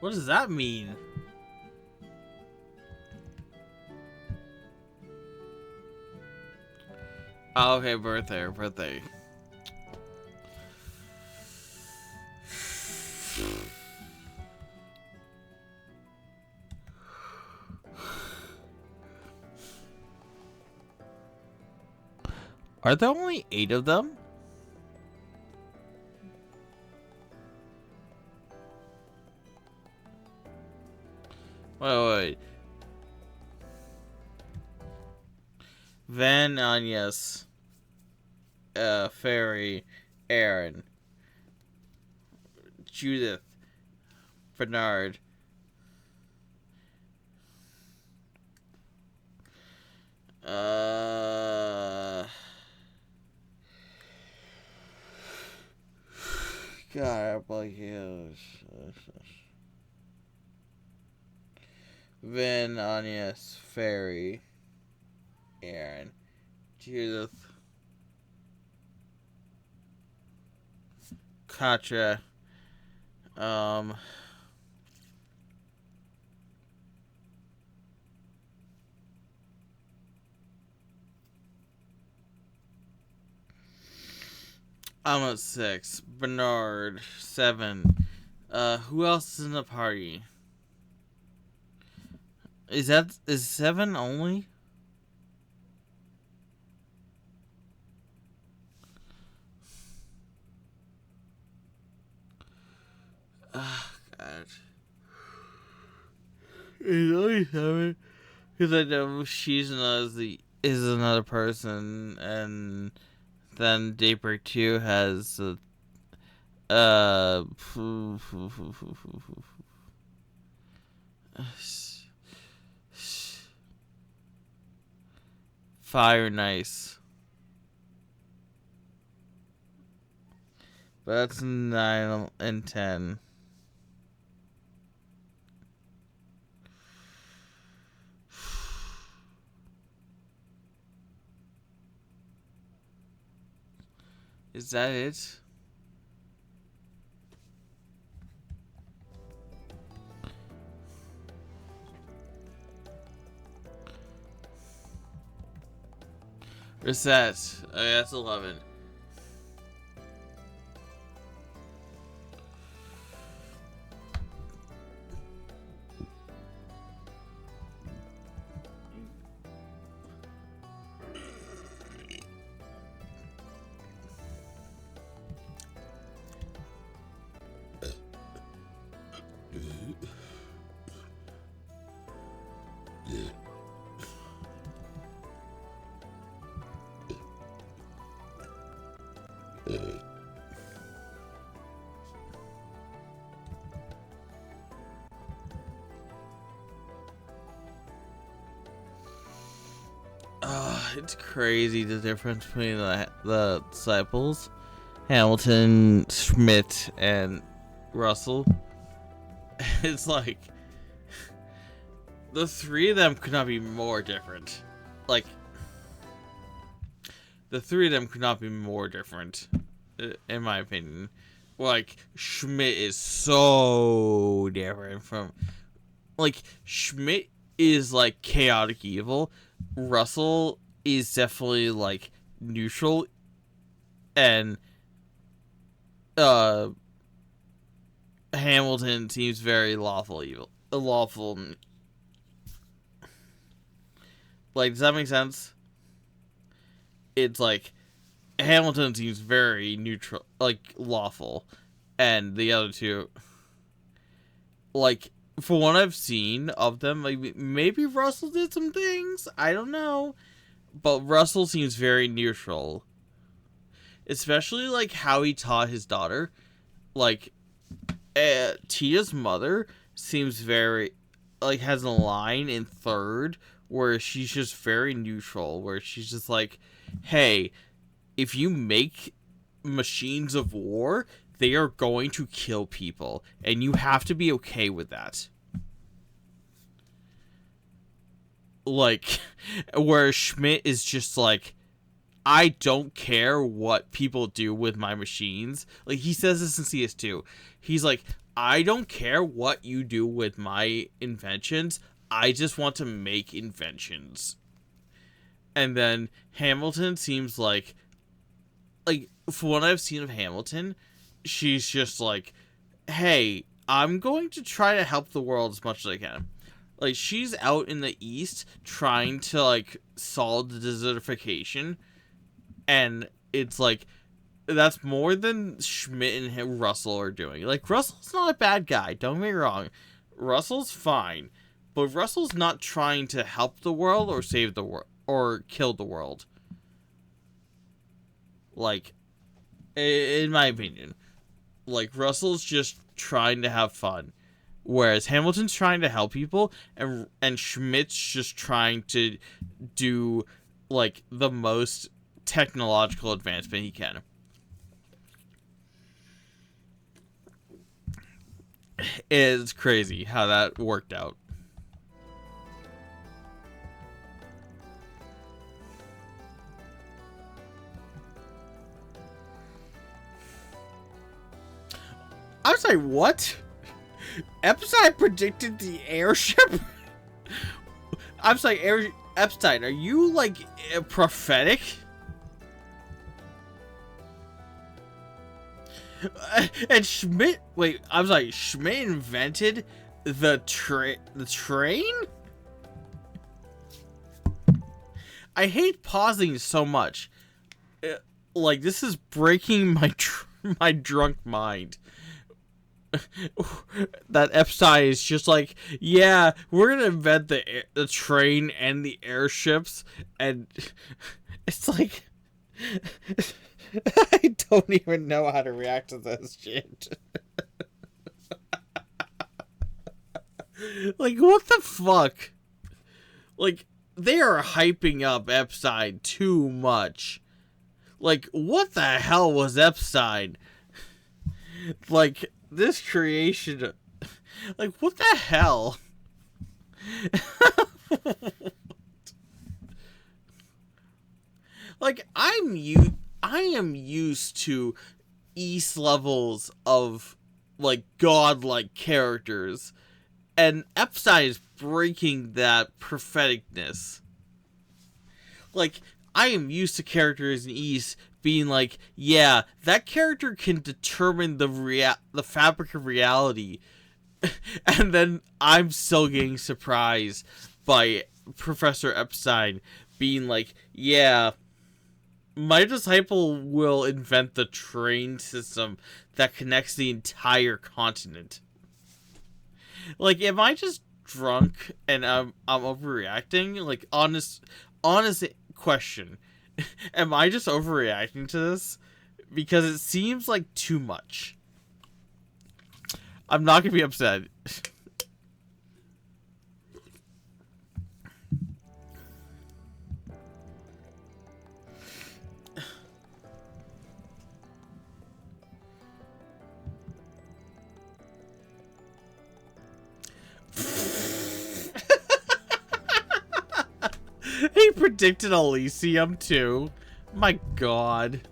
What does that mean? Oh, okay, birthday. Are there only 8 of them? Wait. Van Agnes, Fairy, Aaron, Judith, Bernard, God, Van Agnes, Fairy, Aaron, Judith, Katja, I'm at 6. Bernard, 7. Who else is in the party? Is 7 only? Oh, God. It's only 7. Because I know she's is another person, and then Daybreak 2 has Fire Nice. But that's 9 and 10. Is that it? Reset. Oh, yeah, that's 11. It's crazy the difference between the disciples, Hamilton, Schmidt, and Russell. It's like the 3 of them could not be more different. Like the 3 of them could not be more different, in my opinion. Like Schmidt is so different from, like, Schmidt is like chaotic evil. Russell is definitely like neutral, and Hamilton seems very lawful evil. Lawful. Like, does that make sense? It's like Hamilton seems very neutral, like lawful, and the other 2, like, for what I've seen of them, like, maybe Russell did some things. I don't know. But Russell seems very neutral. Especially, like, how he taught his daughter. Like, Tia's mother seems very, like, has a line in 3rd where she's just very neutral. Where she's just like, hey, if you make machines of war, they are going to kill people, and you have to be okay with that. Like, where Schmidt is just like, I don't care what people do with my machines. Like, he says this in CS2. He's like, I don't care what you do with my inventions. I just want to make inventions. And then Hamilton seems like for what I've seen of Hamilton, she's just like, hey, I'm going to try to help the world as much as I can. Like, she's out in the East trying to, like, solve the desertification. And it's like, that's more than Schmidt and Russell are doing. Like, Russell's not a bad guy, don't get me wrong. Russell's fine. But Russell's not trying to help the world or save the world or kill the world. Like, in my opinion. Like, Russell's just trying to have fun. Whereas Hamilton's trying to help people, and Schmidt's just trying to do, like, the most technological advancement he can. It's crazy how that worked out. I was like, what? Epstein predicted the airship? I'm sorry, Epstein, are you, like, prophetic? And Schmidt, wait, I'm sorry, Schmidt invented the train? I hate pausing so much. Like, this is breaking my drunk mind. That Epstein is just like, yeah, we're gonna invent the train and the airships, and it's like, I don't even know how to react to this shit. Like, what the fuck? Like, they are hyping up Epstein too much. Like, what the hell was Epstein? Like, this creation, like, what the hell? Like, I am used to East levels of, like, godlike characters, and Epstein is breaking that propheticness. Like, I am used to characters in East being like, yeah, that character can determine the fabric of reality. And then I'm still getting surprised by Professor Epstein being like, yeah, my disciple will invent the train system that connects the entire continent. Like, am I just drunk and I'm overreacting? Like, honest question. Am I just overreacting to this? Because it seems like too much. I'm not gonna be upset. He predicted Elysium too. My god.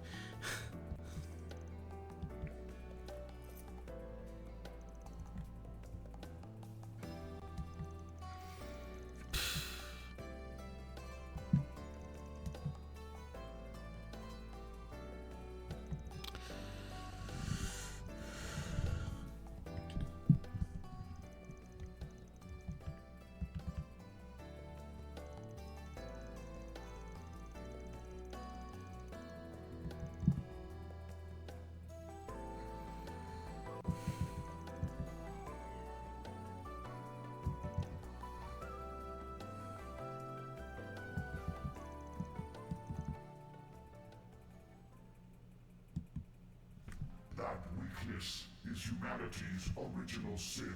That weakness is humanity's original sin.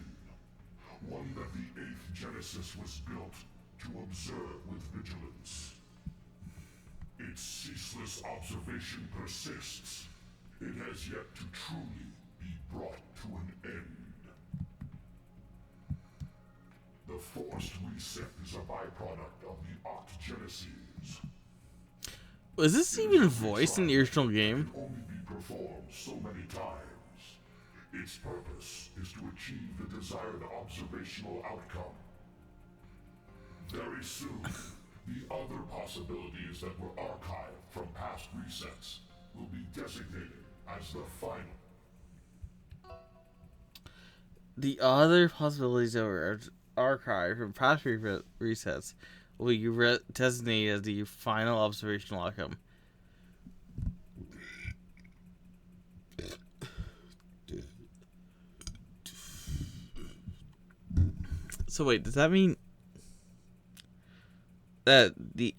One that the 8th Genesis was built to observe with vigilance. Its ceaseless observation persists. It has yet to truly be brought to an end. The forced reset is a byproduct of the octogenesis. Was this even voiced in the original game? Only be performed so many times. Its purpose is to achieve the desired observational outcome. Very soon, the other possibilities that were archived from past resets will be designated as the final. The other possibilities that were archived from past resets will be designated as the final observational outcome. So wait, does that mean that the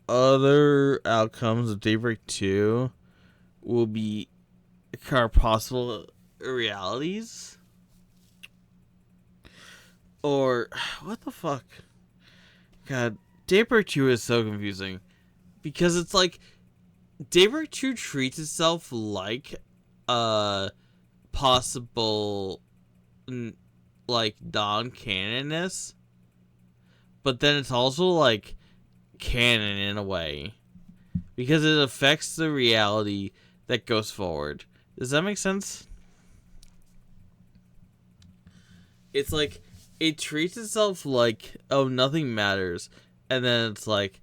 other outcomes of Daybreak 2 will be possible realities? Or what the fuck? God, Daybreak 2 is so confusing because it's like Daybreak 2 treats itself like a possible like non-canonness, but then it's also like canon in a way because it affects the reality that goes forward. Does that make sense? It's like it treats itself like, oh, nothing matters, and then it's like,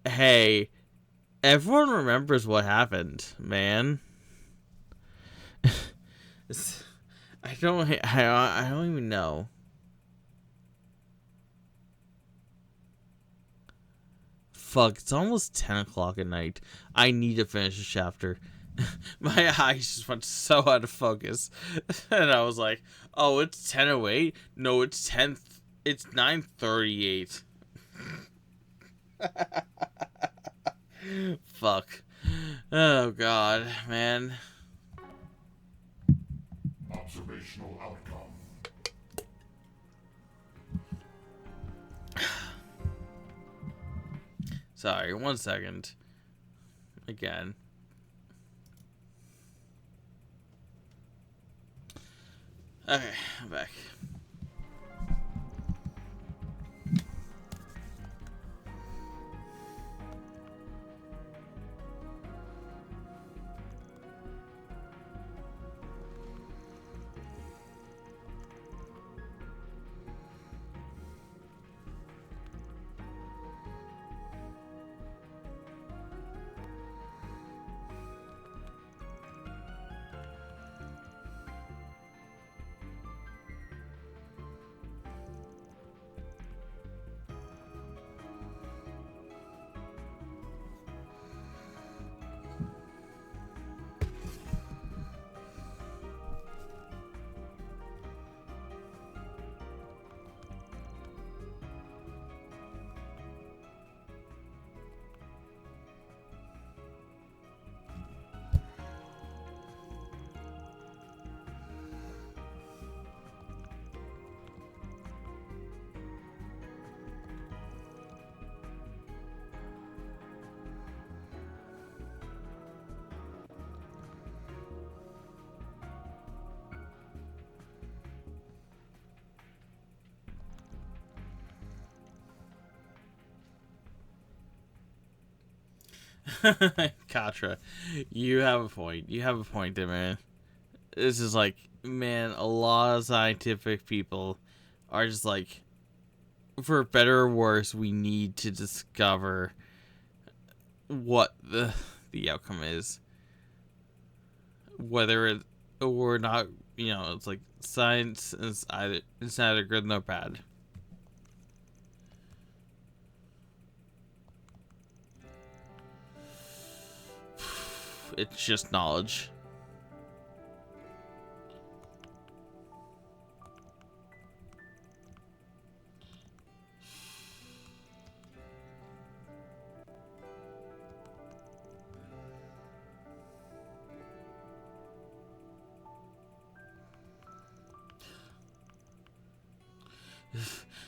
hey, everyone remembers what happened, man. I don't even know. Fuck, it's almost 10 o'clock at night. I need to finish this chapter. My eyes just went so out of focus. And I was like, oh, it's 10:08? No, it's 9:38. Fuck. Oh, God, man. Observational outcome. Sorry, 1 second. Again. Okay, I'm back. Katra, you have a point. You have a point there, man. This is like, man, a lot of scientific people are just like, for better or worse, we need to discover what the outcome is. Whether or not, it's like science is neither good nor bad. It's just knowledge.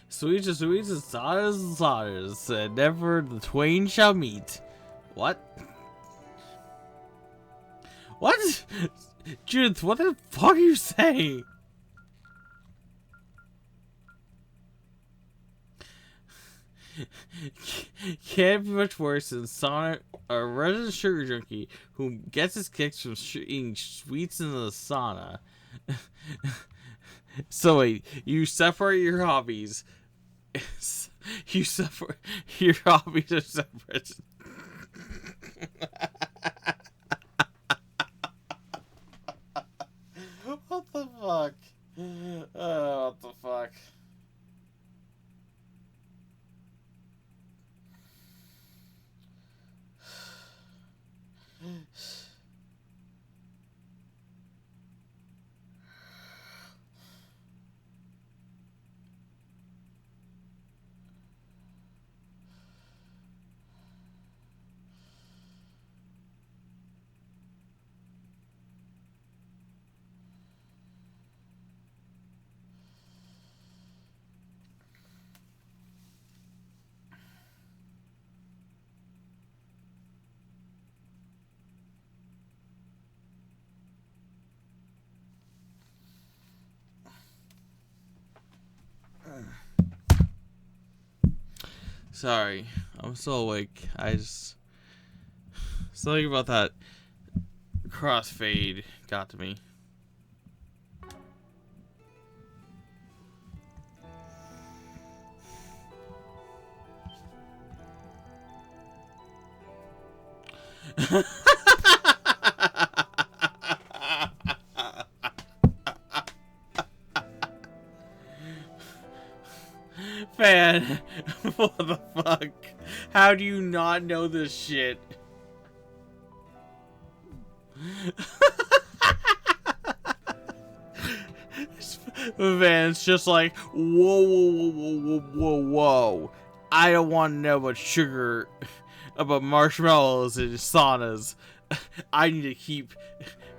Sweets are sweets and sours and sours, and never the twain shall meet. What? What? Judith, what the fuck are you saying? Can't be much worse than Sonic, a resident sugar junkie who gets his kicks from eating sweets in the sauna. So wait, you separate your hobbies. You separate your hobbies are separate. What the fuck? What the fuck? Sorry, I'm still awake. I just something about that crossfade got to me. Fan, what the fuck? How do you not know this shit? Van's just like, whoa. I don't want to know about sugar, about marshmallows and saunas. I need to keep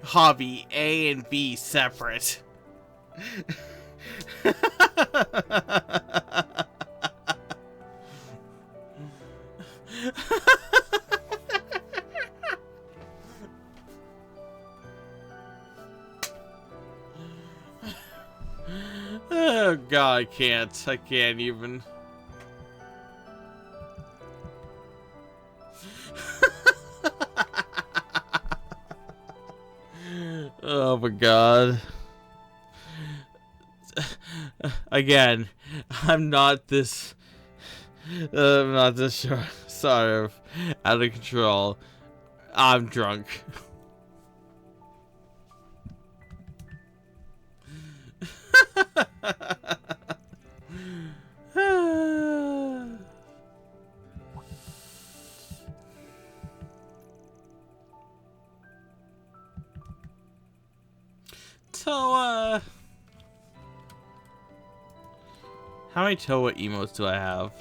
hobby A and B separate. Oh god, I can't even. Oh my god. Again, I'm not this sort of out of control. I'm drunk. Toa. How many Toa emotes do I have?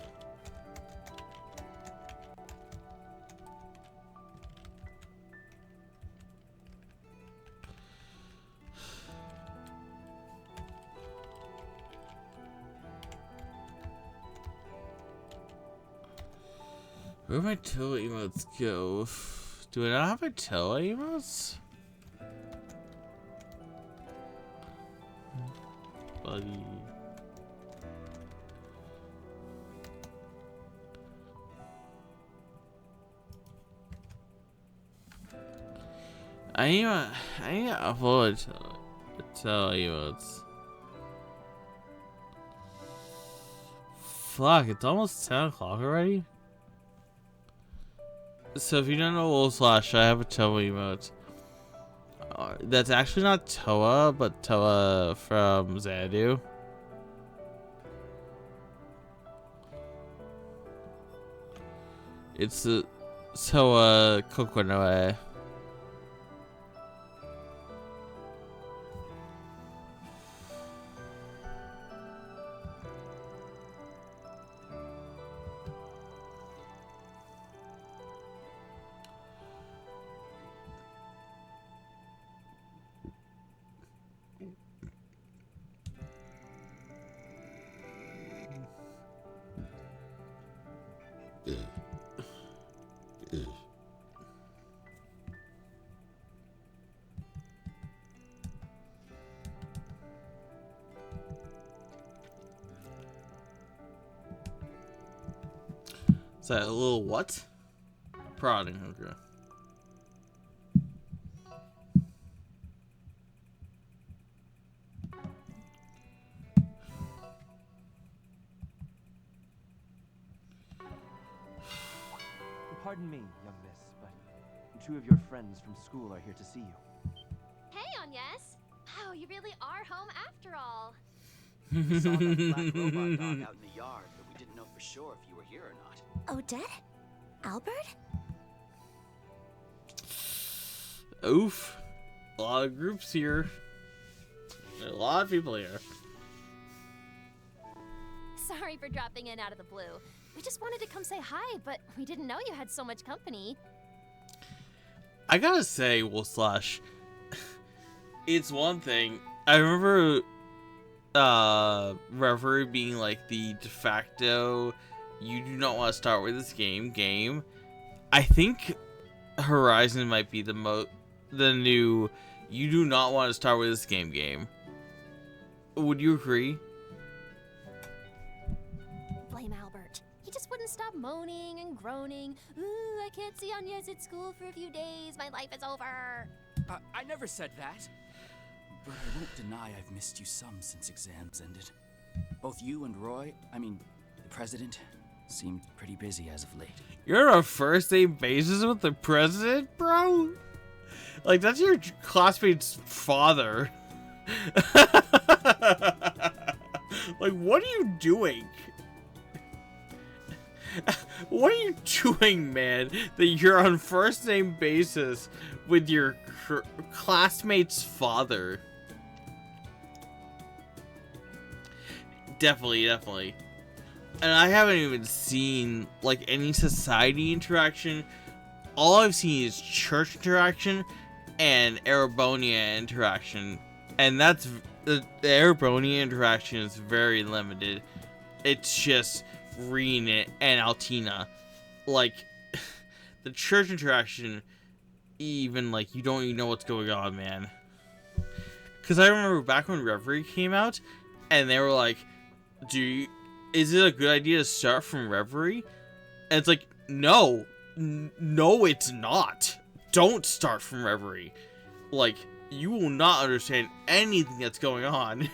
Where do my Toa emotes go? Do I not have my Toa emotes? Buddy. I need to upload Toa emotes. Fuck, it's almost 10 o'clock already? So if you don't know Wolf Slash, I have a Toa emote. That's actually not Toa, but Toa from Xanadu. It's the Toa Kokonoe. Is that a little what? Prodding, okay. Pardon me, young miss, but 2 of your friends from school are here to see you. Hey, Agnes. Oh, you really are home after all. We saw that black robot dog out in the yard, but we didn't know for sure if you were here or not. Odette? Albert? Oof. A lot of groups here. A lot of people here. Sorry for dropping in out of the blue. We just wanted to come say hi, but we didn't know you had so much company. I gotta say, well, Slash, it's one thing. I remember Reverie being like the de facto you do not want to start with this game. I think Horizon might be the new you do not want to start with this game. Would you agree? Blame Albert. He just wouldn't stop moaning and groaning. Ooh, I can't see Agnes at school for a few days. My life is over. I never said that. But I won't deny I've missed you some since exams ended. Both you and Roy, the president, seemed pretty busy as of late. You're on a first name basis with the president, bro? Like, that's your classmate's father. Like, what are you doing? What are you doing, man, that you're on first name basis with your classmate's father? Definitely. And I haven't even seen, like, any society interaction. All I've seen is church interaction and Erebonia interaction. And that's, the Erebonia interaction is very limited. It's just Reen and Altina. Like, the church interaction, even, like, you don't even know what's going on, man. Because I remember back when Reverie came out, and they were like, is it a good idea to start from Reverie? And it's like, no, it's not. Don't start from Reverie. Like, you will not understand anything that's going on.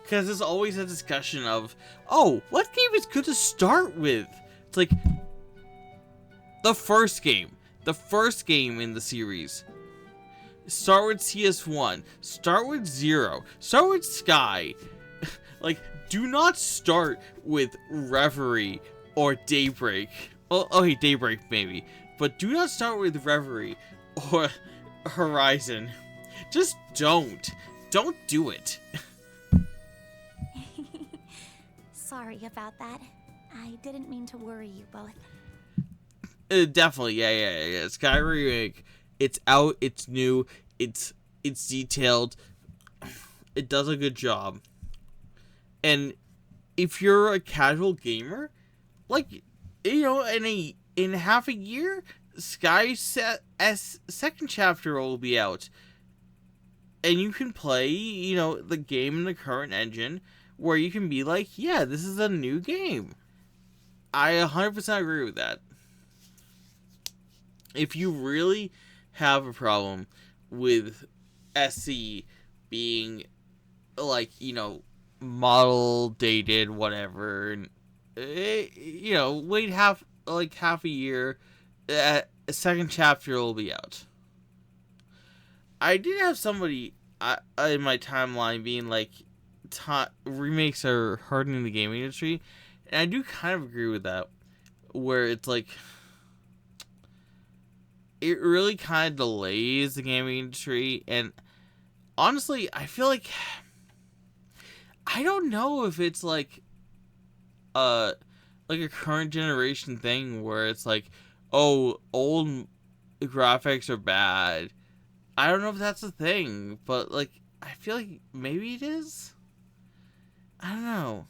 Because there's always a discussion of, oh, what game is good to start with? It's like, the first game in the series. Start with CS1. Start with Zero. Start with Sky. Like, do not start with Reverie or Daybreak. Oh, okay, Daybreak maybe. But do not start with Reverie or Horizon. Just don't. Don't do it. Sorry about that. I didn't mean to worry you both. Definitely, yeah. Sky Remake. It's out, it's new, it's detailed. It does a good job. And if you're a casual gamer, like, you know, in half a year, Sky's second chapter will be out. And you can play, you know, the game in the current engine, where you can be like, yeah, this is a new game. I 100% agree with that. If you really have a problem with SC being, like, you know, model dated, whatever, and, you know, wait half a year, a second chapter will be out. I did have somebody in my timeline being like, remakes are hardening the gaming industry, and I do kind of agree with that, where it's like, it really kind of delays the gaming industry. And honestly, I feel like, I don't know if it's like a current generation thing where it's like, oh, old graphics are bad. I don't know if that's a thing, but like, I feel like maybe it is. I don't know.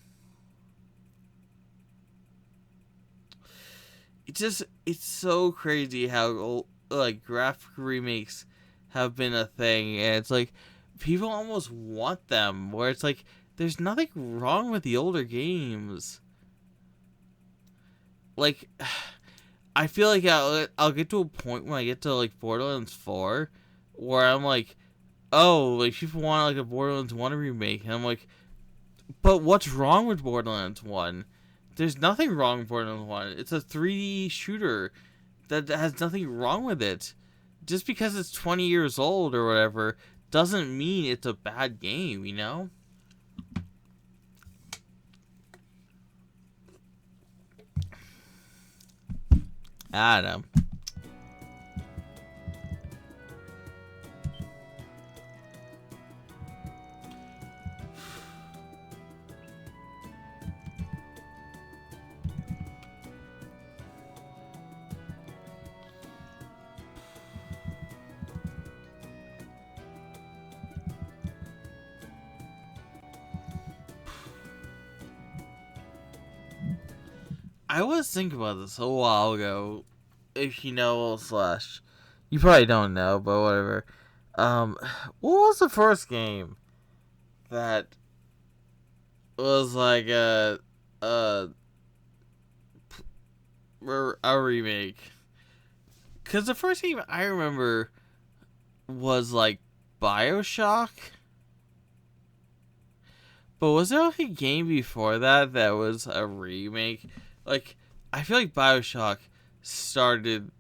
It's so crazy how like graphic remakes have been a thing, and it's like people almost want them, where it's like there's nothing wrong with the older games. Like, I feel like I'll get to a point when I get to like Borderlands 4 where I'm like, oh, like people want like a Borderlands 1 remake, and I'm like, but what's wrong with Borderlands 1? There's nothing wrong with Borderlands 1. It's a 3D shooter that has nothing wrong with it. Just because it's 20 years old or whatever doesn't mean it's a bad game, you know? I don't know. I was thinking about this a while ago. If you know, slash, you probably don't know, but whatever. What was the first game that was like a remake? Because the first game I remember was like BioShock. But was there like a game before that that was a remake? Like, I feel like BioShock started,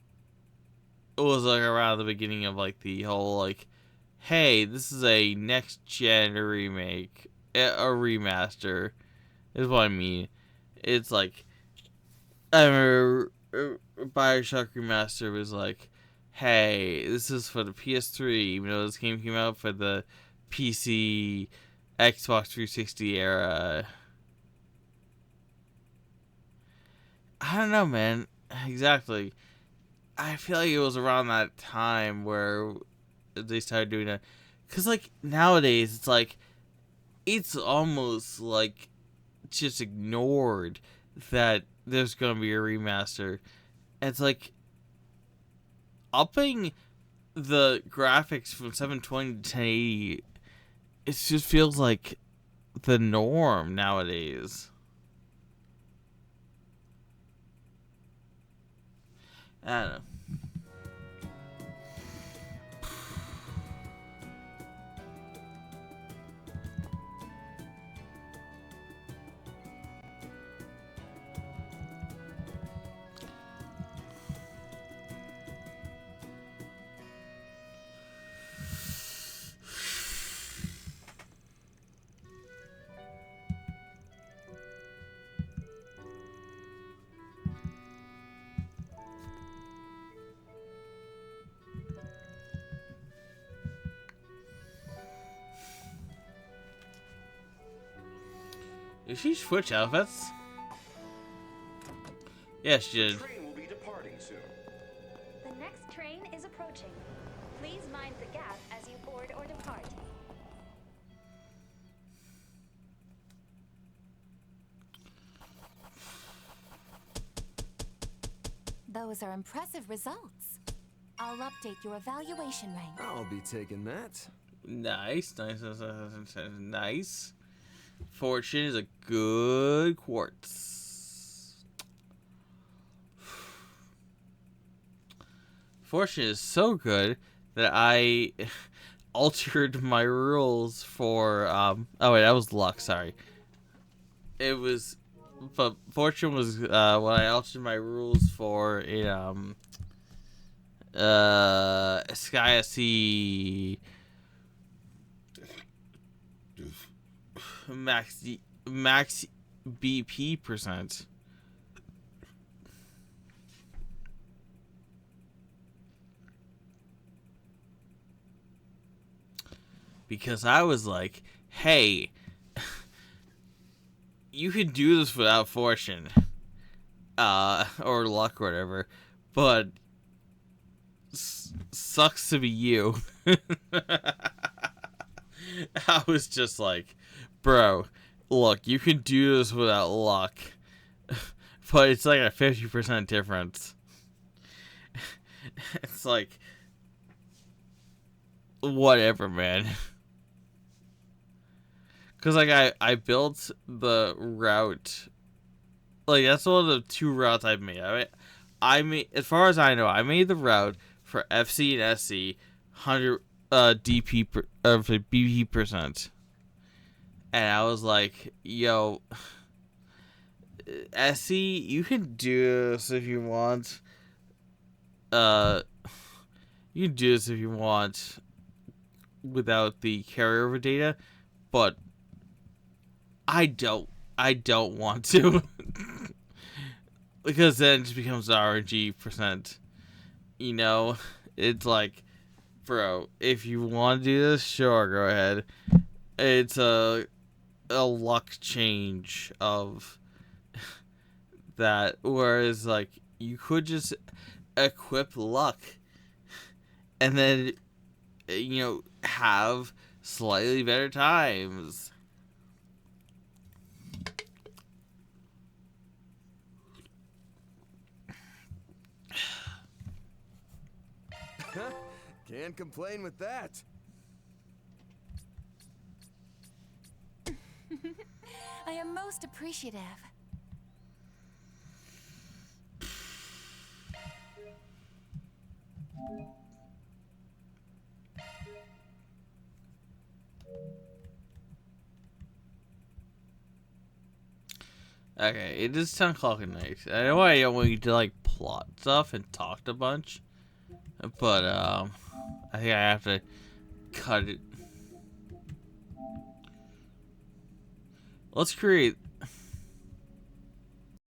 it was like around the beginning of like the whole like, hey, this is a next gen remake, a remaster, is what I mean. It's like, I remember BioShock Remaster was like, hey, this is for the PS3, even though this game came out for the PC, Xbox 360 era. I don't know, man. Exactly. I feel like it was around that time where they started doing that. Because, like, nowadays, it's like, it's almost, like, just ignored that there's going to be a remaster. And it's like, upping the graphics from 720 to 1080, it just feels like the norm nowadays. I don't know. Did she switch outfits? Yes, she did. The train will be departing soon. The next train is approaching. Please mind the gap as you board or depart. Those are impressive results. I'll update your evaluation rank. I'll be taking that. Nice. Fortune is a good quartz. Fortune is so good that I altered my rules for oh wait, that was luck, sorry. It was, but Fortune was what I altered my rules for in Sky SC max BP percent. Because I was like, hey, you could do this without fortune, or luck or whatever, but sucks to be you. I was just like, bro, look, you can do this without luck, but it's like a 50% difference. It's like, whatever, man. Because, like, I built the route, like, that's one of the two routes I've made. I made, as far as I know, I made the route for FC and SC 100 DP BP percent. And I was like, yo, Essie, you can do this if you want. You can do this if you want without the carryover data, but I don't want to. Because then it just becomes RNG percent. You know? It's like, bro, if you want to do this, sure, go ahead. It's a luck change of that. Whereas, like, you could just equip luck and then, you know, have slightly better times. Can't complain with that. I am most appreciative. Okay, it is 10 o'clock at night. I know I don't want you to, like, plot stuff and talk a bunch. But, I think I have to cut it. Let's create